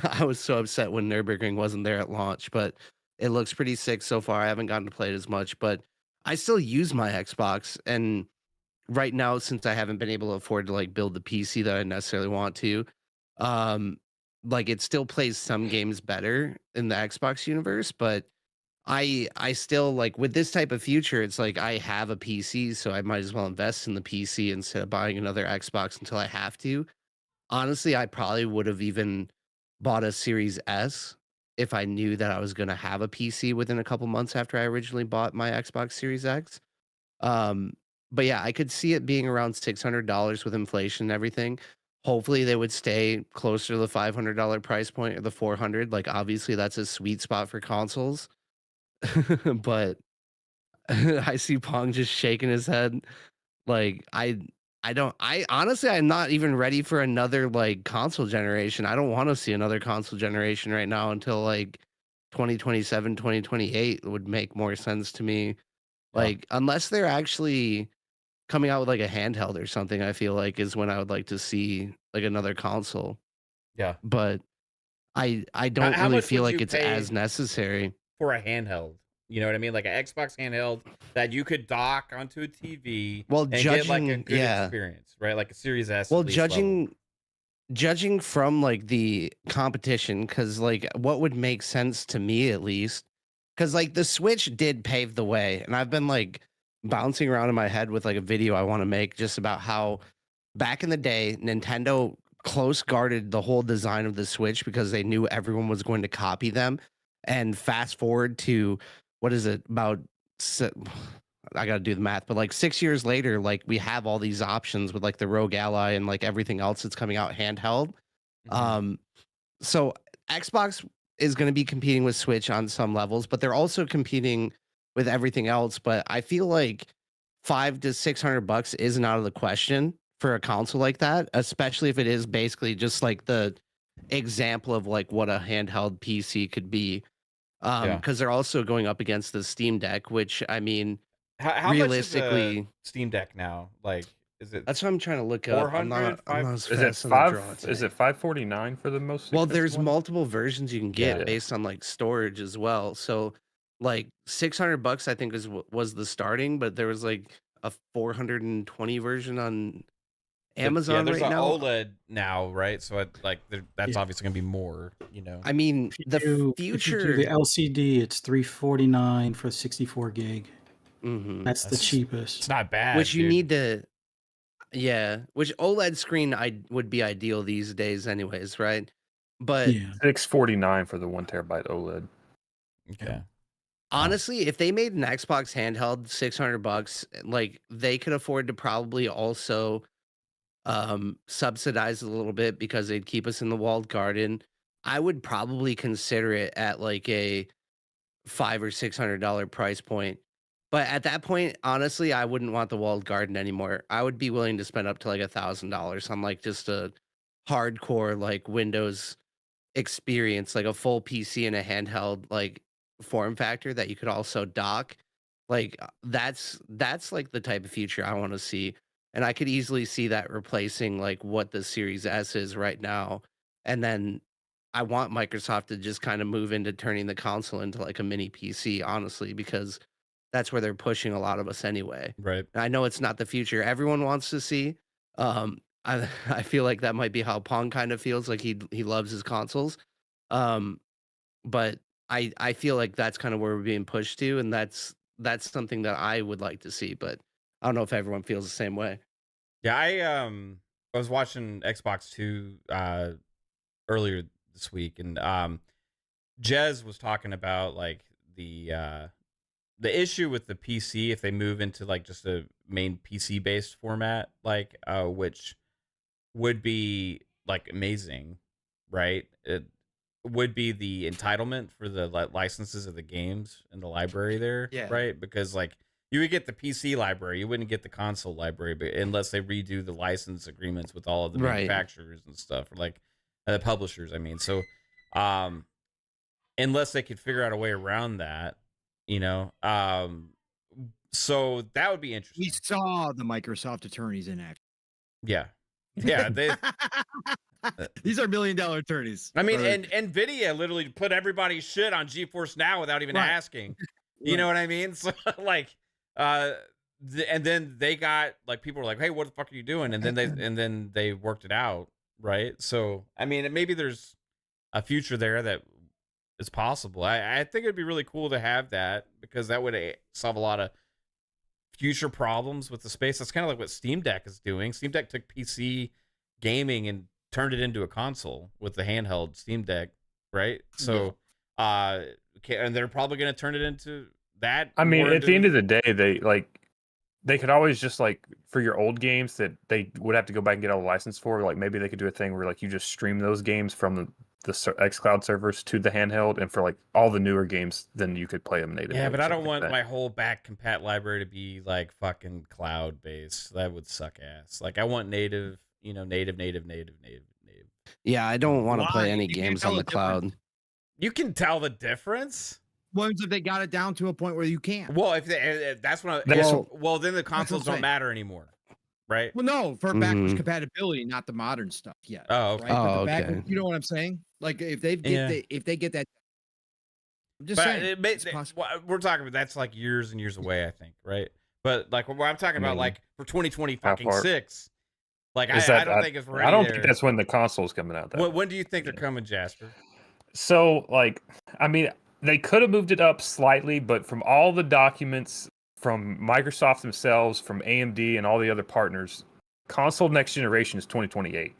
[SPEAKER 4] I was so upset when Nürburgring wasn't there at launch, but it looks pretty sick so far. I haven't gotten to play it as much, but I still use my Xbox. And right now, since I haven't been able to afford to like build the PC that I necessarily want to, um, like it still plays some games better in the Xbox universe, but I still like with this type of future, it's like I have a PC, so I might as well invest in the PC instead of buying another Xbox until I have to. Honestly, I probably would have even bought a Series S if I knew that I was going to have a PC within a couple months after I originally bought my Xbox Series X. Um, but yeah, I could see it being around $600 with inflation and everything. Hopefully, they would stay closer to the $500 price point or the 400. Like, obviously, that's a sweet spot for consoles. But I see Pong just shaking his head. Like, I honestly, I'm not even ready for another like console generation. I don't want to see another console generation right now until like 2027, 2028 would make more sense to me.
[SPEAKER 1] Yeah.
[SPEAKER 4] Like, unless they're actually coming out with like a handheld or something, I feel like is when I would like to see like another console.
[SPEAKER 1] Yeah.
[SPEAKER 4] But I don't
[SPEAKER 1] How
[SPEAKER 4] really
[SPEAKER 1] much
[SPEAKER 4] feel
[SPEAKER 1] would
[SPEAKER 4] like
[SPEAKER 1] you
[SPEAKER 4] it's
[SPEAKER 1] pay
[SPEAKER 4] as necessary.
[SPEAKER 1] for a handheld? You know what I mean? Like an Xbox handheld that you could dock onto a TV
[SPEAKER 4] Well,
[SPEAKER 1] and get like a good
[SPEAKER 4] yeah.
[SPEAKER 1] experience, right? Like a Series S.
[SPEAKER 4] Well,
[SPEAKER 1] at least level.
[SPEAKER 4] judging from like the competition, because like what would make sense to me at least, because like the Switch did pave the way, and I've been like bouncing around in my head with like a video I want to make just about how back in the day Nintendo close guarded the whole design of the Switch because they knew everyone was going to copy them. And fast forward to what is it about? I got to do the math, but like 6 years later, like we have all these options with like the Rogue Ally and like everything else that's coming out handheld.
[SPEAKER 1] Mhm.
[SPEAKER 4] So Xbox is going to be competing with Switch on some levels, but they're also competing with everything else. But I feel like $500 to $600 isn't out of the question for a console like that, especially if it is basically just like the example of like what a handheld PC could be.
[SPEAKER 1] Yeah.
[SPEAKER 4] Because they're also going up against the Steam Deck, which I mean,
[SPEAKER 1] How much is a
[SPEAKER 4] realistically,
[SPEAKER 1] Steam Deck now? Like, is it
[SPEAKER 4] that's what I'm trying to look up. I'm
[SPEAKER 1] 400?
[SPEAKER 4] not as
[SPEAKER 5] Is it
[SPEAKER 4] fast on the draw
[SPEAKER 5] five? Is
[SPEAKER 4] today.
[SPEAKER 5] it 549 for the most?
[SPEAKER 4] Well,
[SPEAKER 5] expensive
[SPEAKER 4] there's
[SPEAKER 5] one?
[SPEAKER 4] multiple versions you can get
[SPEAKER 1] Yeah.
[SPEAKER 4] based on like storage as well. So, like $600, I think was the starting, but there was like a 420 version on Amazon
[SPEAKER 1] there's
[SPEAKER 4] right
[SPEAKER 1] an
[SPEAKER 4] now.
[SPEAKER 1] OLED now, right? So that's
[SPEAKER 3] Yeah.
[SPEAKER 1] obviously gonna be more, you know.
[SPEAKER 4] I mean,
[SPEAKER 3] If you do
[SPEAKER 4] future.
[SPEAKER 3] the LCD, it's $349 for 64 gig. That's the
[SPEAKER 1] It's
[SPEAKER 3] cheapest.
[SPEAKER 1] not bad.
[SPEAKER 4] Which you
[SPEAKER 1] dude.
[SPEAKER 4] need to, yeah. Which OLED screen would be ideal these days, anyways, right? But
[SPEAKER 3] Yeah.
[SPEAKER 5] $649 for the 1 terabyte OLED.
[SPEAKER 1] Okay.
[SPEAKER 4] honestly, if they made an Xbox handheld $600, like they could afford to probably also subsidize a little bit because they'd keep us in the walled garden. I would probably consider it at like a $500 or $600 price point. But at that point, honestly, I wouldn't want the walled garden anymore. I would be willing to spend up to like $1,000 on like just a hardcore like Windows experience, like a full PC and a handheld like form factor that you could also dock. Like that's like the type of future I want to see. And I could easily see that replacing like what the Series S is right now. And then I want Microsoft to just kind of move into turning the console into like a mini PC, honestly, because that's where they're pushing a lot of us anyway.
[SPEAKER 1] Right.
[SPEAKER 4] And I know it's not the future everyone wants to see. I feel like that might be how Pong kind of feels, like he loves his consoles. But I feel like that's kind of where we're being pushed to, and that's something that I would like to see, but I don't know if everyone feels the same way.
[SPEAKER 1] Yeah, I was watching Xbox 2 earlier this week, and Jez was talking about like the issue with the PC if they move into like just a main PC based format, like which would be like amazing, right? It would be the entitlement for the licenses of the games in the library there,
[SPEAKER 2] Yeah.
[SPEAKER 1] right? Because like you would get the PC library, you wouldn't get the console library, but unless they redo the license agreements with all of the
[SPEAKER 4] Right.
[SPEAKER 1] manufacturers and stuff, or like the publishers. I mean, so unless they could figure out a way around that, you know, so that would be interesting.
[SPEAKER 2] We saw the Microsoft attorneys in action.
[SPEAKER 1] Yeah, yeah, they.
[SPEAKER 2] These are $1 million attorneys.
[SPEAKER 1] I mean,
[SPEAKER 2] brother.
[SPEAKER 1] and Nvidia literally put everybody's shit on GeForce Now without even
[SPEAKER 2] Right.
[SPEAKER 1] asking. You know what I mean? So like, and then they got like people were like, "Hey, what the fuck are you doing?" And then they worked it out, right? So I mean, maybe there's a future there that is possible. I think it'd be really cool to have that because that would solve a lot of future problems with the space. That's kind of like what Steam Deck is doing. Steam Deck took PC gaming and turned it into a console with the handheld Steam Deck, right? So, and they're probably going to turn it into that.
[SPEAKER 5] I mean, at the end of the day, they could always just like for your old games that they would have to go back and get all the license for. Like maybe they could do a thing where like you just stream those games from the XCloud servers to the handheld, and for like all the newer games, then you could play them natively.
[SPEAKER 1] Yeah, but I don't want
[SPEAKER 5] that.
[SPEAKER 1] my whole back compat library to be like fucking cloud based. That would suck ass. Like I want native. You know, native.
[SPEAKER 4] Yeah, I don't want to
[SPEAKER 2] Why?
[SPEAKER 4] play any
[SPEAKER 2] You can't
[SPEAKER 4] games
[SPEAKER 2] tell
[SPEAKER 4] on
[SPEAKER 2] the
[SPEAKER 4] the cloud.
[SPEAKER 2] difference.
[SPEAKER 1] You can tell the difference.
[SPEAKER 2] Ones if they got it down to a point where you can't.
[SPEAKER 1] Well, if that's what well, then the consoles don't
[SPEAKER 2] saying.
[SPEAKER 1] matter anymore, right?
[SPEAKER 2] Well, no, for backwards
[SPEAKER 4] Mhm.
[SPEAKER 2] compatibility, not the modern stuff yet.
[SPEAKER 1] Oh, okay.
[SPEAKER 2] Right? But
[SPEAKER 4] Oh,
[SPEAKER 2] the
[SPEAKER 4] okay.
[SPEAKER 2] backwards, you know what I'm saying? Like if they get
[SPEAKER 1] Yeah.
[SPEAKER 2] if they get that, I'm just
[SPEAKER 1] But
[SPEAKER 2] saying.
[SPEAKER 1] it may,
[SPEAKER 2] it's possible.
[SPEAKER 1] we're talking about that's like years and years away, I think, right? But like what I'm talking about,
[SPEAKER 5] mean,
[SPEAKER 1] like for 2020
[SPEAKER 5] how
[SPEAKER 1] fucking
[SPEAKER 5] far-
[SPEAKER 1] 6, like
[SPEAKER 5] Is
[SPEAKER 1] I
[SPEAKER 5] that-
[SPEAKER 1] don't think it's ready.
[SPEAKER 5] I don't
[SPEAKER 1] there.
[SPEAKER 5] think that's when the console's coming out.
[SPEAKER 1] When do you think they're coming, Jasper?
[SPEAKER 5] So, like, I mean, they could have moved it up slightly, but from all the documents from Microsoft themselves, from AMD, and all the other partners, console next generation is 2028.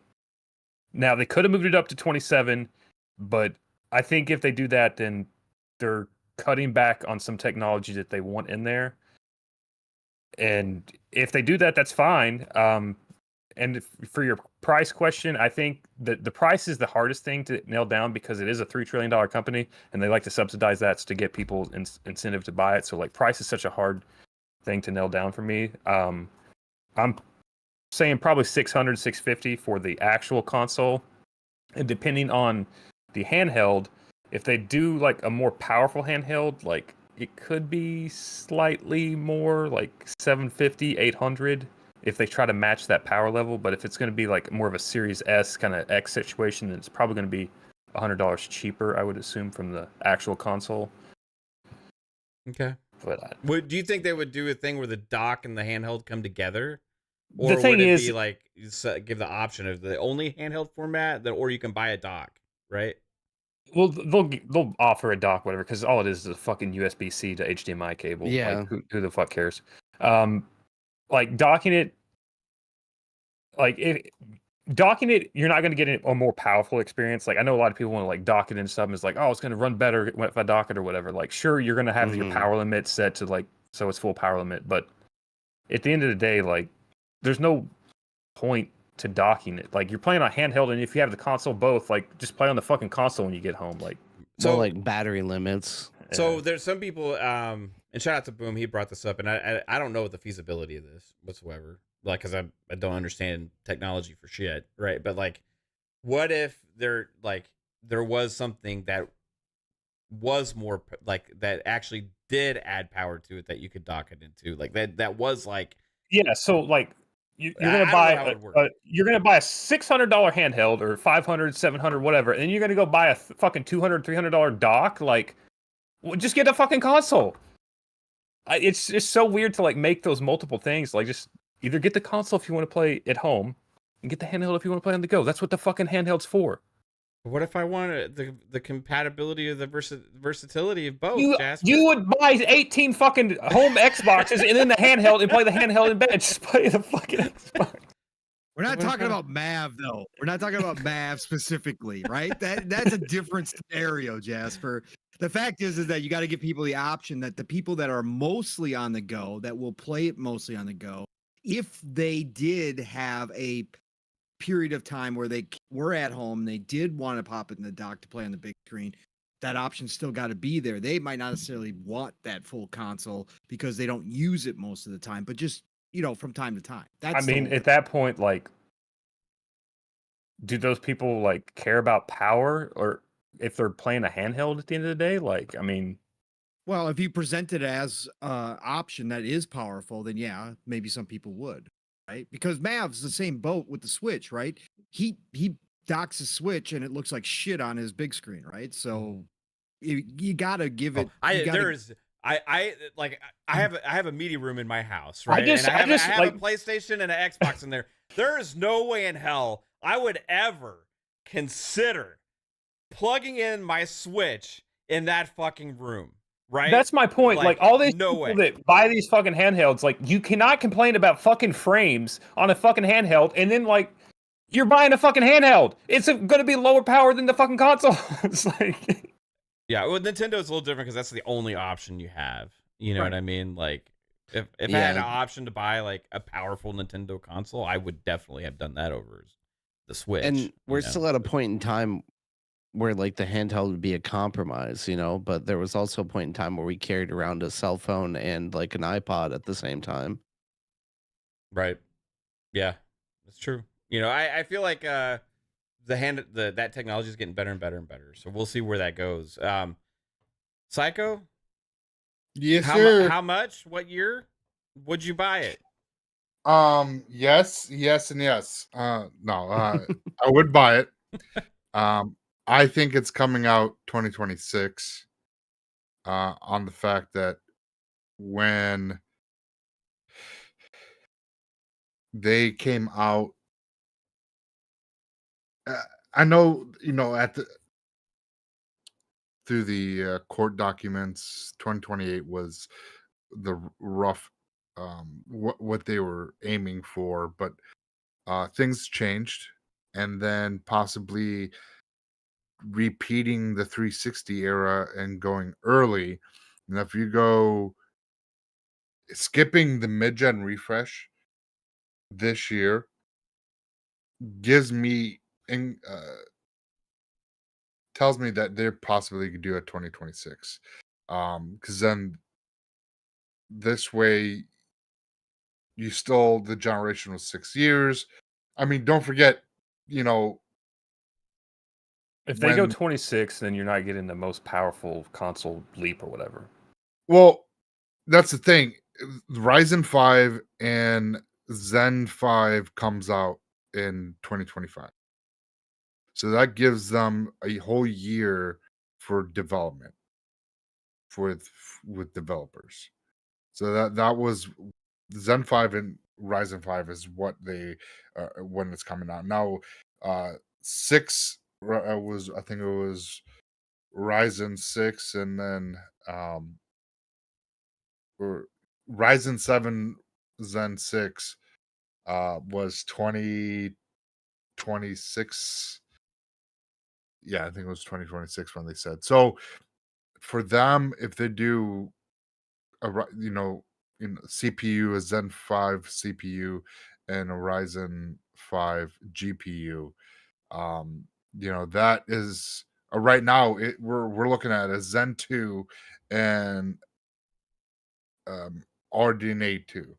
[SPEAKER 5] Now, they could have moved it up to 27, but I think if they do that, then they're cutting back on some technology that they want in there. And if they do that, that's fine. And for your price question, I think that the price is the hardest thing to nail down because it is a $3 trillion company and they like to subsidize that to get people incentive to buy it. So like price is such a hard thing to nail down for me. I'm saying probably 600, 650 for the actual console. And depending on the handheld, if they do like a more powerful handheld, like it could be slightly more like 750, 800. If they try to match that power level, but if it's going to be like more of a Series S kind of X situation, then it's probably going to be $100 cheaper, I would assume, from the actual console.
[SPEAKER 1] Okay.
[SPEAKER 5] But
[SPEAKER 1] Do you think they would do a thing where the dock and the handheld come together? Or
[SPEAKER 5] the thing
[SPEAKER 1] would it
[SPEAKER 5] is,
[SPEAKER 1] be like give the option of the only handheld format, or you can buy a dock, right?
[SPEAKER 5] well, they'll offer a dock, whatever, because all it is a fucking USB-C to HDMI cable.
[SPEAKER 4] Yeah.
[SPEAKER 5] Like who the fuck cares? Like docking it, docking it, you're not going to get a more powerful experience. Like I know a lot of people want to like dock it and stuff. And it's like, oh, it's going to run better if I dock it or whatever. Like sure, you're going to have your
[SPEAKER 4] Mhm.
[SPEAKER 5] power limit set to like so it's full power limit, but at the end of the day, like there's no point to docking it. Like you're playing on handheld, and if you have the console both, like just play on the fucking console when you get home. Like
[SPEAKER 4] So
[SPEAKER 1] So
[SPEAKER 4] like battery limits.
[SPEAKER 1] So there's some people, and shout out to Boom, he brought this up, and I don't know what the feasibility of this whatsoever, like, because I don't understand technology for shit, right? But like, what if there was something that was more that actually did add power to it that you could dock it into, like that was like,
[SPEAKER 5] yeah, so like you're
[SPEAKER 1] I
[SPEAKER 5] gonna
[SPEAKER 1] don't know
[SPEAKER 5] buy
[SPEAKER 1] how it would work.
[SPEAKER 5] you're gonna buy a $600 handheld or 500, 700, whatever, and then you're gonna go buy a fucking $200, $300 dock. Like, well, just get a fucking console. It's just so weird to like make those multiple things. Like, just either get the console if you want to play at home, and get the handheld if you want to play on the go. That's what the fucking handheld's for.
[SPEAKER 1] What if I wanted the compatibility of the versatility of both,
[SPEAKER 5] You
[SPEAKER 1] Jasper?
[SPEAKER 5] you would buy 18 fucking home Xboxes and then the handheld and play the handheld in bed. Just play the fucking Xbox.
[SPEAKER 2] We're not
[SPEAKER 1] What
[SPEAKER 2] talking
[SPEAKER 1] about-
[SPEAKER 2] about Mav though. We're not talking about Mav specifically, right? That's a different scenario, Jasper. The fact is that you got to give people the option that the people that are mostly on the go, that will play it mostly on the go, if they did have a period of time where they were at home, they did want to pop it in the dock to play on the big screen, that option still got to be there. They might not necessarily want that full console because they don't use it most of the time, but just, from time to time. That's
[SPEAKER 5] I
[SPEAKER 2] the
[SPEAKER 5] mean,
[SPEAKER 2] whole
[SPEAKER 5] at
[SPEAKER 2] thing.
[SPEAKER 5] that point, like, do those people like care about power, or if they're playing a handheld at the end of the day? Like, I mean,
[SPEAKER 2] Well, if you present it as an option that is powerful, then yeah, maybe some people would, right? Because Mav's the same boat with the Switch, right? He docks his Switch and it looks like shit on his big screen, right? So you gotta give it. you gotta-
[SPEAKER 1] I have a media room in my house, right?
[SPEAKER 5] just-
[SPEAKER 1] and I
[SPEAKER 5] I just,
[SPEAKER 1] have
[SPEAKER 5] like-
[SPEAKER 1] a PlayStation and an Xbox in there. There is no way in hell I would ever consider plugging in my Switch in that fucking room, right?
[SPEAKER 5] that's my point. Like all these
[SPEAKER 1] no
[SPEAKER 5] people
[SPEAKER 1] way.
[SPEAKER 5] that buy these fucking handhelds, like you cannot complain about fucking frames on a fucking handheld, and then like you're buying a fucking handheld. It's going to be lower power than the fucking console. It's like,
[SPEAKER 1] Yeah, well, Nintendo's a little different because that's the only option you have. You know
[SPEAKER 2] Right.
[SPEAKER 1] what I mean? Like, if I had an
[SPEAKER 4] Yeah.
[SPEAKER 1] option to buy like a powerful Nintendo console, I would definitely have done that over the Switch.
[SPEAKER 4] And we're
[SPEAKER 1] you know?
[SPEAKER 4] still at a point in time where like the handheld would be a compromise, but there was also a point in time where we carried around a cell phone and like an iPod at the same time.
[SPEAKER 1] Right. Yeah, that's true. I feel like that technology is getting better and better and better. So we'll see where that goes. Psycho,
[SPEAKER 6] Yes, sir.
[SPEAKER 1] how much? What year? Would you buy it?
[SPEAKER 6] Yes, and yes. No, I would buy it. I think it's coming out 2026. On the fact that when they came out, I know, through the court documents, 2028 was the rough, what they were aiming for, but things changed, and then possibly repeating the 360 era and going early. And if you go skipping the mid-gen refresh this year, gives me tells me that they're possibly could do it 2026, because then this way the generation was 6 years. I mean, don't forget,
[SPEAKER 5] if they go
[SPEAKER 6] When-
[SPEAKER 5] 26, then you're not getting the most powerful console leap or whatever.
[SPEAKER 6] well, that's the thing. Ryzen 5 and Zen 5 comes out in 2025. So that gives them a whole year for development with developers. So that was Zen 5 and Ryzen 5 is what they when it's coming out. Now 6 was, I think it was Ryzen 6, and then or Ryzen 7 Zen 6 was 2026. Yeah, I think it was 2026 when they said. So for them, if they do CPU, a Zen 5 CPU and a Ryzen 5 GPU, that is right now we're looking at a Zen 2 and RDNA 2.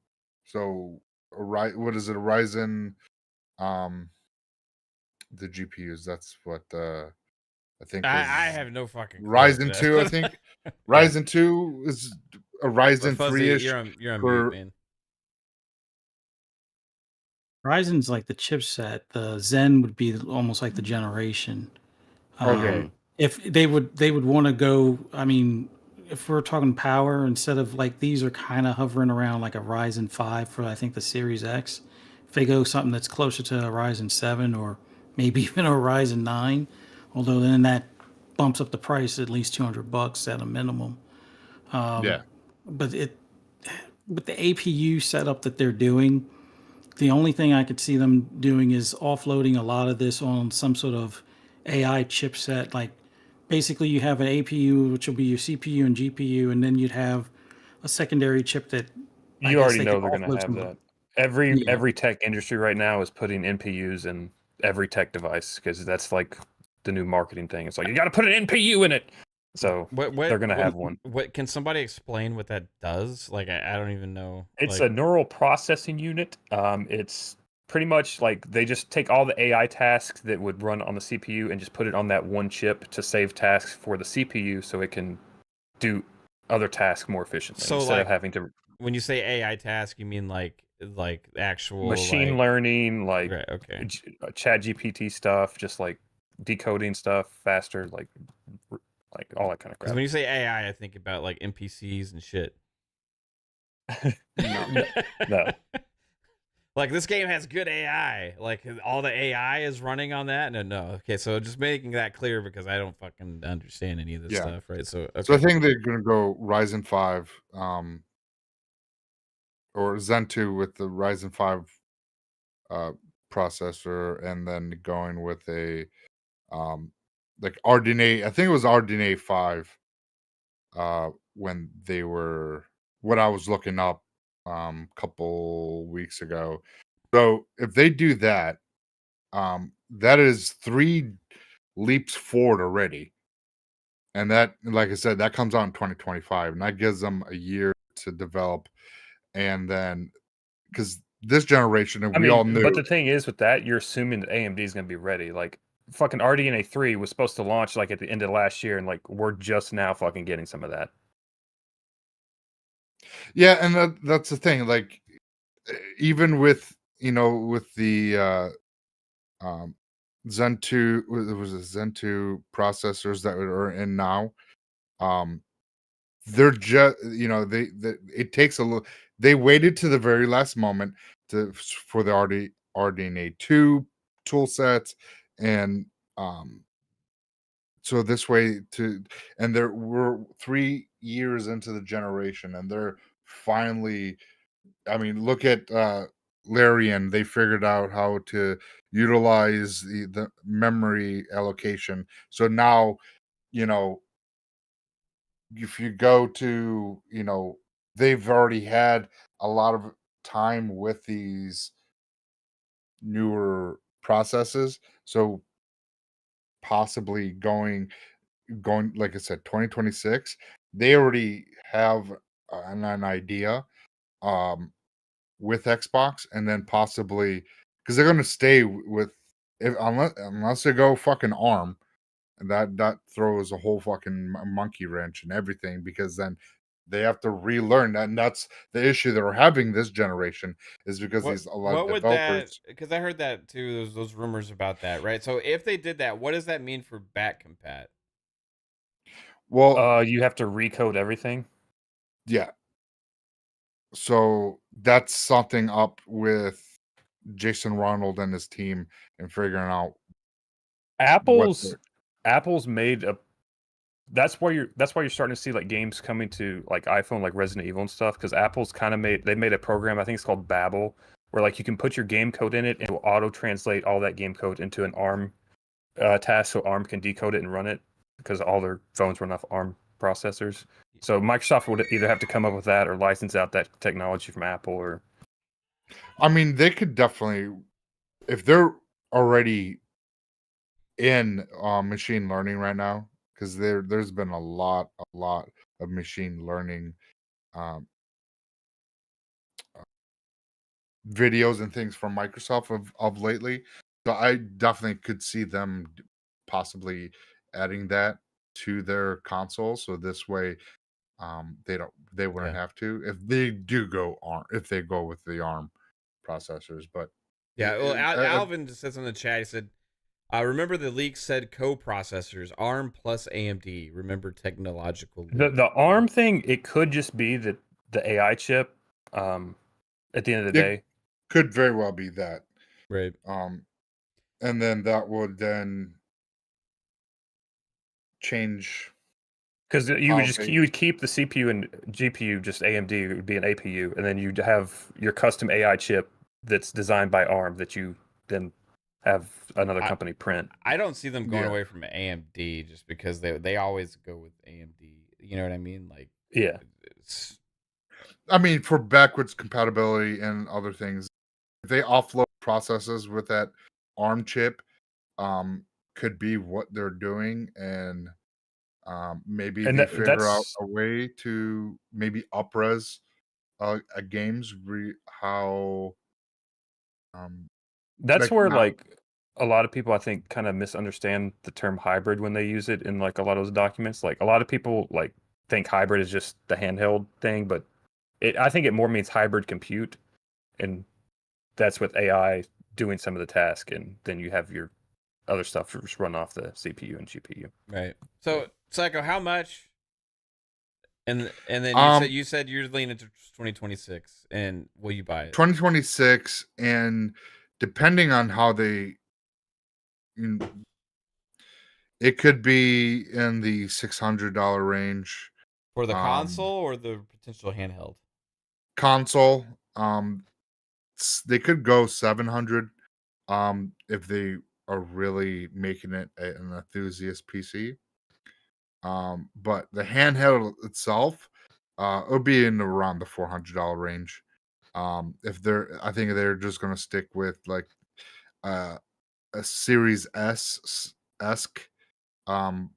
[SPEAKER 6] So what is it, a Ryzen, the GPUs, that's what I think was
[SPEAKER 1] I have no fucking clue.
[SPEAKER 6] Ryzen 2, I think.
[SPEAKER 1] Yeah.
[SPEAKER 6] Ryzen 2 is a Ryzen
[SPEAKER 1] Fuzzy,
[SPEAKER 6] 3-ish.
[SPEAKER 1] you're on mute,
[SPEAKER 6] for
[SPEAKER 1] man.
[SPEAKER 3] Ryzen's like the chipset. The Zen would be almost like the generation.
[SPEAKER 6] Okay.
[SPEAKER 3] If they would want to go, I mean, if we're talking power, instead of like these are kind of hovering around like a Ryzen 5 for I think the Series X. If they go something that's closer to a Ryzen 7 or maybe even a Ryzen 9, although then that bumps up the price at least $200 at a minimum.
[SPEAKER 6] Yeah.
[SPEAKER 3] But with the APU setup that they're doing, the only thing I could see them doing is offloading a lot of this on some sort of AI chipset. Like basically you have an APU, which will be your CPU and GPU, and then you'd have a secondary chip that I
[SPEAKER 5] You
[SPEAKER 3] guess
[SPEAKER 5] already
[SPEAKER 3] they
[SPEAKER 5] know
[SPEAKER 3] could
[SPEAKER 5] they're going to
[SPEAKER 3] offload
[SPEAKER 5] have
[SPEAKER 3] some.
[SPEAKER 5] that. Every
[SPEAKER 3] Yeah.
[SPEAKER 5] every tech industry right now is putting NPUs in every tech device because that's like the new marketing thing. It's like you got to put an NPU in it. So
[SPEAKER 1] What
[SPEAKER 5] they're going to have one.
[SPEAKER 1] What can somebody explain what that does? Like I don't even know.
[SPEAKER 5] It's
[SPEAKER 1] like,
[SPEAKER 5] a neural processing unit. It's pretty much like they just take all the AI tasks that would run on the CPU and just put it on that one chip to save tasks for the CPU so it can do other tasks more efficiently
[SPEAKER 1] So,
[SPEAKER 5] instead
[SPEAKER 1] like,
[SPEAKER 5] of having to
[SPEAKER 1] when you say AI task, you mean like actual
[SPEAKER 5] machine
[SPEAKER 1] like,
[SPEAKER 5] learning, like
[SPEAKER 1] right, okay.
[SPEAKER 5] chat GPT stuff, just like decoding stuff faster, like all that kind of
[SPEAKER 1] Because
[SPEAKER 5] crap.
[SPEAKER 1] when you say AI, I think about like NPCs and shit.
[SPEAKER 5] No.
[SPEAKER 1] Like this game has good AI. Like all the AI is running on that. No. Okay, so just making that clear because I don't fucking understand any of this stuff, right? So okay.
[SPEAKER 6] So I think they're gonna go Ryzen 5, or Zen 2 with the Ryzen 5 processor, and then going with a like RDNA. I think it was RDNA 5 when they were, what I was looking up couple weeks ago. So if they do that, that is 3 leaps forward already. And that, like I said, that comes out in 2025, and that gives them a year to develop. And then, because this generation, and
[SPEAKER 5] I
[SPEAKER 6] we all
[SPEAKER 5] mean,
[SPEAKER 6] knew,
[SPEAKER 5] but the thing is with that, you're assuming that AMD is going to be ready. Like fucking RDNA 3 was supposed to launch like at the end of last year, and like we're just now fucking getting some of that.
[SPEAKER 6] yeah, and that's the thing. Like, even with with the Zen 2, was it Zen 2 processors that are in now, they're just, they it takes a little. They waited to the very last moment for the RDNA 2 tool sets, and so this way and we're 3 years into the generation, and they're finally, I mean, look at Larian. They figured out how to utilize the memory allocation. So now, if you go to, they've already had a lot of time with these newer processes. So possibly going, like I said, 2026, they already have an idea with Xbox, and then possibly, because they're going to stay with, unless they go fucking ARM, and that throws a whole fucking monkey wrench and everything, because then they have to relearn that. And that's the issue that we're having this generation, is because a lot of
[SPEAKER 1] what would that?
[SPEAKER 6] developers.
[SPEAKER 1] Because I heard that too. Those rumors about that, right? So if they did that, what does that mean for back compat?
[SPEAKER 6] Well,
[SPEAKER 5] You have to recode everything.
[SPEAKER 6] yeah. So that's something up with Jason Ronald and his team and figuring out what
[SPEAKER 5] Apple's Apple's made a that's why you're starting to see like games coming to like iPhone, like Resident Evil and stuff, because Apple's kind of made a program, I think it's called Babel, where like you can put your game code in it and it will auto translate all that game code into an ARM task, so ARM can decode it and run it, because all their phones run off ARM processors. So Microsoft would either have to come up with that or license out that technology from Apple, or
[SPEAKER 6] I mean, they could definitely, if they're already in machine learning right now, because there's been a lot of machine learning um, videos and things from Microsoft of lately. So I definitely could see them possibly adding that to their console. So this way, they wouldn't
[SPEAKER 1] Yeah.
[SPEAKER 6] have to if they do go ARM, if they go with the ARM processors. But
[SPEAKER 1] Yeah. Well,
[SPEAKER 6] I-
[SPEAKER 1] Alvin just says in the chat, he said, remember the leak said co-processors, ARM plus AMD. Remember technological leak.
[SPEAKER 5] the ARM thing, it could just be that the AI chip. At the end of the
[SPEAKER 6] It
[SPEAKER 5] day,
[SPEAKER 6] could very well be that.
[SPEAKER 1] Right.
[SPEAKER 6] And then that would then change.
[SPEAKER 5] because you would just
[SPEAKER 6] they-
[SPEAKER 5] you would keep the CPU and GPU just AMD. It would be an APU, and then you'd have your custom AI chip that's designed by ARM that you then have another company print.
[SPEAKER 1] I don't see them going
[SPEAKER 6] Yeah.
[SPEAKER 1] away from AMD just because they always go with AMD. You know what I mean? Like,
[SPEAKER 5] Yeah,
[SPEAKER 1] it's,
[SPEAKER 6] I mean, for backwards compatibility and other things, if they offload processes with that ARM chip, could be what they're doing, and maybe
[SPEAKER 5] and
[SPEAKER 6] they figure out
[SPEAKER 5] that's
[SPEAKER 6] a way to maybe upres a game's how
[SPEAKER 5] that's
[SPEAKER 6] like
[SPEAKER 5] where
[SPEAKER 6] not
[SPEAKER 5] like a lot of people I think kind of misunderstand the term hybrid when they use it in like a lot of those documents. Like a lot of people like think hybrid is just the handheld thing, but I think it more means hybrid compute, and that's with AI doing some of the task, and then you have your other stuff to just run off the CPU and GPU.
[SPEAKER 1] right. So, Psycho, how much? And then you said you're leaning to 2026, and will you buy it?
[SPEAKER 6] 2026, and depending on how they mm, it could be in the $600 range.
[SPEAKER 1] For the console or the potential handheld?
[SPEAKER 6] Console, they could go 700 if they are really making it an enthusiast PC. But the handheld itself, it'll be in around the $400 range. I think they're just gonna stick with like uh, a Series S esque, um,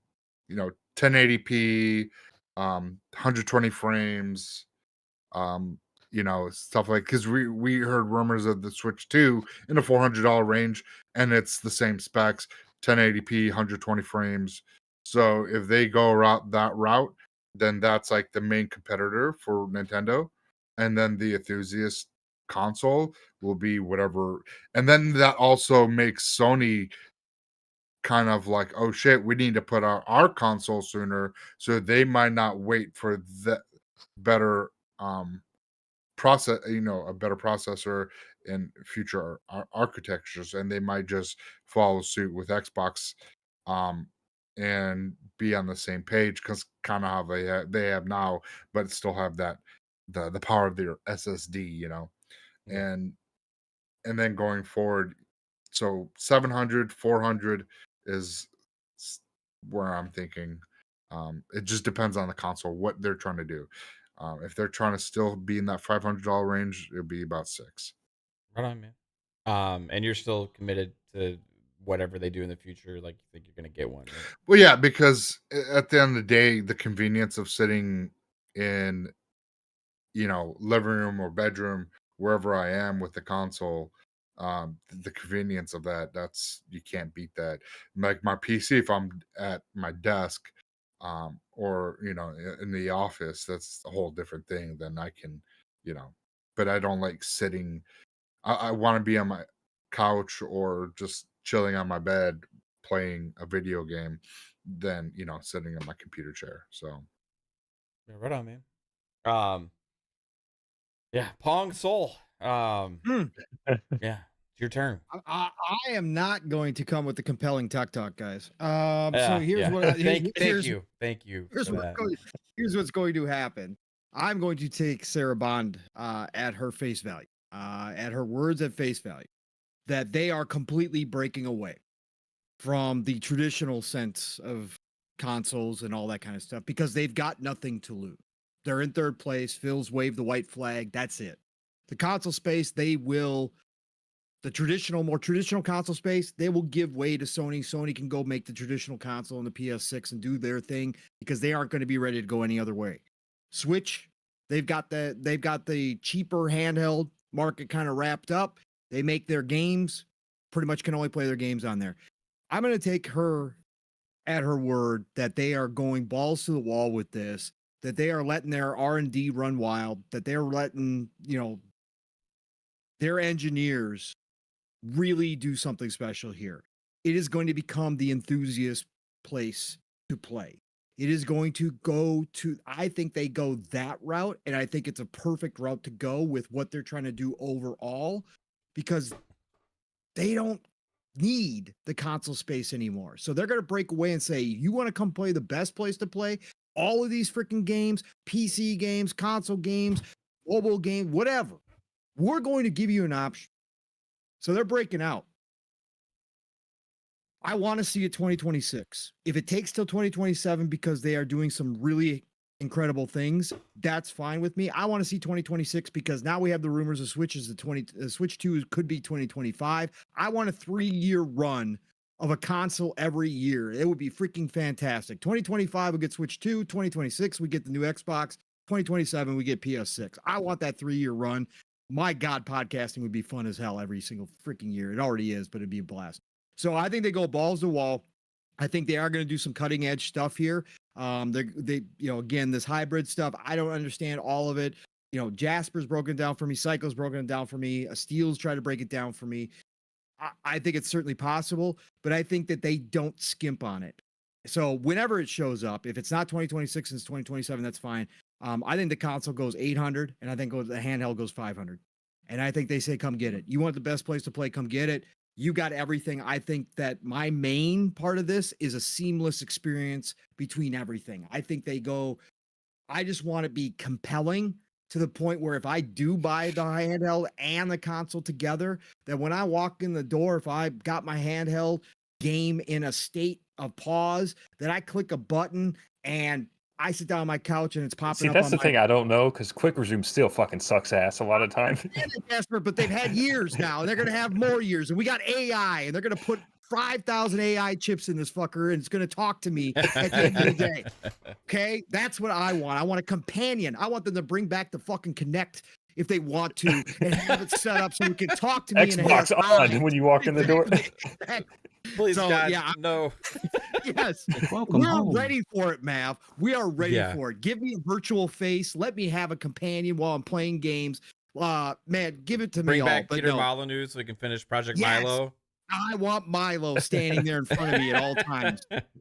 [SPEAKER 6] 1080p, 120 frames, um, stuff like, because we heard rumors of the Switch 2 in the $400 range, and it's the same specs, 1080p, 120 frames. So if they go that route, then that's like the main competitor for Nintendo, and then the enthusiast console will be whatever. And then that also makes Sony kind of like, oh shit, we need to put our console sooner, so they might not wait for the better a better processor in future architectures, and they might just follow suit with Xbox, and be on the same page, because kind of how they have now, but still have that the power of their SSD,
[SPEAKER 1] Yeah.
[SPEAKER 6] and then going forward, so 700, 400 is where I'm thinking. It just depends on the console, what they're trying to do. If they're trying to still be in that $500 range, it'll be about six.
[SPEAKER 1] Right on, man. And you're still committed to whatever they do in the future. Like, you think you're gonna get one, right?
[SPEAKER 6] Well, yeah, because at the end of the day, the convenience of sitting in, living room or bedroom, wherever I am with the console, the convenience of that's, you can't beat that. Like my PC, if I'm at my desk, or in the office, that's a whole different thing. Then I can, but I don't like sitting. I want to be on my couch or just chilling on my bed playing a video game than sitting in my computer chair. So
[SPEAKER 1] Yeah, right on, man. Um, Yeah, Pong Soul.
[SPEAKER 2] Hmm.
[SPEAKER 1] Yeah, it's your turn.
[SPEAKER 2] I am not going to come with the compelling talk, guys. So
[SPEAKER 1] Yeah,
[SPEAKER 2] here's
[SPEAKER 1] yeah.
[SPEAKER 2] what I,
[SPEAKER 1] Thank
[SPEAKER 2] here's
[SPEAKER 1] you
[SPEAKER 2] here's
[SPEAKER 1] for that.
[SPEAKER 2] here's what's going to happen. I'm going to take Sarah Bond at her face value, at her words at face value, that they are completely breaking away from the traditional sense of consoles and all that kind of stuff because they've got nothing to lose. They're in third place. Phil's waved the white flag. That's it. The console space, they will more traditional console space, they will give way to Sony. Sony can go make the traditional console and the PS6 and do their thing because they aren't going to be ready to go any other way. Switch, they've got the cheaper handheld market kind of wrapped up. They make their games, pretty much can only play their games on there. I'm going to take her at her word that they are going balls to the wall with this, that they are letting their R&D run wild, that they're letting, their engineers really do something special here. It is going to become the enthusiast place to play. It is going to go to, I think they go that route, and I think it's a perfect route to go with what they're trying to do overall because they don't need the console space anymore. So they're going to break away and say, you want to come play the best place to play all of these freaking games, PC games, console games, mobile game, whatever. We're going to give you an option. So they're breaking out. I want to see it 2026. If it takes till 2027 because they are doing some really incredible things, that's fine with me. I want to see 2026 because now we have the rumors of Switches. The Switch 2 could be 2025. I want a 3-year run of a console every year. It would be freaking fantastic. 2025 we get Switch 2. 2026 we get the new Xbox. 2027 we get PS6. I want that 3-year run. My God, podcasting would be fun as hell every single freaking year. It already is, but it'd be a blast. So I think they go balls to the wall. I think they are going to do some cutting edge stuff here. Again, this hybrid stuff, I don't understand all of it. Jasper's broken down for me. Psycho's broken down for me. Steel's tried to break it down for me. I think it's certainly possible, but I think that they don't skimp on it. So whenever it shows up, if it's not 2026 and it's 2027, that's fine. I think the console goes 800 and I think the handheld goes 500. And I think they say, come get it. You want the best place to play, come get it. You got everything. I think that my main part of this is a seamless experience between everything. I think I just want to be compelling to the point where if I do buy the handheld and the console together, that when I walk in the door, if I got my handheld game in a state of pause, that I click a button and I sit down on my couch and it's popping
[SPEAKER 5] See,
[SPEAKER 2] up
[SPEAKER 5] that's
[SPEAKER 2] on
[SPEAKER 5] the
[SPEAKER 2] my
[SPEAKER 5] thing I don't know because Quick Resume still fucking sucks ass a lot of time.
[SPEAKER 2] Jasper, but they've had years now, and they're going to have more years. And we got AI, and they're going to put 5,000 AI chips in this fucker, and it's going to talk to me at the end of the day. Okay, that's what I want. I want a companion. I want them to bring back the fucking Kinect if they want to, and have it set up so we can talk to me.
[SPEAKER 5] Xbox on when you walk in the door.
[SPEAKER 2] Exactly.
[SPEAKER 1] Please,
[SPEAKER 2] So,
[SPEAKER 1] God,
[SPEAKER 2] yeah,
[SPEAKER 1] no.
[SPEAKER 2] Yes,
[SPEAKER 3] Welcome
[SPEAKER 2] we're
[SPEAKER 3] home.
[SPEAKER 2] ready for it, Mav. We are ready
[SPEAKER 1] Yeah.
[SPEAKER 2] for it. Give me a virtual face. Let me have a companion while I'm playing games. Man, give it to
[SPEAKER 1] Bring
[SPEAKER 2] me all.
[SPEAKER 1] back
[SPEAKER 2] But
[SPEAKER 1] Peter
[SPEAKER 2] no,
[SPEAKER 1] Molyneux so we can finish Project
[SPEAKER 2] Yes.
[SPEAKER 1] Milo.
[SPEAKER 2] I want Milo standing there in front of me at all times.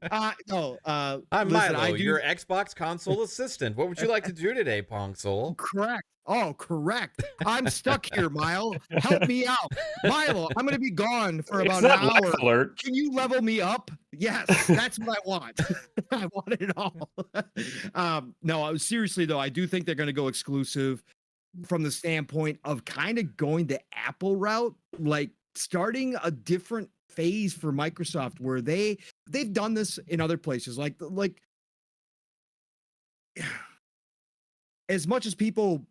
[SPEAKER 1] I'm
[SPEAKER 2] Listen,
[SPEAKER 1] Milo,
[SPEAKER 2] I do.
[SPEAKER 1] your Xbox console assistant. What would you like to do today, Pong Soul?
[SPEAKER 2] Correct. Oh, correct. I'm stuck here, Milo. Help me out. Milo, I'm going to be gone for
[SPEAKER 5] It's
[SPEAKER 2] about an
[SPEAKER 5] not
[SPEAKER 2] hour.
[SPEAKER 5] Life Alert.
[SPEAKER 2] Can you level me up? Yes, that's what I want. I want it all. No, seriously though, I do think they're going to go exclusive from the standpoint of kind of going the Apple route, like starting a different phase for Microsoft where they've done this in other places, like as much as people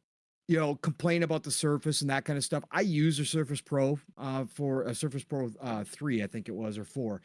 [SPEAKER 2] complain about the Surface and that kind of stuff. I use a Surface Pro for a Surface Pro 3, I think it was, or 4,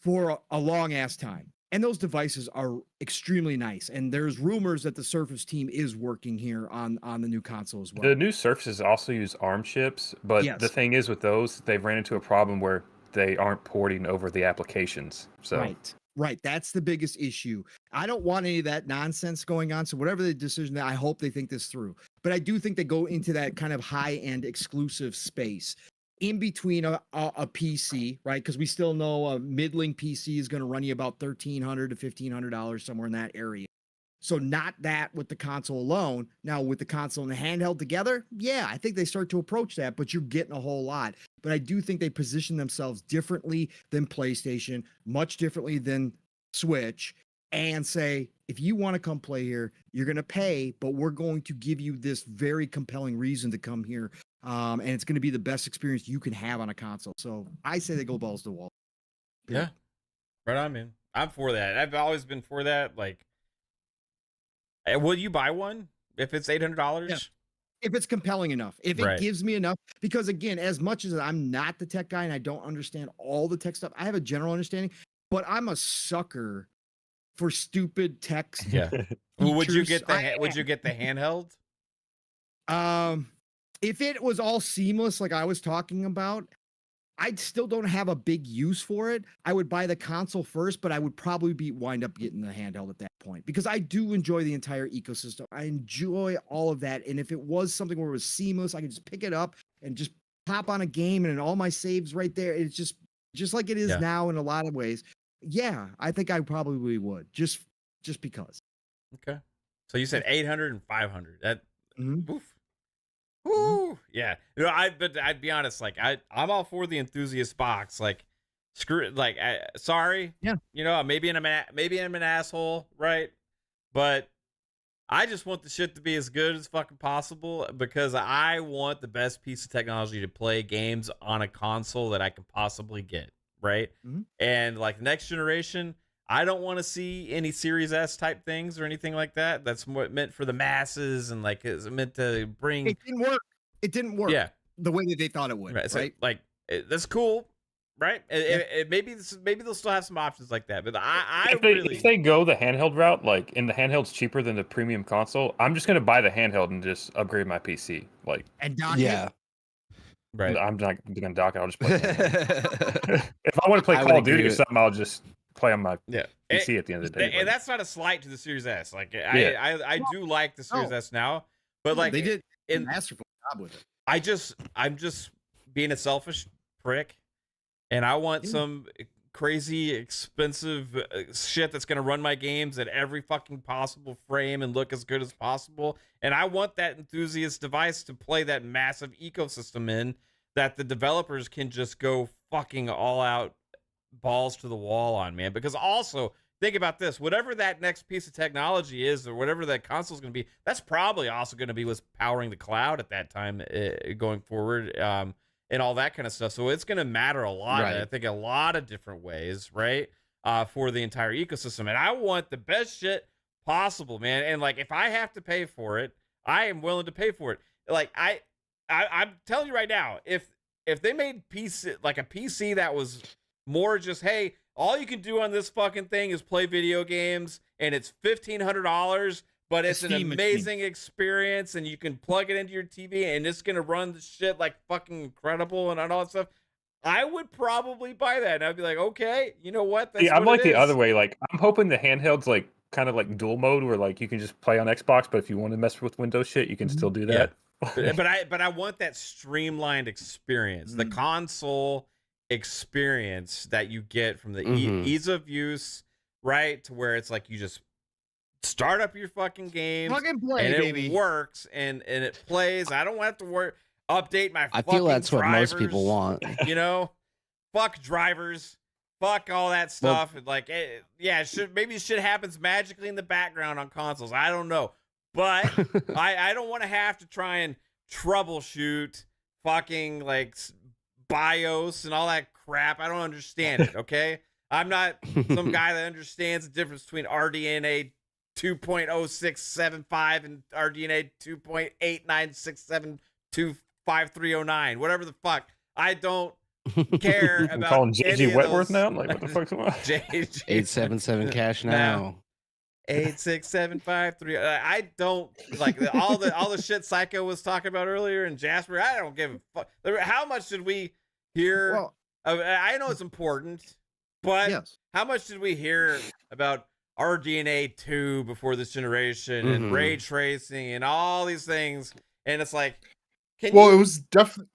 [SPEAKER 2] for a long ass time. And those devices are extremely nice. And there's rumors that the Surface team is working here on the new console as well.
[SPEAKER 5] The new Surfaces also use ARM chips, but
[SPEAKER 2] Yes.
[SPEAKER 5] the thing is with those, they've ran into a problem where they aren't porting over the applications. So
[SPEAKER 2] Right. That's the biggest issue. I don't want any of that nonsense going on. So whatever the decision, I hope they think this through. But I do think they go into that kind of high-end exclusive space in between a PC, right? Because we still know a middling PC is going to run you about $1,300 to $1,500, somewhere in that area. So not that with the console alone. Now with the console and the handheld together, yeah, I think they start to approach that, but you're getting a whole lot. But I do think they position themselves differently than PlayStation, much differently than Switch, and say, if you want to come play here, you're going to pay, but we're going to give you this very compelling reason to come here. And it's going to be the best experience you can have on a console. So I say they go balls to the wall.
[SPEAKER 1] Yeah. Right on, man. I'm for that. I've always been for that. Like, will you buy one if it's $800?
[SPEAKER 2] Yeah. If it's compelling enough, if it gives me enough, because again, as much as I'm not the tech guy and I don't understand all the tech stuff, I have a general understanding, but I'm a sucker for stupid text.
[SPEAKER 1] Yeah. Well, would you get the handheld?
[SPEAKER 2] If it was all seamless, like I was talking about, I still don't have a big use for it. I would buy the console first, but I would probably wind up getting the handheld at that point because I do enjoy the entire ecosystem. I enjoy all of that. And if it was something where it was seamless, I could just pick it up and just pop on a game and all my saves right there. It's just like it is now in a lot of ways. Yeah, I think I probably would just because.
[SPEAKER 1] Okay. So you said 800 and 500. That oof. Ooh, yeah. You know, but I'd be honest, like I'm all for the enthusiast box. Like, screw it. Like, sorry.
[SPEAKER 2] Yeah.
[SPEAKER 1] You know, maybe I'm an asshole, right? But I just want the shit to be as good as fucking possible because I want the best piece of technology to play games on a console that I can possibly get, right?
[SPEAKER 2] Mm-hmm.
[SPEAKER 1] And like next generation, I don't want to see any Series S type things or anything like that. That's meant for the masses and like it's meant to bring.
[SPEAKER 2] It didn't work.
[SPEAKER 1] Yeah,
[SPEAKER 2] the way that they thought it would.
[SPEAKER 1] Right. So,
[SPEAKER 2] right?
[SPEAKER 1] like that's cool, right? Maybe they'll still have some options like that. But
[SPEAKER 5] if they go the handheld route, like, and the handheld's cheaper than the premium console, I'm just gonna buy the handheld and just upgrade my PC. Like,
[SPEAKER 2] and dock
[SPEAKER 4] yeah.
[SPEAKER 2] it.
[SPEAKER 1] Right.
[SPEAKER 5] I'm not gonna dock it. I'll just play. If I want to play Call of Duty or something, I'll just play on my PC at the end of the day.
[SPEAKER 1] And that's not a slight to the Series S. Like I do like the Series S now, but like
[SPEAKER 2] they did a
[SPEAKER 1] in
[SPEAKER 2] masterful job with it.
[SPEAKER 1] I'm just being a selfish prick, and I want some crazy expensive shit that's gonna run my games at every fucking possible frame and look as good as possible. And I want that enthusiast device to play that massive ecosystem in that the developers can just go fucking all out balls to the wall on, man. Because also think about this, whatever that next piece of technology is or whatever that console is going to be, that's probably also going to be what's powering the cloud at that time going forward, and all that kind of stuff. So it's going to matter a lot, I think, a lot of different ways, right, for the entire ecosystem. And I want the best shit possible, man. And like if I have to pay for it, I am willing to pay for it. Like I'm telling you right now, if they made a PC that was more just, hey, all you can do on this fucking thing is play video games, and it's $1,500, but it's an amazing experience, and you can plug it into your TV, and it's gonna run the shit like fucking incredible and all that stuff. I would probably buy that, and I'd be like, okay, you know what? That's
[SPEAKER 5] I'm
[SPEAKER 1] what
[SPEAKER 5] like
[SPEAKER 1] it
[SPEAKER 5] the
[SPEAKER 1] is.
[SPEAKER 5] other way. Like, I'm hoping the handheld's like kind of like dual mode, where like you can just play on Xbox, but if you want to mess with Windows shit, you can still do that.
[SPEAKER 1] but I want that streamlined experience, the console experience that you get from the ease of use, right? To where it's like you just start up your fucking games
[SPEAKER 2] and play,
[SPEAKER 1] and it
[SPEAKER 2] baby.
[SPEAKER 1] works and it plays. I don't have to update my
[SPEAKER 4] I
[SPEAKER 1] fucking
[SPEAKER 4] feel that's what
[SPEAKER 1] drivers,
[SPEAKER 4] most people want.
[SPEAKER 1] You know, fuck drivers, fuck all that stuff. Like, maybe shit happens magically in the background on consoles. I don't know, but I don't want to have to try and troubleshoot fucking like BIOS and all that crap. I don't understand it, okay? I'm not some guy that understands the difference between RDNA 2.0675 and RDNA 2.8967255309, whatever the fuck. I don't care about
[SPEAKER 5] calling JG Wentworth
[SPEAKER 1] those.
[SPEAKER 5] now? Like, what the fuck's going on?
[SPEAKER 4] 877 cash now.
[SPEAKER 1] 86753. I don't like all the shit Psycho was talking about earlier and Jasper. I don't give a fuck. How much did we hear?
[SPEAKER 2] Well,
[SPEAKER 1] I know it's important, but how much did we hear about RDNA 2 before this generation and ray tracing and all these things? And it's like,
[SPEAKER 6] it was definitely.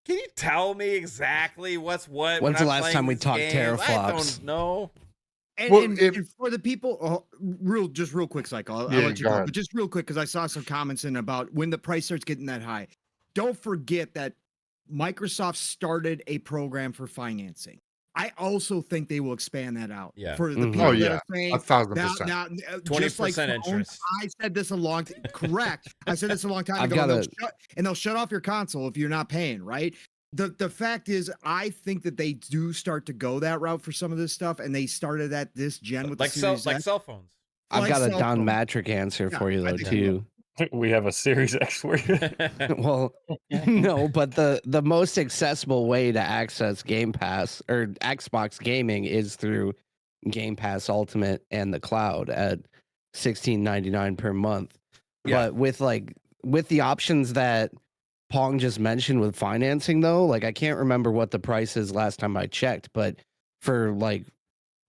[SPEAKER 1] Can you tell me exactly what's what?
[SPEAKER 4] When's the last time we
[SPEAKER 1] these
[SPEAKER 4] talked
[SPEAKER 1] games?
[SPEAKER 4] teraflops?
[SPEAKER 1] I don't know.
[SPEAKER 2] And for the people, real quick, Psycho, I'll let you
[SPEAKER 6] go
[SPEAKER 2] go,
[SPEAKER 6] ahead.
[SPEAKER 2] but just real quick, because I saw some comments in about when the price starts getting that high. Don't forget that Microsoft started a program for financing. I also think they will expand that out.
[SPEAKER 1] Yeah.
[SPEAKER 2] For the
[SPEAKER 4] Mhm.
[SPEAKER 2] people
[SPEAKER 6] Oh,
[SPEAKER 2] that
[SPEAKER 6] yeah,
[SPEAKER 2] are saying
[SPEAKER 6] 1,000%.
[SPEAKER 2] now, just
[SPEAKER 1] 20%
[SPEAKER 2] like phones,
[SPEAKER 1] interest.
[SPEAKER 2] I said this a long correct. I said this a long time
[SPEAKER 4] I've
[SPEAKER 2] ago, and
[SPEAKER 4] got
[SPEAKER 2] they'll shut off your console if you're not paying, right? The fact is, I think that they do start to go that route for some of this stuff, and they started at this gen with
[SPEAKER 1] Like
[SPEAKER 2] the Series X.
[SPEAKER 1] cell phones.
[SPEAKER 4] I've
[SPEAKER 2] like
[SPEAKER 4] got a
[SPEAKER 2] cell
[SPEAKER 4] Don
[SPEAKER 2] phones.
[SPEAKER 4] Matrick answer
[SPEAKER 2] Yeah,
[SPEAKER 4] for you
[SPEAKER 2] I
[SPEAKER 4] though
[SPEAKER 2] think they will.
[SPEAKER 4] too.
[SPEAKER 5] We have a Series X for you.
[SPEAKER 4] Well, no, but the most accessible way to access Game Pass or Xbox gaming is through Game Pass Ultimate and the cloud at $16.99 per month.
[SPEAKER 1] Yeah.
[SPEAKER 4] But with the options that Pong just mentioned with financing though, like I can't remember what the price is last time I checked, but for like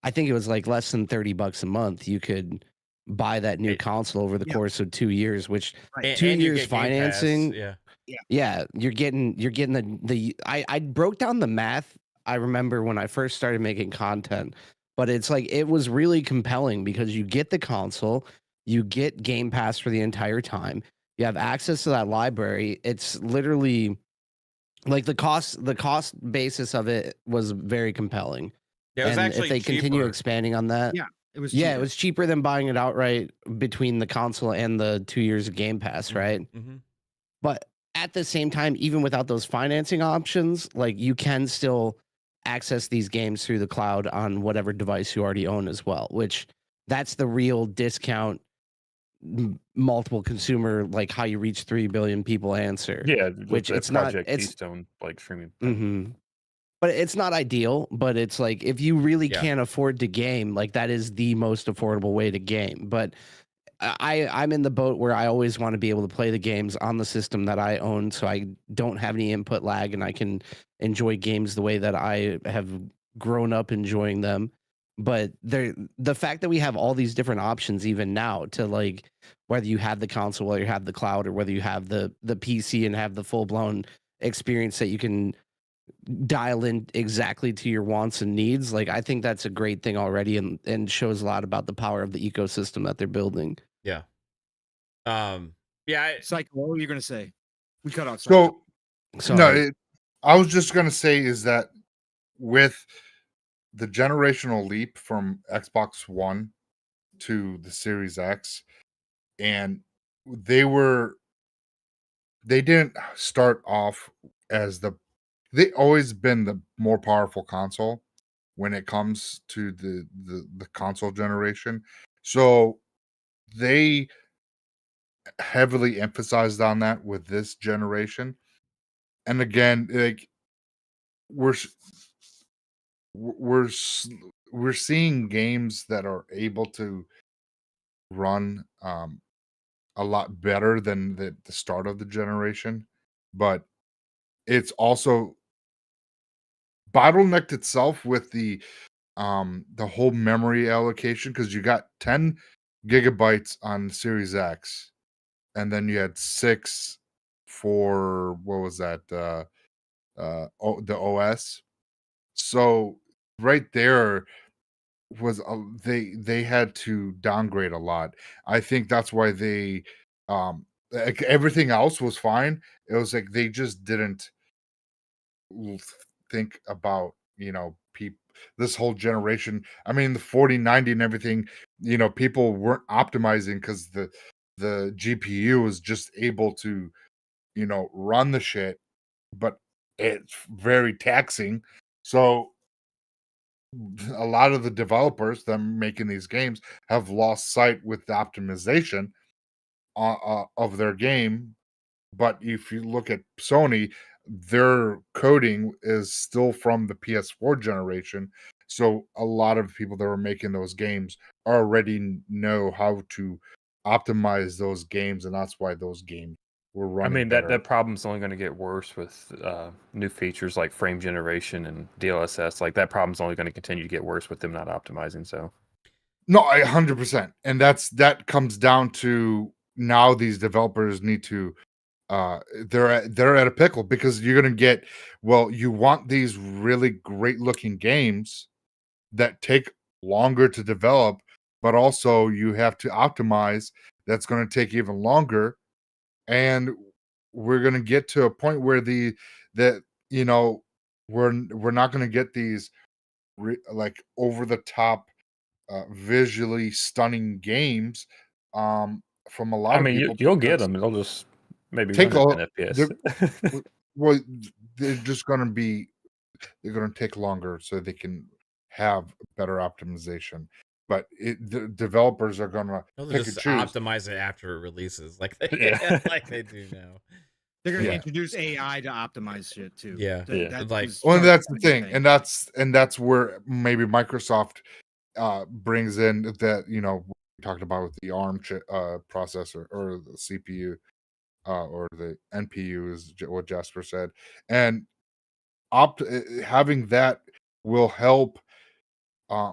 [SPEAKER 4] I think it was like less than $30 a month, you could buy that new console over the
[SPEAKER 2] Yeah.
[SPEAKER 4] course of 2 years, which
[SPEAKER 2] Right.
[SPEAKER 4] 2
[SPEAKER 1] And you
[SPEAKER 4] years
[SPEAKER 1] get Game Pass,
[SPEAKER 4] financing.
[SPEAKER 1] Yeah.
[SPEAKER 4] Yeah, you're getting the I broke down the math. I remember when I first started making content, but it's like it was really compelling because you get the console, you get Game Pass for the entire time. You have access to that library. It's literally like the cost basis of it was very compelling.
[SPEAKER 1] Yeah, it was
[SPEAKER 4] And
[SPEAKER 1] actually
[SPEAKER 4] if they continue
[SPEAKER 1] cheaper.
[SPEAKER 4] expanding on that,
[SPEAKER 2] Yeah, it was.
[SPEAKER 4] yeah, it
[SPEAKER 2] cheaper.
[SPEAKER 4] was cheaper than buying it outright between the console and the 2 years of Game Pass, right?
[SPEAKER 1] Mm-hmm.
[SPEAKER 4] But at the same time, even without those financing options, like you can still access these games through the cloud on whatever device you already own as well, which that's the real discount multiple consumer, like how you reach 3 billion people answer.
[SPEAKER 5] Yeah,
[SPEAKER 4] Which
[SPEAKER 5] the
[SPEAKER 4] it's not-
[SPEAKER 5] Project
[SPEAKER 4] it's-
[SPEAKER 5] Keystone like streaming.
[SPEAKER 4] Mhm. But it's not ideal, but it's like if you really
[SPEAKER 1] Yeah.
[SPEAKER 4] can't afford to game, like that is the most affordable way to game. But I'm in the boat where I always want to be able to play the games on the system that I own, so I don't have any input lag and I can enjoy games the way that I have grown up enjoying them. But the fact that we have all these different options even now to like whether you have the console, whether you have the cloud, or whether you have the PC and have the full blown experience that you can dial in exactly to your wants and needs, like I think that's a great thing already and shows a lot about the power of the ecosystem that they're building.
[SPEAKER 1] Yeah. Yeah.
[SPEAKER 2] Psycho, what were you gonna say? We cut off. Psycho.
[SPEAKER 6] So
[SPEAKER 4] Sorry.
[SPEAKER 6] I was just gonna say is that with the generational leap from Xbox One to the Series X, and they didn't start off as they always been the more powerful console when it comes to the console generation. So they heavily emphasized on that with this generation. And again, like we're s- we're s- we're seeing games that are able to run a lot better than the start of the generation, but it's also bottlenecked itself with the whole memory allocation because you got 10 gigabytes on Series X, and then you had 6 for what was that? The OS. So right there was they had to downgrade a lot. I think that's why they like everything else was fine. It was like they just didn't think about people this whole generation. I mean the 4090 and everything, people weren't optimizing because the GPU was just able to run the shit, but it's very taxing. So a lot of the developers that are making these games have lost sight with the optimization of their game. But if you look at Sony, their coding is still from the PS4 generation. So a lot of people that were making those games already know how to optimize those games, and that's why those games were
[SPEAKER 5] I
[SPEAKER 6] running
[SPEAKER 5] mean
[SPEAKER 6] better.
[SPEAKER 5] that problem's only going to get worse with new features like frame generation and DLSS. Like that problem's only going to continue to get worse with them not optimizing. So
[SPEAKER 6] No, 100%, and that comes down to now these developers need to they're at a pickle because you're gonna get you want these really great looking games that take longer to develop, but also you have to optimize. That's going to take even longer, and we're going to get to a point where that we're not going to get these like over the top, visually stunning games from a lot
[SPEAKER 5] I
[SPEAKER 6] of
[SPEAKER 5] mean,
[SPEAKER 6] people.
[SPEAKER 5] you'll get
[SPEAKER 6] because
[SPEAKER 5] them. It'll just maybe
[SPEAKER 6] Take
[SPEAKER 5] run at
[SPEAKER 6] a
[SPEAKER 5] 10
[SPEAKER 6] they're
[SPEAKER 5] FPS.
[SPEAKER 6] well, they're just going to be they're going to take longer so they can have better optimization. But the developers are going to
[SPEAKER 1] They'll
[SPEAKER 6] pick and
[SPEAKER 1] just
[SPEAKER 6] choose.
[SPEAKER 1] optimize it after it releases, like
[SPEAKER 5] Yeah.
[SPEAKER 1] like they do now.
[SPEAKER 2] They're going to
[SPEAKER 6] Yeah.
[SPEAKER 2] introduce AI to optimize shit too.
[SPEAKER 1] Yeah.
[SPEAKER 5] Yeah.
[SPEAKER 2] That
[SPEAKER 1] Like-
[SPEAKER 2] is
[SPEAKER 6] Well, and that's the
[SPEAKER 2] starting to
[SPEAKER 6] thing, and that's where maybe Microsoft brings in that we talked about with the ARM processor or the CPU or the NPU is what Jasper said, and having that will help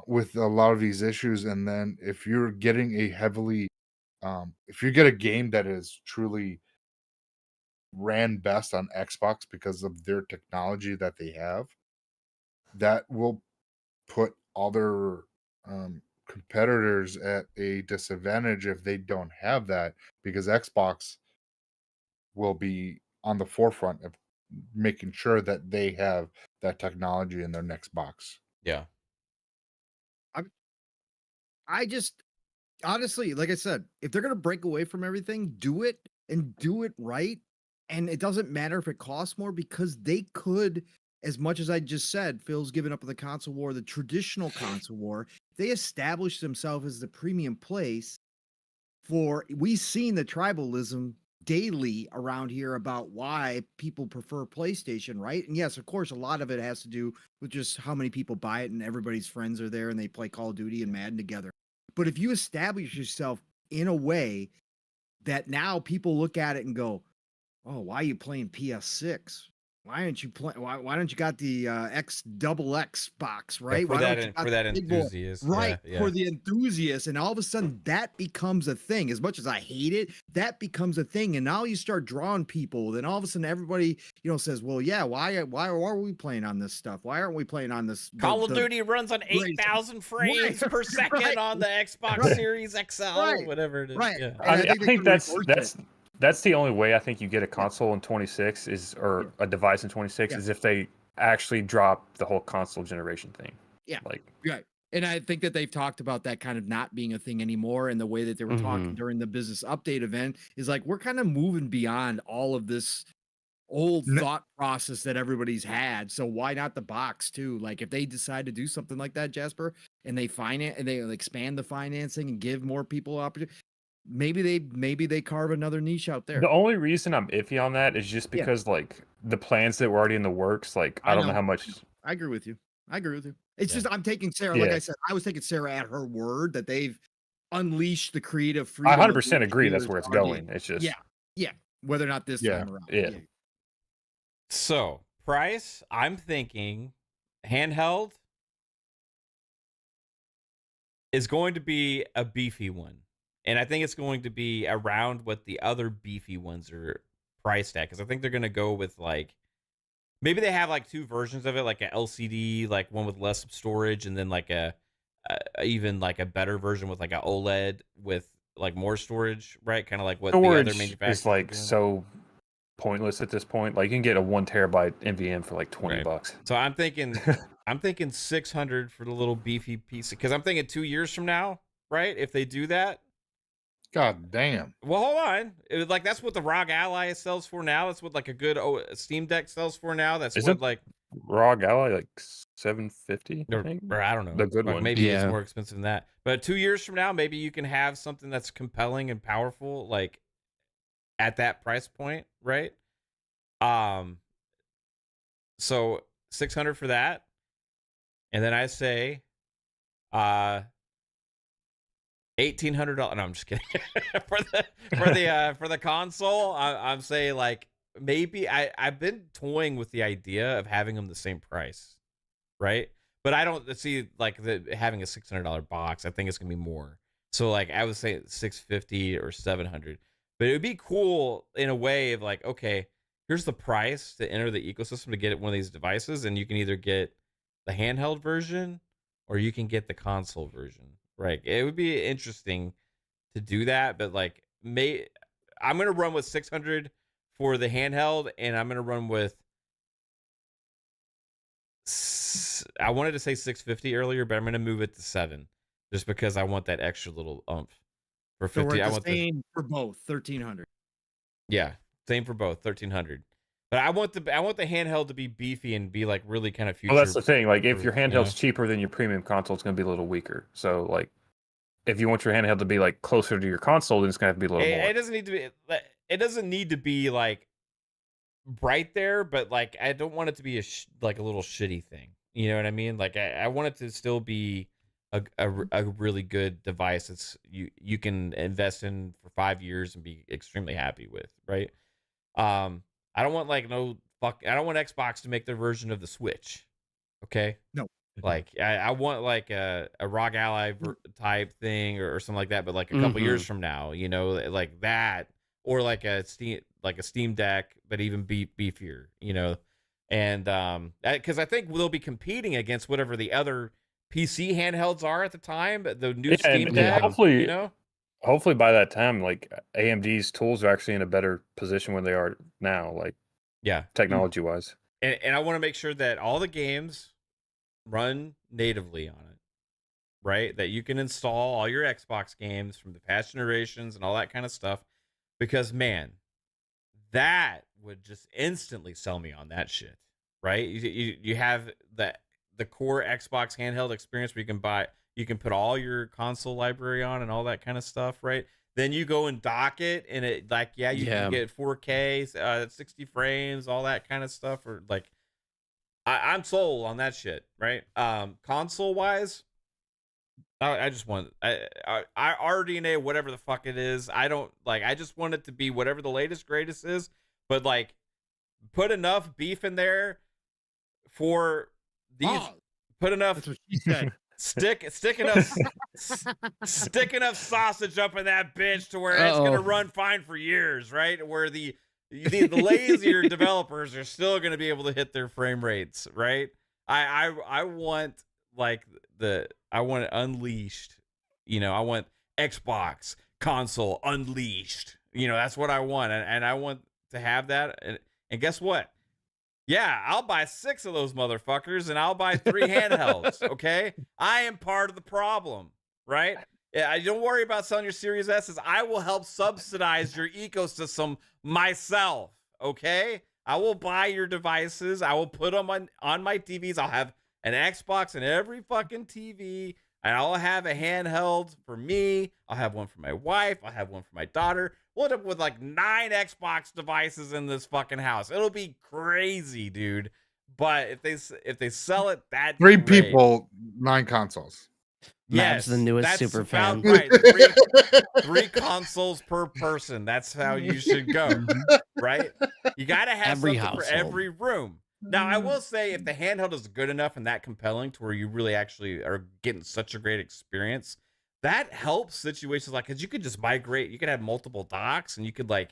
[SPEAKER 6] with a lot of these issues. And then if you're getting if you get a game that is truly ran best on Xbox because of their technology that they have, that will put other competitors at a disadvantage if they don't have that, because Xbox will be on the forefront of making sure that they have that technology in their next box.
[SPEAKER 1] Yeah.
[SPEAKER 2] I just honestly, like I said, if they're gonna break away from everything, do it and do it right. And it doesn't matter if it costs more, because they could, as much as I just said, Phil's given up on the console war, the traditional console war. They established themselves as the premium place for, we've seen the tribalism daily around here about why people prefer PlayStation, right? And yes, of course, a lot of it has to do with just how many people buy it and everybody's friends are there and they play Call of Duty and Madden together. But if you establish yourself in a way that now people look at it and go, "Oh, why are you playing PS6? Why aren't you playing? Why don't you got the XXX box, right?
[SPEAKER 1] Yeah, for
[SPEAKER 2] Why
[SPEAKER 1] that
[SPEAKER 2] don't you got
[SPEAKER 1] for that
[SPEAKER 2] the big boy?"
[SPEAKER 1] enthusiast.
[SPEAKER 2] Right,
[SPEAKER 1] Yeah.
[SPEAKER 2] for the enthusiast. And all of a sudden that becomes a thing. As much as I hate it, that becomes a thing. And now you start drawing people. Then all of a sudden everybody, says, well, yeah, why are we playing on this stuff? Why aren't we playing on this?
[SPEAKER 1] Call of Duty runs on 8,000 frames per second
[SPEAKER 2] right,
[SPEAKER 1] on the Xbox
[SPEAKER 2] right,
[SPEAKER 1] Series XL,
[SPEAKER 2] right,
[SPEAKER 1] whatever it is.
[SPEAKER 2] right.
[SPEAKER 1] Yeah.
[SPEAKER 2] And
[SPEAKER 5] I
[SPEAKER 2] they
[SPEAKER 5] think
[SPEAKER 2] could
[SPEAKER 5] that's
[SPEAKER 2] reverse it.
[SPEAKER 5] that's the only way I think you get a console in 26 or a device in 26
[SPEAKER 2] Yeah.
[SPEAKER 5] is if they actually drop the whole console generation thing.
[SPEAKER 2] Yeah.
[SPEAKER 5] Like,
[SPEAKER 2] Right. And I think that they've talked about that kind of not being a thing anymore. And the way that they were talking
[SPEAKER 4] Mhm.
[SPEAKER 2] during the business update event is like, we're kind of moving beyond all of this old
[SPEAKER 6] No-
[SPEAKER 2] thought process that everybody's had. So why not the box too? Like if they decide to do something like that, Jasper, and they finance and they expand the financing and give more people opportunity, maybe they carve another niche out there.
[SPEAKER 5] the only reason I'm iffy on that is just
[SPEAKER 2] Yeah.
[SPEAKER 5] because like the plans that were already in the works, like I don't know how much.
[SPEAKER 2] I agree with you. It's
[SPEAKER 1] Yeah.
[SPEAKER 2] just I'm taking Sarah, like
[SPEAKER 5] Yeah.
[SPEAKER 2] I said, I was taking Sarah at her word that they've unleashed the creative
[SPEAKER 5] I
[SPEAKER 2] freedom.
[SPEAKER 5] 100% agree that's where it's going. It's just
[SPEAKER 2] Yeah. Whether or not this
[SPEAKER 6] Yeah.
[SPEAKER 2] time around.
[SPEAKER 5] Yeah.
[SPEAKER 1] So, price, I'm thinking handheld is going to be a beefy one. And I think it's going to be around what the other beefy ones are priced at. Because I think they're going to go with like, maybe they have like two versions of it, like a LCD, like one with less storage, and then like a even like a better version with like a OLED with like more storage, right? Kind of like what the other
[SPEAKER 5] storage
[SPEAKER 1] manufacturers
[SPEAKER 5] is like
[SPEAKER 1] are doing.
[SPEAKER 5] so pointless at this point. Like you can get a 1 terabyte NVM for like 20
[SPEAKER 1] Right.
[SPEAKER 5] bucks.
[SPEAKER 1] So I'm thinking 600 for the little beefy piece, because I'm thinking 2 years from now, right? If they do that,
[SPEAKER 6] God damn.
[SPEAKER 1] well, hold on. Like that's what the ROG Ally sells for now. That's what like a good Steam Deck sells for now. That's
[SPEAKER 5] Isn't
[SPEAKER 1] what like
[SPEAKER 5] ROG Ally like 750, I
[SPEAKER 1] or,
[SPEAKER 5] think.
[SPEAKER 1] or I don't know.
[SPEAKER 5] The good
[SPEAKER 1] like
[SPEAKER 5] one.
[SPEAKER 1] maybe it's
[SPEAKER 4] Yeah.
[SPEAKER 1] more expensive than that. But 2 years from now, maybe you can have something that's compelling and powerful, like at that price point, right? So 600 for that, and then I say, $1,800. No, I'm just kidding. for the console, I'm saying like maybe I've been toying with the idea of having them the same price, right? But I don't see like having a $600 box. I think it's gonna be more. So like I would say 650 or 700. But it would be cool in a way of like, okay, here's the price to enter the ecosystem to get one of these devices, and you can either get the handheld version or you can get the console version. Right? It would be interesting to do that, but like, I'm gonna run with 600 for the handheld, and I'm gonna run with. I wanted to say 650 earlier, but I'm gonna move it to 7, just because I want that extra little oomph for
[SPEAKER 2] So
[SPEAKER 1] 50.
[SPEAKER 2] we're
[SPEAKER 1] I
[SPEAKER 2] at the
[SPEAKER 1] want
[SPEAKER 2] same for both 1300.
[SPEAKER 1] Yeah, same for both 1300. But I want the handheld to be beefy and be like really kind of future.
[SPEAKER 5] Well, that's the thing. Like, if your
[SPEAKER 1] proof,
[SPEAKER 5] handheld's cheaper than your premium console, it's going to be a little weaker. So, like, if you want your handheld to be like closer to your console, then it's going to have to be a little more.
[SPEAKER 1] It doesn't need to be. It doesn't need to be like right there, but like I don't want it to be like a little shitty thing. You know what I mean? Like I want it to still be a really good device that's you can invest in for 5 years and be extremely happy with, right? I don't want like I don't want Xbox to make their version of the Switch. Okay?
[SPEAKER 2] No.
[SPEAKER 1] Like I want like a ROG Ally type thing or something like that, but like a couple years from now, you know, like that, or like a Steam Deck, but even beefier, you know, and because I think they'll be competing against whatever the other PC handhelds are at the time, the new Steam Deck,
[SPEAKER 5] hopefully,
[SPEAKER 1] you know.
[SPEAKER 5] Hopefully by that time, like AMD's tools are actually in a better position when they are now, like technology wise.
[SPEAKER 1] And I want to make sure that all the games run natively on it, right? That you can install all your Xbox games from the past generations and all that kind of stuff, because man, that would just instantly sell me on that shit, right? You have the core Xbox handheld experience where you can put all your console library on and all that kind of stuff, right? Then you go and dock it, and it like you can get 4K, 60 frames, all that kind of stuff, or like. I'm sold on that shit, right? Console wise, I just want RDNA, whatever the fuck it is. I don't like. I just want it to be whatever the latest greatest is, but like, put enough beef in there for these.
[SPEAKER 2] Oh,
[SPEAKER 1] put enough.
[SPEAKER 2] That's what she said.
[SPEAKER 1] Stick enough sausage up in that bitch to where it's gonna run fine for years, right? Where the lazier developers are still going to be able to hit their frame rates, right? I want like I want it unleashed, you know. I want Xbox console unleashed, you know. That's what I want, and I want to have that. And guess what? Yeah, I'll buy 6 of those motherfuckers, and I'll buy 3 handhelds. Okay, I am part of the problem, right? Yeah, don't worry about selling your Series S's. I will help subsidize your ecosystem myself, okay? I will buy your devices. I will put them on my TVs. I'll have an Xbox in every fucking TV, and I'll have a handheld for me. I'll have one for my wife. I'll have one for my daughter. We'll end up with like 9 Xbox devices in this fucking house. It'll be crazy, dude. But if they sell it that
[SPEAKER 6] 3
[SPEAKER 1] great,
[SPEAKER 6] people, 9 consoles.
[SPEAKER 4] Mav's the newest
[SPEAKER 1] that's
[SPEAKER 4] super
[SPEAKER 1] about
[SPEAKER 4] fan.
[SPEAKER 1] right. 3 consoles per person. That's how you should go, right? You got to have
[SPEAKER 4] Every
[SPEAKER 1] something for
[SPEAKER 4] household.
[SPEAKER 1] every room. Now, I will say, if the handheld is good enough and that compelling to where you really actually are getting such a great experience, that helps situations like, because you could just migrate. You could have multiple docks, and you could like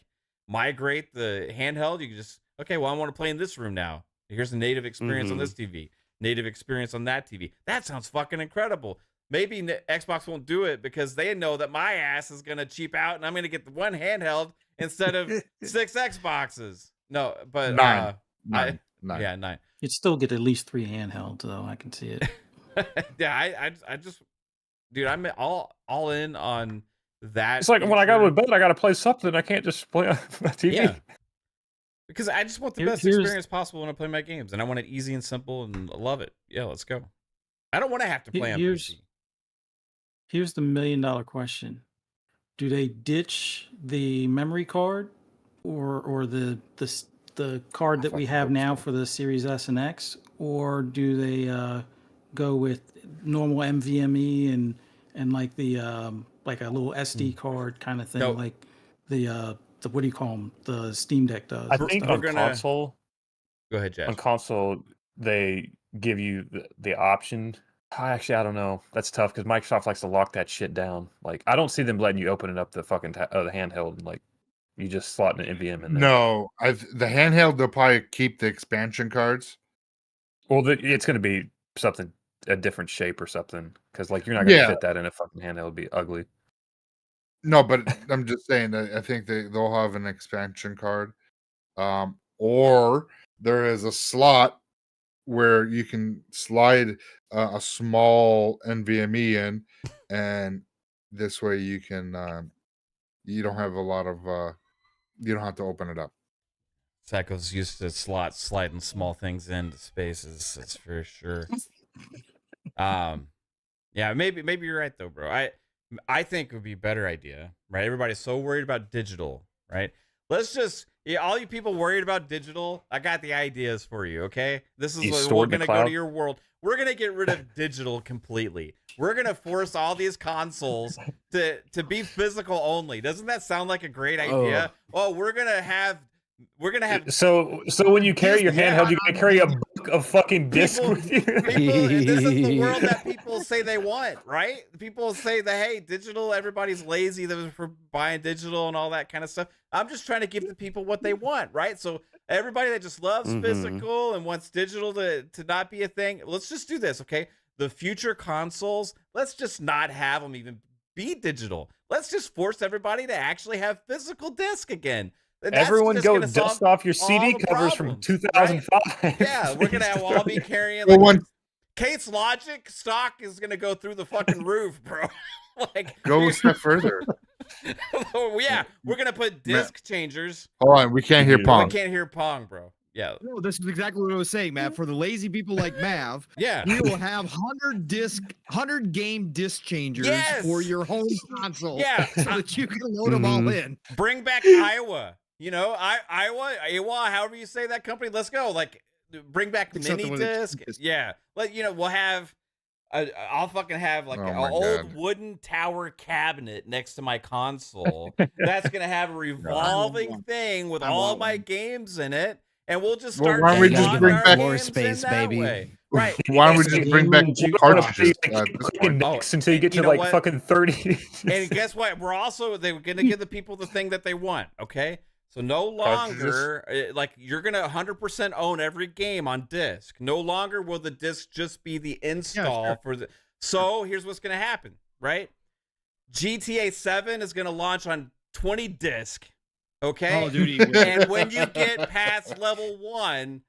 [SPEAKER 1] migrate the handheld. You could just, okay, well, I want to play in this room now. Here's the native experience on this TV, native experience on that TV. That sounds fucking incredible. Maybe Xbox won't do it because they know that my ass is going to cheap out and I'm going to get the one handheld instead of 6 Xboxes. No, but
[SPEAKER 6] 9. 9.
[SPEAKER 1] Yeah, 9.
[SPEAKER 3] You'd still get at least 3 handhelds, though. I can see it.
[SPEAKER 1] Yeah, I just, dude, I'm all in on that.
[SPEAKER 5] It's like when I go to bed, I got to play something. I can't just play on my TV.
[SPEAKER 1] Yeah. Because I just want the best experience possible when I play my games, and I want it easy and simple and love it. Yeah, let's go. I don't want to have to play on PC.
[SPEAKER 3] Here's the $1 million question: do they ditch the memory card, or the card that we have now for the Series S and X, or do they go with normal NVMe and like the like a little SD card kind of thing, like the what do you call them? The Steam Deck does.
[SPEAKER 5] I think on console.
[SPEAKER 1] Go ahead, Jeff.
[SPEAKER 5] On console, they give you the option. I don't know. That's tough because Microsoft likes to lock that shit down. Like, I don't see them letting you open it up the fucking the handheld and like you just slot an NVM in there.
[SPEAKER 6] No, the handheld, they'll probably keep the expansion cards.
[SPEAKER 5] Well, it's going to be something a different shape or something, because like you're not gonna
[SPEAKER 6] Yeah.
[SPEAKER 5] fit that in a fucking handheld. It'd be ugly.
[SPEAKER 6] No, but I'm just saying that I think they'll have an expansion card, or there is a slot where you can slide a small NVMe in, and this way you can you don't have a lot of you don't have to open it up.
[SPEAKER 1] Psycho's used to sliding small things into spaces. That's for sure. Yeah, maybe you're right though, bro. I think it would be a better idea, right? Everybody's so worried about digital, right? Let's just all you people worried about digital, I got the ideas for you, okay? This is what we're gonna go to your world. We're gonna get rid of digital completely. We're gonna force all these consoles to be physical only. Doesn't that sound like a great idea? Oh, we're gonna have
[SPEAKER 5] So when you carry your handheld, you're gonna carry a book of fucking disc with you.
[SPEAKER 1] This is the world that people say they want, right? People say that, hey, digital, everybody's lazy for buying digital and all that kind of stuff. I'm just trying to give the people what they want, right? So everybody that just loves physical and wants digital to not be a thing, let's just do this, okay? The future consoles, let's just not have them even be digital. Let's just force everybody to actually have physical disc again.
[SPEAKER 5] Everyone go dust off your CD covers from 2005.
[SPEAKER 1] Right? Yeah, we're gonna all be carrying Kate's Logic stock is gonna go through the fucking roof, bro.
[SPEAKER 6] Go a step further.
[SPEAKER 1] Yeah, we're gonna put disc changers.
[SPEAKER 6] Hold on, we can't hear Pong.
[SPEAKER 1] We can't hear Pong, bro. Yeah.
[SPEAKER 2] No, this is exactly what I was saying, Mav. For the lazy people like Mav,
[SPEAKER 1] yeah,
[SPEAKER 2] we will have 100 game disc changers for your home console.
[SPEAKER 1] Yeah,
[SPEAKER 2] so that you can load them all in.
[SPEAKER 1] Bring back Iowa. You know, Iowa, however you say that company. Let's go. Like, bring back mini disc. Yeah, we'll have. I'll fucking have like an old wooden tower cabinet next to my console. That's gonna have a revolving thing with all my games in it. And we'll just start.
[SPEAKER 6] Why don't we just bring back
[SPEAKER 4] more space, baby?
[SPEAKER 1] Right.
[SPEAKER 6] Why don't we just bring back cartridges?
[SPEAKER 5] Until you get to like fucking 30.
[SPEAKER 1] And guess what? They're gonna give the people the thing that they want. Okay. So no longer, you're gonna 100% own every game on disc. No longer will the disc just be the install for the. So here's what's gonna happen, right? GTA 7 is gonna launch on 20 disc. Okay. And when you get past level 1,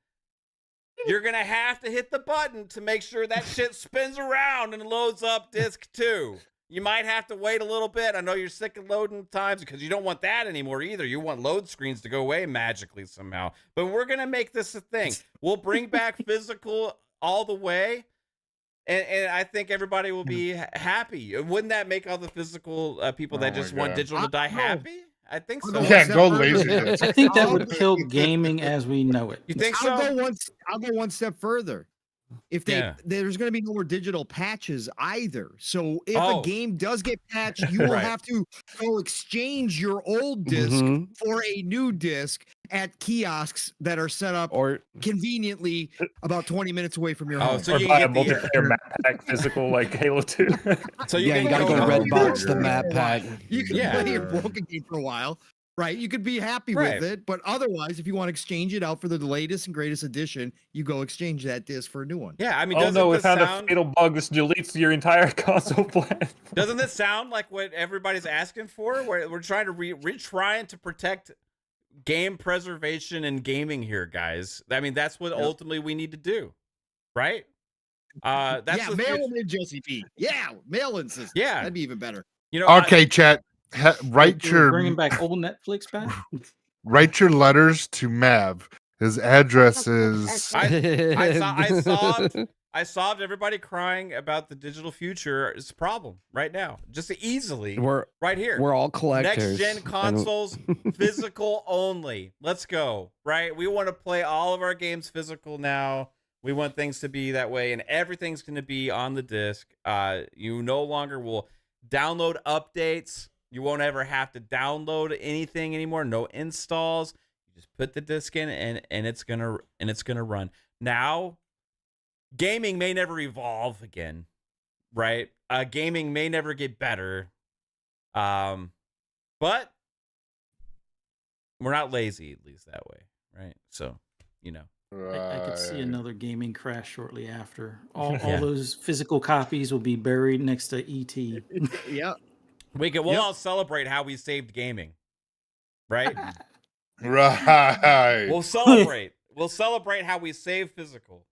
[SPEAKER 1] you're gonna have to hit the button to make sure that shit spins around and loads up disc 2. You might have to wait a little bit. I know you're sick of loading times because you don't want that anymore either. You want load screens to go away magically somehow. But we're going to make this a thing. We'll bring back physical all the way. And I think everybody will be happy. Wouldn't that make all the physical people that just want digital to die happy? I think so.
[SPEAKER 6] Yeah, go lazy.
[SPEAKER 3] I think that would kill gaming as we know it.
[SPEAKER 1] You think so?
[SPEAKER 2] I'll go one step further. If there's going to be no more digital patches either. So if a game does get patched, you will have to go exchange your old disc for a new disc at kiosks that are set up conveniently about 20 minutes away from your home.
[SPEAKER 5] So you buy a multiplayer map pack physical like Halo 2.
[SPEAKER 4] So you gotta go Redbox the map pack.
[SPEAKER 2] You can play a broken game for a while. Right, you could be happy with it, but otherwise, if you want to exchange it out for the latest and greatest edition, you go exchange that disc for a new one.
[SPEAKER 1] Yeah, I mean,
[SPEAKER 5] we found a fatal bug. This deletes your entire console plan.
[SPEAKER 1] Doesn't this sound like what everybody's asking for? We're trying to we're trying to protect game preservation and gaming here, guys. I mean, that's what ultimately we need to do, right? That's
[SPEAKER 2] mail in Jesse P. Yeah, mail in system.
[SPEAKER 1] Yeah,
[SPEAKER 2] that'd be even better.
[SPEAKER 1] You know,
[SPEAKER 6] okay, chat.
[SPEAKER 3] Bringing back old Netflix back.
[SPEAKER 6] Write your letters to Mav. His address is.
[SPEAKER 1] I solved everybody crying about the digital future is a problem right now. Just easily. Right here.
[SPEAKER 4] We're all collectors.
[SPEAKER 1] Next gen consoles, physical only. Let's go. Right? We want to play all of our games physical now. We want things to be that way, and everything's going to be on the disc. You no longer will download updates. You won't ever have to download anything anymore. No installs. You just put the disc in and it's gonna run. Now, gaming may never evolve again, right? Gaming may never get better. But we're not lazy, at least that way, right? So,
[SPEAKER 3] I could see
[SPEAKER 6] Right.
[SPEAKER 3] another gaming crash shortly after. All
[SPEAKER 1] Yeah.
[SPEAKER 3] those physical copies will be buried next to ET.
[SPEAKER 2] Yeah.
[SPEAKER 1] We'll
[SPEAKER 2] Yep.
[SPEAKER 1] all celebrate how we saved gaming, right?
[SPEAKER 6] Right.
[SPEAKER 1] We'll celebrate. We'll celebrate how we save physical.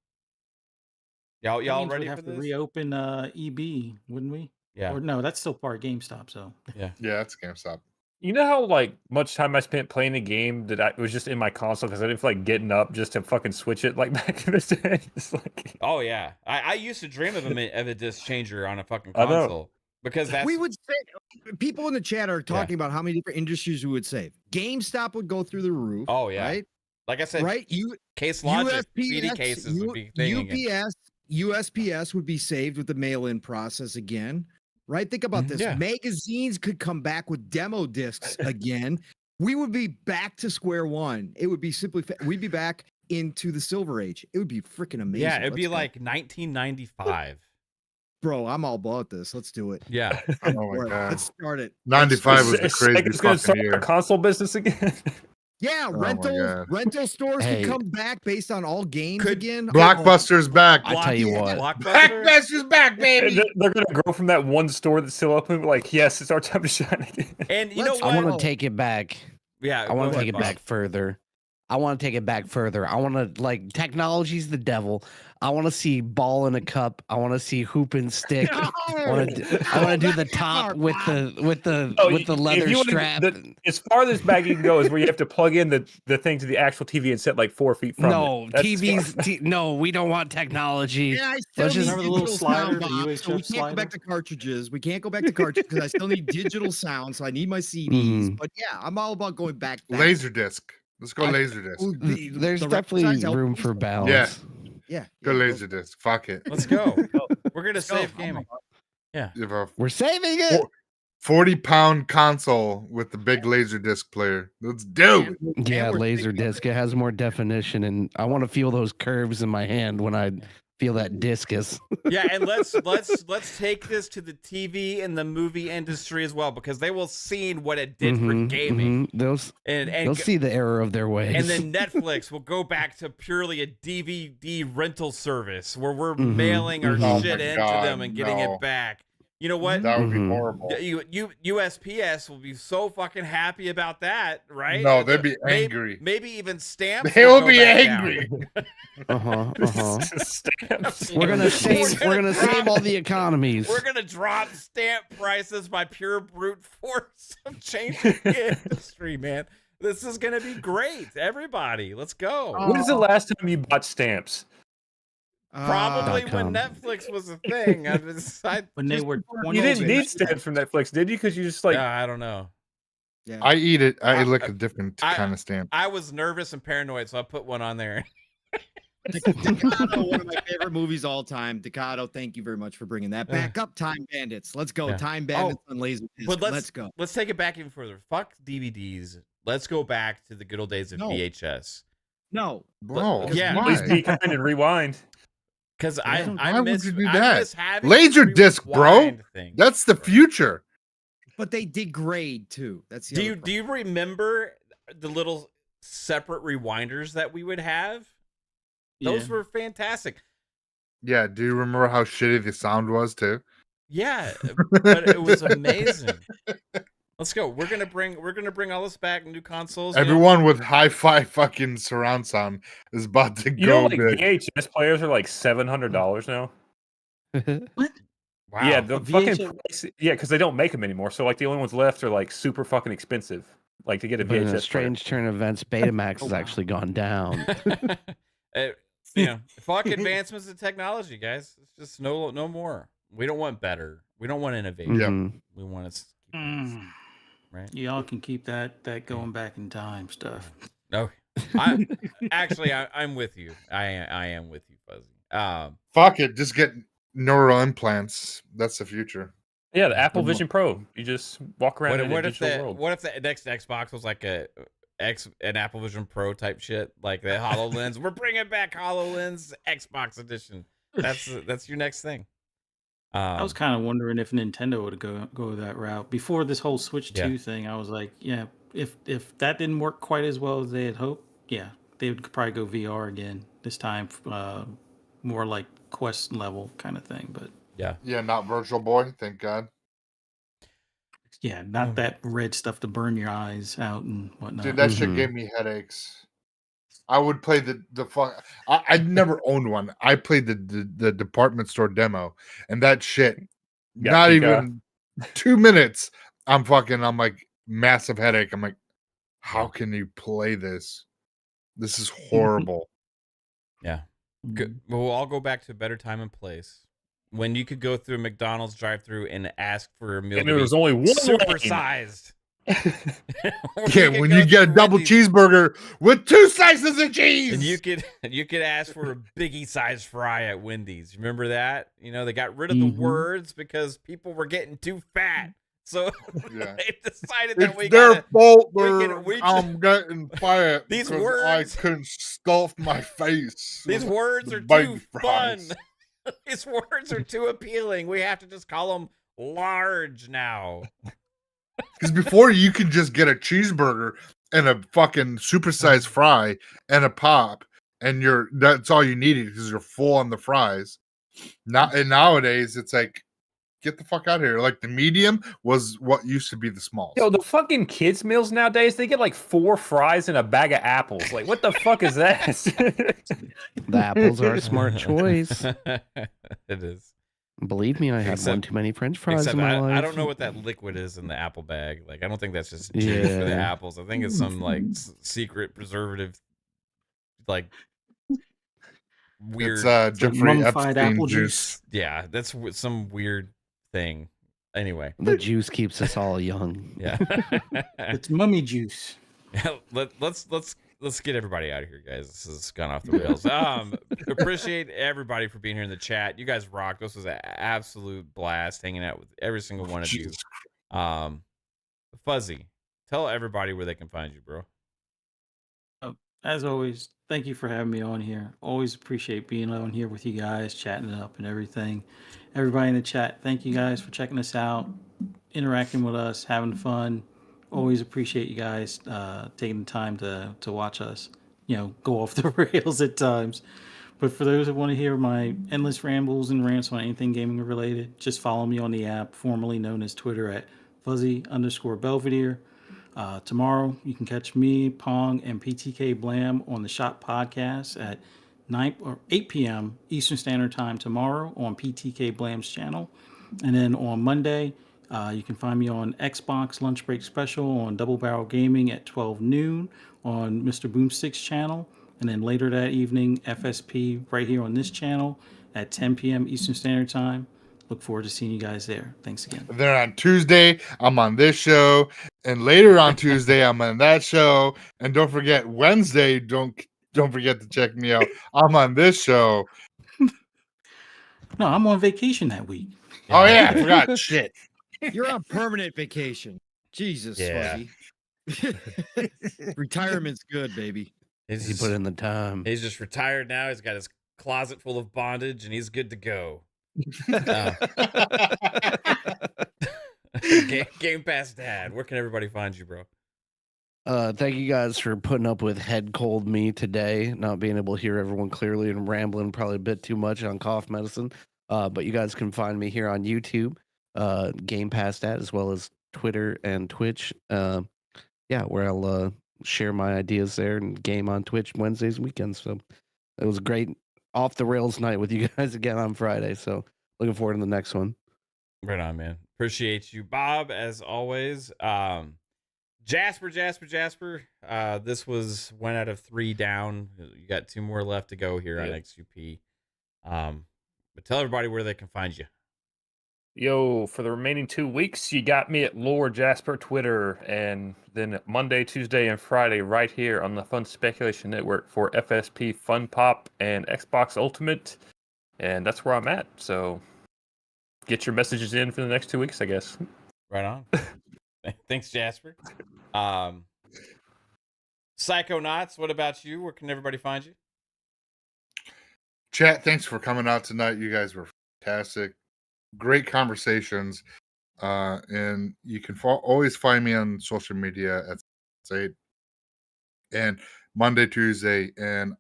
[SPEAKER 1] Y'all
[SPEAKER 3] That means
[SPEAKER 1] ready
[SPEAKER 3] we'd
[SPEAKER 1] for
[SPEAKER 3] have to
[SPEAKER 1] this?
[SPEAKER 3] reopen EB, wouldn't we?
[SPEAKER 1] Yeah.
[SPEAKER 3] Or no, that's still part of GameStop. So
[SPEAKER 1] Yeah.
[SPEAKER 6] Yeah, that's GameStop.
[SPEAKER 5] You know how like much time I spent playing a game that I was just in my console because I didn't feel like getting up just to fucking switch it like back in the day. It's like
[SPEAKER 1] Oh yeah. I used to dream of a disc changer on a fucking
[SPEAKER 5] I know.
[SPEAKER 1] console because that's
[SPEAKER 2] We would say people in the chat are talking about how many different industries we would save. GameStop would go through the roof.
[SPEAKER 1] Oh, yeah.
[SPEAKER 2] Right.
[SPEAKER 1] like I said,
[SPEAKER 2] Right.
[SPEAKER 1] case logic, CD cases would be thing again.
[SPEAKER 2] USPS would be saved with the mail-in process again. Right. Think about this.
[SPEAKER 1] Yeah.
[SPEAKER 2] Magazines could come back with demo discs again. We would be back to square one. It would be simply we'd be back into the Silver Age. It would be freaking amazing.
[SPEAKER 1] Yeah, it'd be
[SPEAKER 2] Let's go.
[SPEAKER 1] like 1995.
[SPEAKER 2] Bro, I'm all about this. Let's do it.
[SPEAKER 1] Yeah.
[SPEAKER 6] Oh my god.
[SPEAKER 2] Let's start it.
[SPEAKER 6] 95 was the crazy
[SPEAKER 5] It's gonna
[SPEAKER 6] fucking
[SPEAKER 5] start
[SPEAKER 6] year.
[SPEAKER 5] the console business again.
[SPEAKER 2] Yeah,
[SPEAKER 6] Oh my God.
[SPEAKER 2] rental stores
[SPEAKER 4] Hey.
[SPEAKER 2] could come back based on all games
[SPEAKER 1] Could
[SPEAKER 2] again.
[SPEAKER 6] Blockbuster's back.
[SPEAKER 4] I tell you what.
[SPEAKER 1] Blockbuster.
[SPEAKER 6] Blockbuster's back,
[SPEAKER 5] And
[SPEAKER 6] baby.
[SPEAKER 5] they're gonna grow from that one store that's still open. Like, yes, it's our time to shine again.
[SPEAKER 1] And you
[SPEAKER 2] Let's-
[SPEAKER 1] know
[SPEAKER 4] I
[SPEAKER 1] what?
[SPEAKER 4] want to take it back.
[SPEAKER 1] Yeah,
[SPEAKER 4] I want
[SPEAKER 1] go
[SPEAKER 4] to take
[SPEAKER 1] ahead,
[SPEAKER 4] it back further. I want to take it back further. I want to technology's the devil. I want to see ball in a cup. I want to see hoop and stick. I want to do the top with the
[SPEAKER 5] Oh,
[SPEAKER 4] with the
[SPEAKER 5] if
[SPEAKER 4] leather
[SPEAKER 5] you wanna-
[SPEAKER 4] strap.
[SPEAKER 5] as farthest back you can go is where you have to plug in the thing to the actual TV and sit like 4 feet from
[SPEAKER 4] No,
[SPEAKER 5] it. That's
[SPEAKER 4] TVs. No, we don't want technology.
[SPEAKER 2] Yeah, I still
[SPEAKER 4] Let's
[SPEAKER 2] need
[SPEAKER 4] just-
[SPEAKER 3] Remember the little
[SPEAKER 2] digital
[SPEAKER 3] slider,
[SPEAKER 2] sound,
[SPEAKER 3] the
[SPEAKER 2] Bob, so we
[SPEAKER 3] UHF
[SPEAKER 2] can't go back
[SPEAKER 3] slider?
[SPEAKER 2] to cartridges. We can't go back to cartridges because I still need digital sound, so I need my CDs.
[SPEAKER 4] Mhm.
[SPEAKER 2] But yeah, I'm all about going back.
[SPEAKER 6] Laserdisc. Let's go
[SPEAKER 2] I-
[SPEAKER 6] Laserdisc.
[SPEAKER 2] Ooh,
[SPEAKER 4] There's
[SPEAKER 2] the
[SPEAKER 4] definitely
[SPEAKER 2] size help
[SPEAKER 4] room
[SPEAKER 2] me.
[SPEAKER 4] for balance.
[SPEAKER 2] Yeah,
[SPEAKER 6] Go
[SPEAKER 2] yeah,
[SPEAKER 6] Laserdisc. Fuck it.
[SPEAKER 1] Let's go. We're gonna
[SPEAKER 2] Let's go.
[SPEAKER 1] save
[SPEAKER 2] I'm
[SPEAKER 1] gaming.
[SPEAKER 6] You have a
[SPEAKER 4] We're saving it.
[SPEAKER 6] 40-pound console with the big Laserdisc player. Let's do it.
[SPEAKER 4] Yeah,
[SPEAKER 2] we're
[SPEAKER 4] laser
[SPEAKER 2] saving
[SPEAKER 4] disc. It has more definition, and I want to feel those curves in my hand when I feel that discus.
[SPEAKER 1] Yeah, and let's take this to the TV and the movie industry as well because they will see what it did for
[SPEAKER 4] Mhm,
[SPEAKER 1] gaming.
[SPEAKER 4] mhm. They'll
[SPEAKER 1] And
[SPEAKER 4] see the error of their ways.
[SPEAKER 1] and then Netflix will go back to purely a DVD rental service where we're
[SPEAKER 4] Mhm,
[SPEAKER 1] mailing our
[SPEAKER 4] mhm.
[SPEAKER 6] Oh
[SPEAKER 1] shit
[SPEAKER 6] my
[SPEAKER 1] into
[SPEAKER 6] God,
[SPEAKER 1] them and getting
[SPEAKER 6] no.
[SPEAKER 1] it back. You know what?
[SPEAKER 6] That would be
[SPEAKER 4] Mhm.
[SPEAKER 6] horrible.
[SPEAKER 1] USPS will be so fucking happy about that, right?
[SPEAKER 6] No, they'd be
[SPEAKER 1] Maybe-
[SPEAKER 6] angry.
[SPEAKER 1] Maybe even stamps.
[SPEAKER 6] They will
[SPEAKER 1] go
[SPEAKER 6] be
[SPEAKER 1] back down.
[SPEAKER 6] angry.
[SPEAKER 5] Stamps.
[SPEAKER 4] We're gonna save.
[SPEAKER 1] We're
[SPEAKER 4] We're
[SPEAKER 1] gonna
[SPEAKER 4] gonna save
[SPEAKER 1] drop-
[SPEAKER 4] all the economies.
[SPEAKER 1] We're gonna drop stamp prices by pure brute force of changing the industry, man. This is gonna be great. Everybody, let's go.
[SPEAKER 5] When's the last time you bought stamps?
[SPEAKER 1] Probably when
[SPEAKER 4] .com.
[SPEAKER 1] Netflix was a thing.
[SPEAKER 3] When they
[SPEAKER 2] Just
[SPEAKER 3] were
[SPEAKER 2] before
[SPEAKER 3] 20
[SPEAKER 5] You didn't
[SPEAKER 2] COVID.
[SPEAKER 5] need stamps from Netflix, did you? Because you just like
[SPEAKER 1] I don't know.
[SPEAKER 2] Yeah.
[SPEAKER 6] I eat it. I
[SPEAKER 1] I-
[SPEAKER 6] like a different
[SPEAKER 1] I-
[SPEAKER 6] kind of stamp.
[SPEAKER 1] I was nervous and paranoid, so I put one on there.
[SPEAKER 2] Decado, one of my favorite movies all time. Decado, thank you very much for bringing that back up. Time Bandits. Let's go.
[SPEAKER 1] Yeah.
[SPEAKER 2] Time Bandits on Laserdisc.
[SPEAKER 1] But
[SPEAKER 2] Let's go.
[SPEAKER 1] Let's take it back even further. Fuck DVDs. Let's go back to the good old days of
[SPEAKER 2] No.
[SPEAKER 1] VHS.
[SPEAKER 2] No.
[SPEAKER 6] Bro,
[SPEAKER 1] yeah,
[SPEAKER 6] why?
[SPEAKER 5] please be kind and rewind.
[SPEAKER 1] Because
[SPEAKER 6] Why
[SPEAKER 1] I
[SPEAKER 6] would
[SPEAKER 1] miss
[SPEAKER 6] you do
[SPEAKER 1] I
[SPEAKER 6] that?
[SPEAKER 1] miss having
[SPEAKER 6] Laserdisc, bro.
[SPEAKER 1] rewind things.
[SPEAKER 6] That's the future.
[SPEAKER 2] But they degrade too. That's the other
[SPEAKER 1] Do you remember the little separate rewinders that we would have? Those
[SPEAKER 3] Yeah.
[SPEAKER 1] were fantastic.
[SPEAKER 6] Yeah. Do you remember how shitty the sound was too?
[SPEAKER 1] Yeah, but it was amazing. Let's go. We're gonna bring all this back. New consoles. you know?
[SPEAKER 6] Everyone with hi-fi fucking surround sound is about to
[SPEAKER 5] You know,
[SPEAKER 6] go
[SPEAKER 5] like
[SPEAKER 6] big.
[SPEAKER 5] VHS players are like $700 now.
[SPEAKER 1] Wow.
[SPEAKER 5] Yeah, the
[SPEAKER 3] A
[SPEAKER 5] fucking
[SPEAKER 3] VHS
[SPEAKER 5] price, yeah, because they don't make them anymore. So like the only ones left are like super fucking expensive. Like to get a
[SPEAKER 4] But in
[SPEAKER 5] VHS.
[SPEAKER 4] a strange turn of events, Betamax has
[SPEAKER 2] wow.
[SPEAKER 4] actually gone down.
[SPEAKER 1] You know, fuck advancements in technology, guys. It's just no more. We don't want better. We don't want innovation.
[SPEAKER 6] Yeah.
[SPEAKER 4] Mhm.
[SPEAKER 1] We want to,
[SPEAKER 3] Mm.
[SPEAKER 1] right?
[SPEAKER 3] Y'all can keep that going back in time stuff.
[SPEAKER 1] No, I'm with you. I am with you, Fuzzy.
[SPEAKER 6] Fuck it. Just get neural implants. That's the future.
[SPEAKER 5] Yeah, the Apple Vision Pro. You just walk around in
[SPEAKER 1] What
[SPEAKER 5] a
[SPEAKER 1] if
[SPEAKER 5] digital
[SPEAKER 1] the
[SPEAKER 5] world.
[SPEAKER 1] what if the next Xbox was like an Apple Vision Pro type shit, like the HoloLens? We're bringing back HoloLens Xbox edition. That's your next thing.
[SPEAKER 3] I was kind of wondering if Nintendo would go that route before this whole Switch
[SPEAKER 1] Yeah.
[SPEAKER 3] 2 thing. I was like, yeah, if that didn't work quite as well as they had hoped, yeah, they would probably go VR again. this time, more like quest level kind of thing. But
[SPEAKER 6] Yeah, not Virtual Boy. Thank God.
[SPEAKER 3] yeah, not that red stuff to burn your eyes out and whatnot.
[SPEAKER 6] Dude, that shit gave me headaches. I would play the fuck. I never owned one. I played the department store demo, and that shit.
[SPEAKER 5] Yeah,
[SPEAKER 6] Not
[SPEAKER 5] Pika.
[SPEAKER 6] even 2 minutes. I'm like massive headache. I'm like, how can you play this? This is horrible.
[SPEAKER 1] Yeah. Good. Well, we'll all go back to a better time and place when you could go through a McDonald's drive-through and ask for a meal
[SPEAKER 5] And
[SPEAKER 1] to
[SPEAKER 5] there
[SPEAKER 1] be
[SPEAKER 5] was only one lane.
[SPEAKER 1] supersized.
[SPEAKER 6] Yeah, when you get a double cheeseburger with 2 slices of cheese,
[SPEAKER 1] and you could ask for a biggie sized fry at Wendy's. Remember that? You know, they got rid of the words because people were getting too fat. So they decided that
[SPEAKER 6] it's their fault
[SPEAKER 1] we
[SPEAKER 6] I'm getting fat
[SPEAKER 1] these
[SPEAKER 6] because
[SPEAKER 1] words
[SPEAKER 6] I couldn't stuff my face.
[SPEAKER 1] These
[SPEAKER 6] with
[SPEAKER 1] words
[SPEAKER 6] the
[SPEAKER 1] are
[SPEAKER 6] big
[SPEAKER 1] too
[SPEAKER 6] fries.
[SPEAKER 1] fun. These words are too appealing. We have to just call them large now.
[SPEAKER 6] Because before you could just get a cheeseburger and a fucking supersized fry and a pop, and that's all you needed because you're full on the fries. And nowadays it's like, get the fuck out of here. Like the medium was what used to be the small.
[SPEAKER 5] Yo, the fucking kids meals nowadays, they get like 4 fries and a bag of apples. Like, what the fuck is that?
[SPEAKER 4] The apples are a smart choice.
[SPEAKER 1] It is.
[SPEAKER 4] Believe me, I had one too many French fries
[SPEAKER 1] Except
[SPEAKER 4] in my life.
[SPEAKER 1] I don't know what that liquid is in the apple bag. Like, I don't think that's just juice for the apples. I think it's some like secret preservative, like weird.
[SPEAKER 6] It's Jeffrey Epstein
[SPEAKER 3] apple
[SPEAKER 6] juice.
[SPEAKER 1] Yeah, that's some weird thing. Anyway,
[SPEAKER 4] the juice keeps us all young.
[SPEAKER 1] Yeah,
[SPEAKER 3] it's mummy juice.
[SPEAKER 1] Let's get everybody out of here, guys. This has gone off the rails. Appreciate everybody for being here in the chat. You guys rock. This was an absolute blast hanging out with every single one of you. Fuzzy, tell everybody where they can find you, bro.
[SPEAKER 3] As always, thank you for having me on here. Always appreciate being on here with you guys, chatting it up and everything. Everybody in the chat, thank you guys for checking us out, interacting with us, having fun. Always appreciate you guys taking the time to watch us, go off the rails at times. But for those that want to hear my endless rambles and rants on anything gaming related, just follow me on the app, formerly known as Twitter, at fuzzy_Belvedere. Tomorrow, you can catch me, Pong, and PTK Blam on the Shop Podcast at 9 or 8 p.m. Eastern Standard Time tomorrow on PTK Blam's channel. And then on Monday, you can find me on Xbox Lunch Break Special on Double Barrel Gaming at 12 noon on Mr. Boomstick's channel. And then later that evening, FSP right here on this channel at 10 p.m. Eastern Standard Time. Look forward to seeing you guys there. Thanks again.
[SPEAKER 6] Then on Tuesday, I'm on this show. And later on Tuesday, I'm on that show. And don't forget, Wednesday, don't forget to check me out. I'm on this show.
[SPEAKER 3] No, I'm on vacation that week.
[SPEAKER 6] Oh, yeah, I forgot. Shit.
[SPEAKER 2] You're on permanent vacation. Jesus, Fuzzy. Retirement's good, baby.
[SPEAKER 4] He put in the time.
[SPEAKER 1] He's just retired now. He's got his closet full of bondage, and he's good to go. Game Pass Dad, where can everybody find you, bro?
[SPEAKER 4] Thank you guys for putting up with head cold me today, not being able to hear everyone clearly and rambling probably a bit too much on cough medicine. But you guys can find me here on YouTube, Game Pass Dad, as well as Twitter and Twitch. Where I'll share my ideas there and game on Twitch Wednesdays and weekends. So it was a great off the rails night with you guys again on Friday. So looking forward to the next one.
[SPEAKER 1] Right on, man. Appreciate you, Bob, as always. Jasper. This was 1 out of 3 down. You got 2 more left to go here on XUP. But tell everybody where they can find you.
[SPEAKER 5] Yo, for the remaining 2 weeks, you got me at Lore Jasper Twitter, and then Monday, Tuesday, and Friday right here on the Fun Speculation Network for FSP Fun Pop and Xbox Ultimate, and that's where I'm at. So get your messages in for the next 2 weeks, I guess.
[SPEAKER 1] Right on. Thanks, Jasper. Psychonauts, what about you? Where can everybody find you?
[SPEAKER 6] Chat, thanks for coming out tonight. You guys were fantastic. Great conversations. And you can always find me on social media at 8 and Monday, Tuesday, and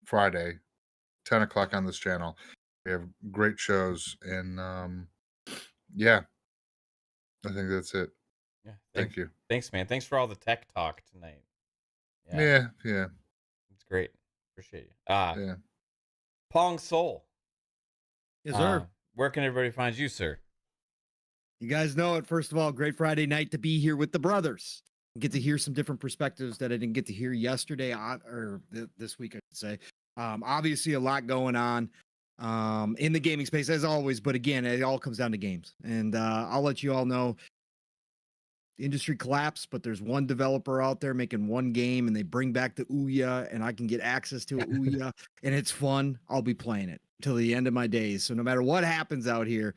[SPEAKER 6] Friday, 10 o'clock on this channel. We have great shows, and yeah, I think that's it.
[SPEAKER 1] Yeah.
[SPEAKER 6] Thank you.
[SPEAKER 1] Thanks, man. Thanks for all the tech talk tonight.
[SPEAKER 6] Yeah.
[SPEAKER 1] It's great. Appreciate you.
[SPEAKER 6] Yeah.
[SPEAKER 1] Pong Soul.
[SPEAKER 2] Yes, sir.
[SPEAKER 1] Where can everybody find you, sir?
[SPEAKER 2] You guys know it. First of all, great Friday night to be here with the brothers. Get to hear some different perspectives that I didn't get to hear yesterday this week, I should say. Obviously, a lot going on in the gaming space as always, but again, it all comes down to games. And I'll let you all know the industry collapsed, but there's one developer out there making one game, and they bring back the Ouya, and I can get access to Ouya, and it's fun. I'll be playing it till the end of my days. So no matter what happens out here,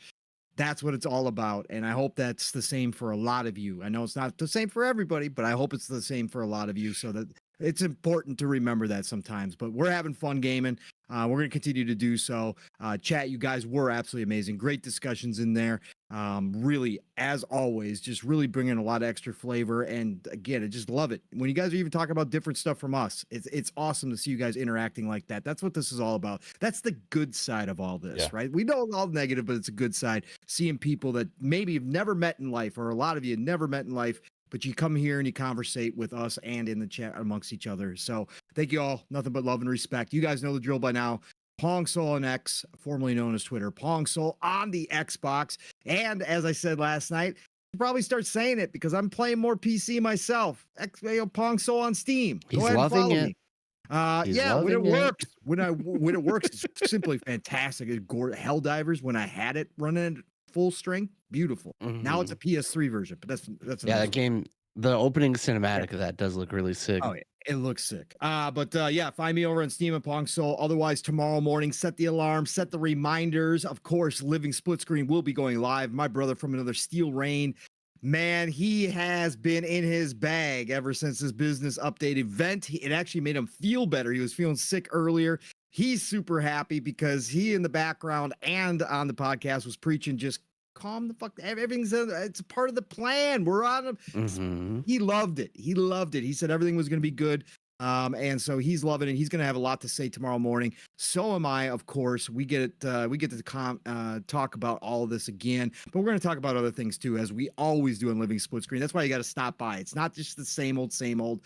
[SPEAKER 2] that's what it's all about. And I hope that's the same for a lot of you. I know it's not the same for everybody, but I hope it's the same for a lot of you, so that it's important to remember that sometimes. But we're having fun gaming. We're going to continue to do so. Chat, you guys were absolutely amazing. Great discussions in there. Really, as always, just really bringing a lot of extra flavor. And again, I just love it. When you guys are even talking about different stuff from us, it's awesome to see you guys interacting like that. That's what this is all about. That's the good side of all this, right? We know all negative, but it's a good side. Seeing people that maybe you've never met in life, or a lot of you never met in life, but you come here and you conversate with us and in the chat amongst each other. So thank you all. Nothing but love and respect. You guys know the drill by now. Pong Soul on X, formerly known as Twitter. Pong Soul on the Xbox. And as I said last night, I'll probably start saying it because I'm playing more PC myself. Pong Soul on Steam.
[SPEAKER 4] He's
[SPEAKER 2] Go ahead and follow
[SPEAKER 4] loving
[SPEAKER 2] me.
[SPEAKER 4] He's
[SPEAKER 2] Yeah, when it
[SPEAKER 4] loving it.
[SPEAKER 2] works, when it works, it's simply fantastic. Helldivers, when I had it running at full strength, beautiful. Now it's a PS3 version, but that's
[SPEAKER 4] Yeah,
[SPEAKER 2] another
[SPEAKER 4] that game, the opening cinematic of that does look really sick.
[SPEAKER 2] Oh, yeah, it looks sick. But yeah, find me over on Steam and Pong Soul. Otherwise, tomorrow morning, set the alarm, set the reminders. Of course, Living Split Screen will be going live. My brother from another Steel Rain, man, he has been in his bag ever since this business update event. It actually made him feel better. He was feeling sick earlier. He's super happy because he in the background and on the podcast was preaching just calm the fuck. Everything's it's a part of the plan. We're on him. He loved it. He loved it. He said everything was going to be good. And so he's loving it. He's going to have a lot to say tomorrow morning. So am I, of course. We get to talk about all of this again, but we're going to talk about other things too, as we always do in Living Split Screen. That's why you got to stop by. It's not just the same old, same old.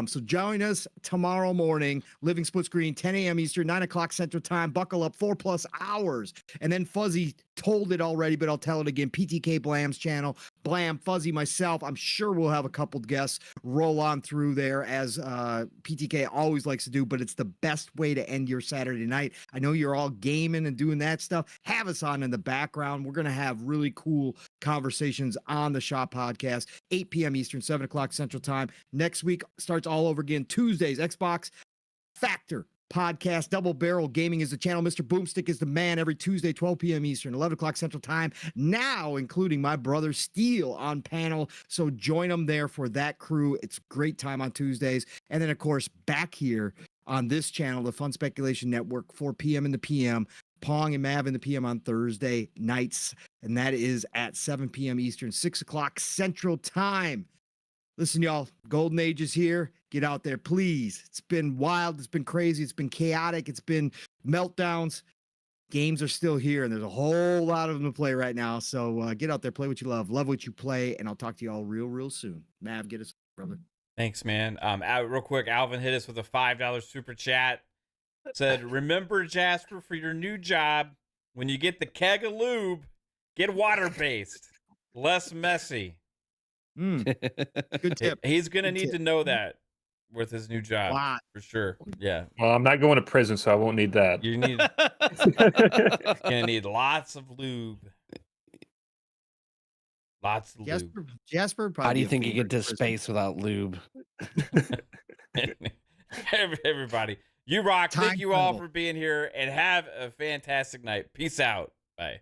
[SPEAKER 2] So join us tomorrow morning, Living Split Screen, 10 a.m. Eastern, 9 o'clock Central Time. Buckle up, 4+ hours. And then Fuzzy told it already, but I'll tell it again. PTK Blam's channel, Blam, Fuzzy, myself. I'm sure we'll have a couple guests roll on through there, as PTK always likes to do, but it's the best way to end your Saturday night. I know you're all gaming and doing that stuff. Have us on in the background. We're going to have really cool conversations on the Shop Podcast, 8 p.m. Eastern, 7 o'clock Central Time. Next week starts all over again. Tuesdays, Xbox Factor Podcast, Double Barrel Gaming is the channel. Mr. Boomstick is the man every Tuesday, 12 p.m. Eastern, 11 o'clock Central Time. Now, including my brother Steele on panel. So join them there for that crew. It's a great time on Tuesdays. And then, of course, back here on this channel, the Fun Speculation Network, 4 p.m. in the p.m. Pong and Mav in the p.m. on Thursday nights. And that is at 7 p.m. Eastern, 6 o'clock Central Time. Listen, y'all, Golden Age is here. Get out there, please. It's been wild. It's been crazy. It's been chaotic. It's been meltdowns. Games are still here, and there's a whole lot of them to play right now. So get out there, play what you love what you play, and I'll talk to you all real soon. Mav, get us, brother.
[SPEAKER 1] Thanks, man. Real quick, Alvin hit us with a $5 super chat. Said, remember, Jasper, for your new job, when you get the keg of lube, get water-based. Less messy.
[SPEAKER 2] Good tip.
[SPEAKER 1] He's going to need to know that with his new job. For sure. Yeah.
[SPEAKER 5] Well, I'm not going to prison, so I won't need that.
[SPEAKER 1] You're going to need lots of lube. Lots of lube.
[SPEAKER 2] Jasper,
[SPEAKER 4] how do you think you get to space without lube?
[SPEAKER 1] Everybody, you rock. Thank you all for being here, and have a fantastic night. Peace out. Bye.